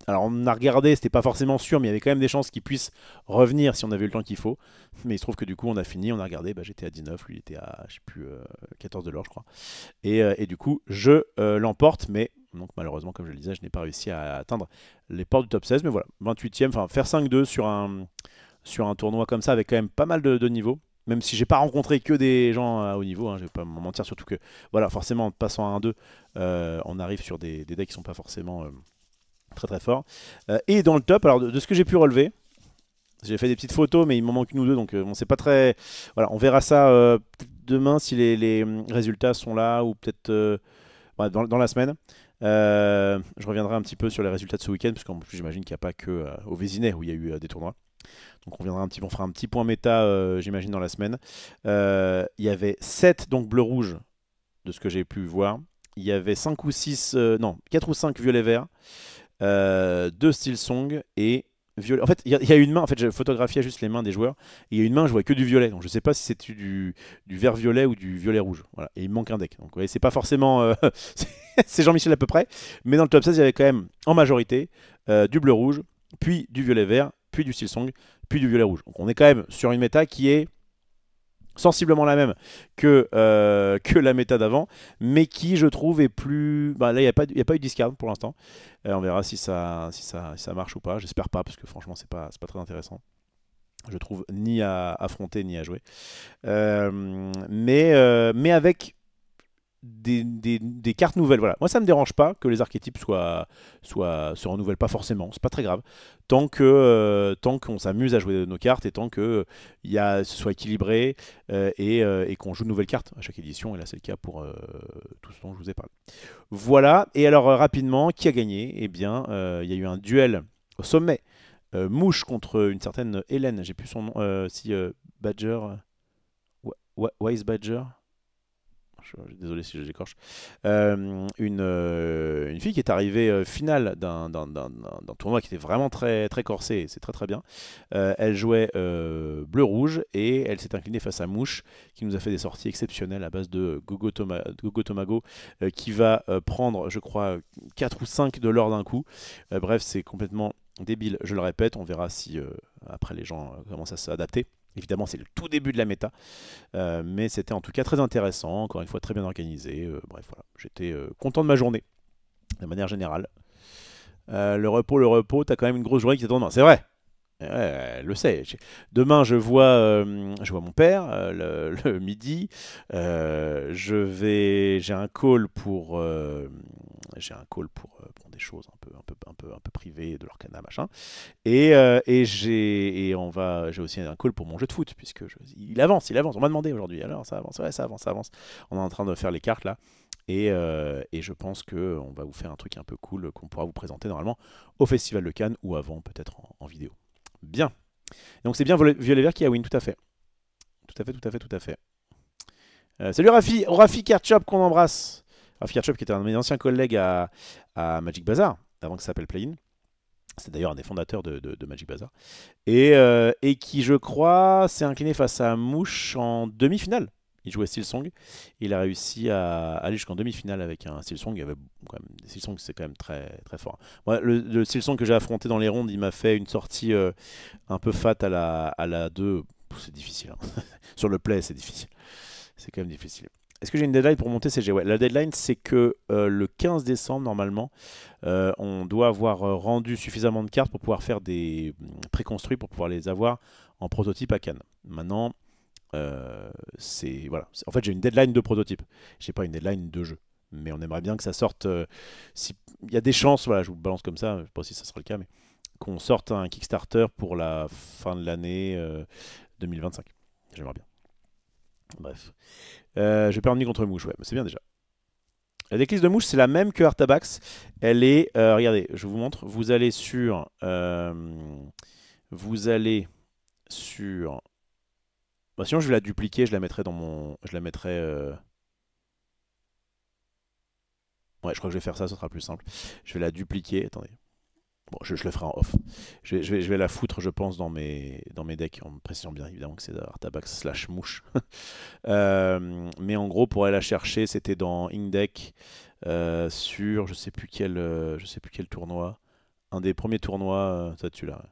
Alors on a regardé, c'était pas forcément sûr, mais il y avait quand même des chances qu'il puisse revenir si on avait eu le temps qu'il faut. Mais il se trouve que du coup on a fini, on a regardé, bah, j'étais à 19, lui il était à, je sais plus, 14 de l'or je crois. Et du coup je l'emporte, mais donc malheureusement comme je le disais, je n'ai pas réussi à atteindre les portes du top 16. Mais voilà, 28e, enfin faire 5-2 sur un tournoi comme ça avec quand même pas mal de niveaux. Même si j'ai pas rencontré que des gens à haut niveau, hein, je vais pas m'en mentir, surtout que voilà, forcément en passant à 1-2, on arrive sur des decks qui sont pas forcément très très forts. Et dans le top, alors de ce que j'ai pu relever, j'ai fait des petites photos, mais il m'en manque une ou deux, donc on sait pas très. Voilà, on verra ça demain si les résultats sont là ou peut-être ouais, dans la semaine. Je reviendrai un petit peu sur les résultats de ce week-end, parce qu'en plus j'imagine qu'il n'y a pas que au Vésinet où il y a eu des tournois. Donc on viendra un petit peu, on fera un petit point méta, j'imagine, dans la semaine. Il y avait 7 donc bleu-rouge, de ce que j'ai pu voir. Il y avait 5 ou 6, non, 4 ou 5 violet-vert, 2 Silsong et violet. En fait, il y a une main, en fait, j'ai photographié juste les mains des joueurs. Et il y a une main, je vois que du violet. Donc je sais pas si c'est du vert-violet ou du violet-rouge. Voilà. Et il me manque un deck. Donc vous voyez, c'est pas forcément. C'est Jean-Michel à peu près. Mais dans le top 16, il y avait quand même en majorité du bleu-rouge, puis du violet-vert, puis du Silsong, puis du violet-rouge. Donc on est quand même sur une méta qui est sensiblement la même que la méta d'avant, mais qui je trouve est plus. Bah, là, il n'y a pas eu de discard pour l'instant. On verra si ça marche ou pas. J'espère pas, parce que franchement, c'est pas très intéressant. Je trouve ni à affronter ni à jouer. Mais avec des cartes nouvelles. Voilà. Moi, ça me dérange pas que les archétypes se renouvellent pas forcément. C'est pas très grave. Tant qu'on s'amuse à jouer nos cartes et tant que ce soit équilibré et qu'on joue de nouvelles cartes à chaque édition. Et là, c'est le cas pour tout ce dont je vous ai parlé. Voilà. Et alors, rapidement, qui a gagné? Eh bien, il y a eu un duel au sommet. Mouche contre une certaine Hélène. J'ai plus son nom. Si Badger. Wise Badger. Désolé si je l'écorche. Une fille qui est arrivée finale d'un tournoi qui était vraiment très, très corsé, c'est très très bien. Elle jouait bleu-rouge et elle s'est inclinée face à Mouche qui nous a fait des sorties exceptionnelles à base de Gogo Tomago qui va prendre, je crois, 4 ou 5 de l'or d'un coup. Bref, c'est complètement débile, je le répète. On verra si après les gens commencent à s'adapter. Évidemment, c'est le tout début de la méta, mais c'était en tout cas très intéressant, encore une fois très bien organisé. Bref, voilà, j'étais content de ma journée, de manière générale. Le repos, t'as quand même une grosse journée qui t'attend demain, c'est vrai. Ouais, elle le sait. Demain, je vois mon père le midi. J'ai un call pour des choses un peu privées de l'Orcana machin. J'ai aussi un call pour mon jeu de foot puisque il avance. On m'a demandé aujourd'hui. Alors ça avance, ouais, ça avance. On est en train de faire les cartes là. Et je pense qu'on va vous faire un truc un peu cool qu'on pourra vous présenter normalement au Festival de Cannes ou avant peut-être en vidéo. Bien. Donc c'est bien Violet-Vert qui a win, tout à fait. Tout à fait. Salut Rafi Kerchop qu'on embrasse. Rafi Kerchop qui était un de mes anciens collègues à Magic Bazaar, avant que ça s'appelle Play-in. C'est d'ailleurs un des fondateurs de Magic Bazaar. Et qui, je crois, s'est incliné face à Mouche en demi-finale. Il jouait Silsong. Il a réussi à aller jusqu'en demi-finale avec un Silsong. Il y avait quand même, Silsong, c'est quand même très, très fort. Moi, le Silsong que j'ai affronté dans les rondes, il m'a fait une sortie un peu fat à la 2. C'est difficile. Hein. Sur le play, c'est difficile. C'est quand même difficile. Est-ce que j'ai une deadline pour monter CG? Ouais, la deadline, c'est que le 15 décembre, normalement, on doit avoir rendu suffisamment de cartes pour pouvoir faire des préconstruits, pour pouvoir les avoir en prototype à Cannes. Maintenant, voilà. En fait, j'ai une deadline de prototype. J'ai pas une deadline de jeu. Mais on aimerait bien que ça sorte. Il y a des chances, voilà, je vous balance comme ça, je sais pas si ça sera le cas, mais qu'on sorte un Kickstarter pour la fin de l'année 2025. J'aimerais bien. Bref. Je perds nuit contre Mouche, ouais, mais c'est bien déjà. La decklist de Mouche, c'est la même que Artabax. Elle est. Regardez, je vous montre. Vous allez sur. Bah, sinon, je vais la dupliquer. Je la mettrai dans mon. Je la mettrai. Ouais, je crois que je vais faire ça, ce sera plus simple. Je vais la dupliquer. Attendez. Bon, je le ferai en off. Je vais la foutre, je pense, dans mes decks, en me précisant bien évidemment que c'est Artabax / Mouche. Mais en gros, pour aller la chercher, c'était dans Ingdeck sur je sais plus quel tournoi. Un des premiers tournois, ça dessus là.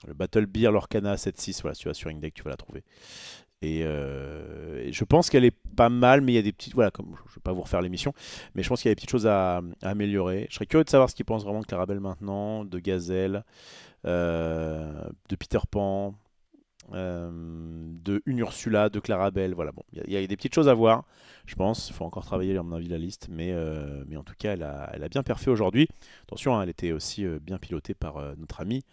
Le Battle Beer Lorcana 7-6, voilà, si tu vas sur Index, tu vas la trouver. Et je pense qu'elle est pas mal, mais il y a des petites. Voilà, comme je vais pas vous refaire l'émission, mais je pense qu'il y a des petites choses à améliorer. Je serais curieux de savoir ce qu'ils pensent vraiment de Clarabelle maintenant, de Gazelle, de Peter Pan, de une Ursula, de Clarabelle. Voilà, bon, il y a des petites choses à voir, je pense. Il faut encore travailler, à mon avis, la liste, mais en tout cas, elle a bien perfait aujourd'hui. Attention, hein, elle était aussi bien pilotée par notre ami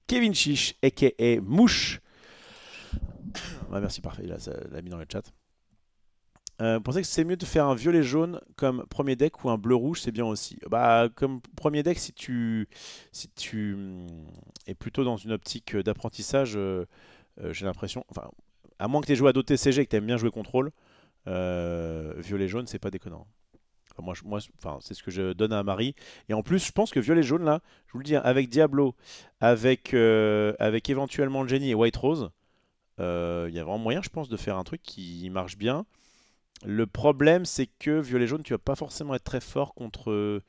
Kevin Chiche, a.k.a. Mouche. Ah, merci, parfait, là, ça l'a mis dans le chat. Vous pensez que c'est mieux de faire un violet-jaune comme premier deck ou un bleu-rouge, c'est bien aussi? Bah, comme premier deck, si tu es plutôt dans une optique d'apprentissage, j'ai l'impression, enfin, à moins que tu aies joué à d'autres TCG et que tu aimes bien jouer contrôle, violet-jaune, c'est pas déconnant. Enfin, enfin, c'est ce que je donne à Marie. Et en plus, je pense que violet-jaune, là, je vous le dis, hein, avec Diablo, avec éventuellement le Jenny et White Rose, il y a vraiment moyen, je pense, de faire un truc qui marche bien. Le problème, c'est que violet-jaune, tu vas pas forcément être très fort contre.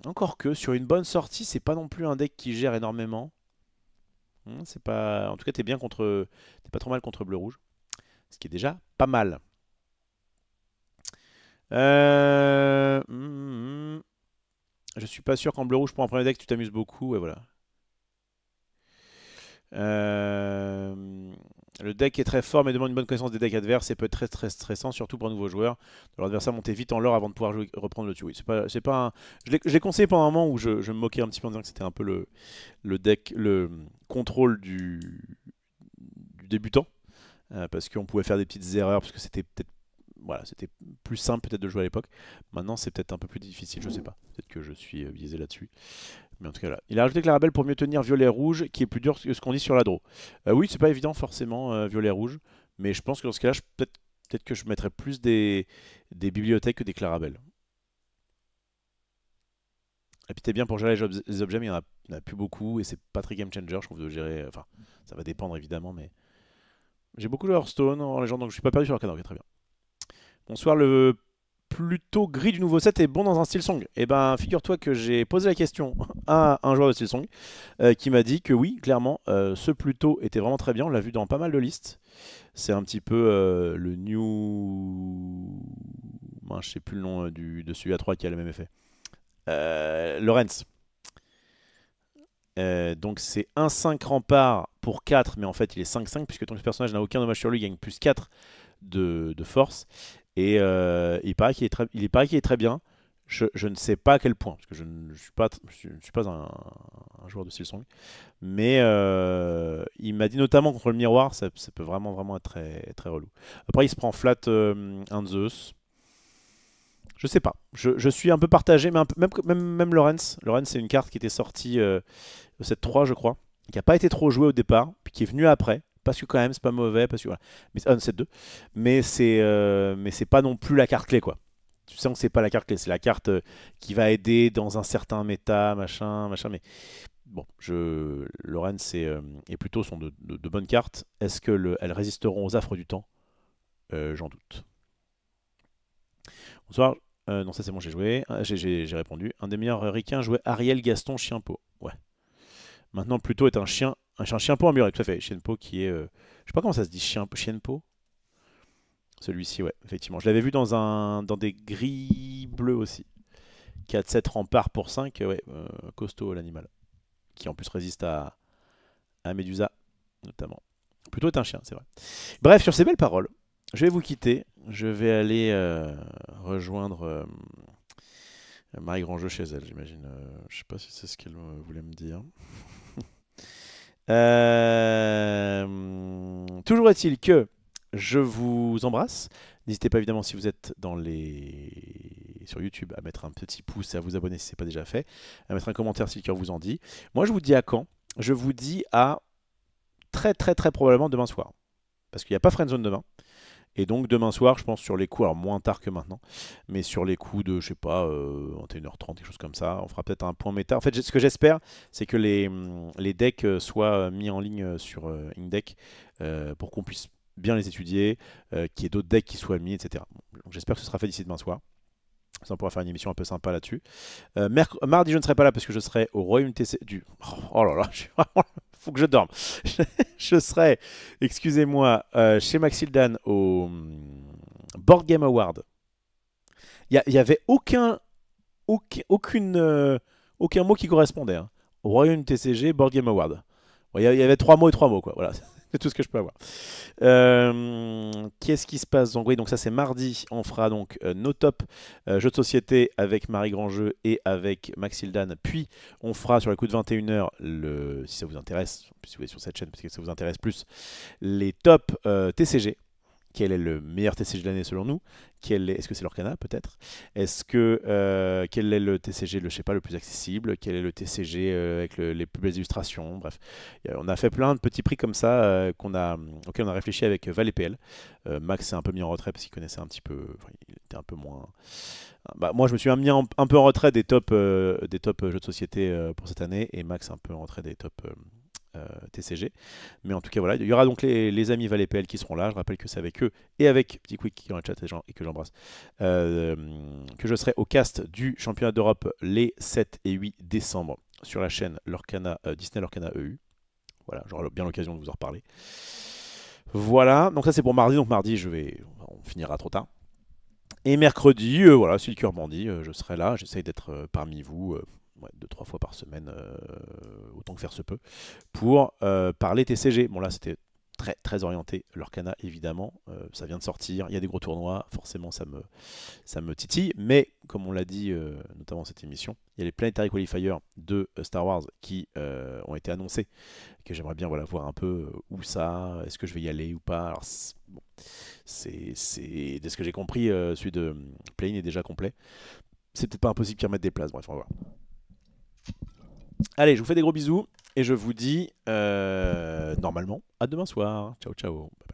Encore que, sur une bonne sortie, c'est pas non plus un deck qui gère énormément. C'est pas. En tout cas, t'es bien contre. T'es pas trop mal contre bleu-rouge. Ce qui est déjà pas mal. Je suis pas sûr qu'en bleu-rouge pour un premier deck, tu t'amuses beaucoup. Et voilà. Le deck est très fort mais demande une bonne connaissance des decks adverses et peut être très très stressant, surtout pour un nouveau joueur. De l'adversaire monter vite en lore avant de pouvoir reprendre le dessus. Oui, c'est pas un... Je l'ai conseillé pendant un moment où je me moquais un petit peu en disant que c'était un peu le deck, le contrôle du débutant. Parce qu'on pouvait faire des petites erreurs, parce que c'était peut-être voilà, c'était plus simple peut-être de jouer à l'époque. Maintenant c'est peut-être un peu plus difficile, je sais pas. Peut-être que je suis biaisé là-dessus. Mais en tout cas là. Il a rajouté Clarabelle pour mieux tenir violet-rouge, qui est plus dur que ce qu'on dit sur la draw. Oui, c'est pas évident forcément violet-rouge, mais je pense que dans ce cas-là, peut-être que je mettrais plus des bibliothèques que des Clarabelle. Et puis t'es bien pour gérer les objets, mais il n'y en a plus beaucoup et c'est pas très game changer, je trouve, de gérer. Enfin, ça va dépendre évidemment, mais. J'ai beaucoup de Hearthstone en légende, donc je suis pas perdu sur Arcana, ok, très bien. Bonsoir, le plutôt gris du nouveau set est bon dans un style song. Eh ben, figure-toi que j'ai posé la question à un joueur de style song qui m'a dit que oui, clairement, ce plutôt était vraiment très bien. On l'a vu dans pas mal de listes. C'est un petit peu le new. Je sais plus le nom de celui à 3 qui a le même effet. Lorenz. Donc c'est 1-5 rempart pour 4, mais en fait il est 5-5 puisque ton personnage n'a aucun dommage sur lui, il gagne plus 4 de force. Et il paraît qu'il est très bien. Je ne sais pas à quel point, parce que je ne suis pas un joueur de Silsong. Mais il m'a dit notamment contre le miroir, ça peut vraiment, vraiment être très, très relou. Après, il se prend flat un Zeus. Je sais pas. Je suis un peu partagé, mais même Lorenz. Lorenz, c'est une carte qui était sortie au set 3, je crois, qui n'a pas été trop jouée au départ, puis qui est venue après. Parce que quand même, c'est pas mauvais, parce que voilà. Mais, 7-2. Mais c'est pas non plus la carte clé, quoi. Tu sens que c'est pas la carte clé, c'est la carte qui va aider dans un certain méta, machin. Mais bon, Lorenz et plutôt sont de bonnes cartes. Est-ce qu'elles résisteront aux affres du temps? J'en doute. Bonsoir. Non, ça c'est bon, j'ai joué. J'ai répondu. Un des meilleurs ricains jouait Ariel Gaston Chienpo. Ouais. Maintenant, plutôt est un Chienpo en muret, tout à fait. Chienpo qui est. Je sais pas comment ça se dit, Chienpo. Celui-ci, ouais, effectivement. Je l'avais vu dans des gris bleus aussi. 4-7 remparts pour 5, ouais, costaud l'animal. Qui en plus résiste à Medusa, notamment. Plutôt est un chien, c'est vrai. Bref, sur ces belles paroles, je vais vous quitter. Je vais aller rejoindre Marie Grandjeu chez elle, j'imagine. Je sais pas si c'est ce qu'elle voulait me dire. Toujours est-il que je vous embrasse. N'hésitez pas évidemment si vous êtes sur YouTube à mettre un petit pouce et à vous abonner si ce n'est pas déjà fait. À mettre un commentaire si le cœur vous en dit. Moi je vous dis à quand? Je vous dis à très très très probablement demain soir. Parce qu'il n'y a pas Friendzone demain. Et donc demain soir, je pense sur les coups, alors moins tard que maintenant, mais sur les coups de, je sais pas, 21h30, quelque chose comme ça, on fera peut-être un point méta. En fait, ce que j'espère, c'est que les decks soient mis en ligne sur Indeck pour qu'on puisse bien les étudier, qu'il y ait d'autres decks qui soient mis, etc. Donc j'espère que ce sera fait d'ici demain soir. Ça, on pourra faire une émission un peu sympa là-dessus. Mardi, je ne serai pas là parce que je serai au Royaume TC du. Oh là là, faut que je dorme. Je serai, excusez-moi, chez Maxildan au Board Game Award. Il y avait aucun mot qui correspondait, hein. Au Royaume TCG Board Game Award. Bon, il y avait 3 mots et 3 mots, quoi. Voilà, c'est tout ce que je peux avoir. Qu'est-ce qui se passe donc? Oui, donc ça c'est mardi. On fera donc nos top jeux de société avec Marie Grandjeu et avec Maxildan. Puis on fera sur les coups de 21h, si ça vous intéresse, si vous êtes sur cette chaîne parce que ça vous intéresse plus, les top TCG. Quel est le meilleur TCG de l'année selon nous? Est-ce que c'est l'Orcana peut-être? Quel est le TCG je sais pas, le plus accessible? Quel est le TCG avec les plus belles illustrations? Bref, on a fait plein de petits prix comme ça auxquels on a réfléchi avec Val et PL. Max s'est un peu mis en retrait parce qu'il connaissait un petit peu, enfin, il était un peu moins. Bah, moi je me suis mis un peu en retrait des top jeux de société pour cette année, et Max un peu en retrait des top TCG. Mais en tout cas, voilà, il y aura donc les amis Val et PL qui seront là. Je rappelle que c'est avec eux et avec Petit Quick qui est dans le chat et que j'embrasse, que je serai au cast du championnat d'Europe les 7 et 8 décembre sur la chaîne Disney Lorcana EU. Voilà, j'aurai bien l'occasion de vous en reparler. Voilà, donc ça c'est pour mardi. Donc mardi, on finira trop tard. Et mercredi, voilà, si le cœur m'en dit, je serai là. J'essaye d'être parmi vous. 2-3 fois par semaine, autant que faire se peut, pour parler TCG. Bon là c'était très très orienté l'Orcana évidemment, ça vient de sortir, il y a des gros tournois, forcément ça me titille, mais comme on l'a dit notamment dans cette émission, il y a les Planetary Qualifiers de Star Wars qui ont été annoncés, que j'aimerais bien voir un peu où ça, est-ce que je vais y aller ou pas. Alors bon, c'est de ce que j'ai compris, celui de Plane est déjà complet. C'est peut-être pas impossible qu'ils remettent des places, bref on va voir. Allez, je vous fais des gros bisous et je vous dis normalement à demain soir. Ciao ciao. Bye bye.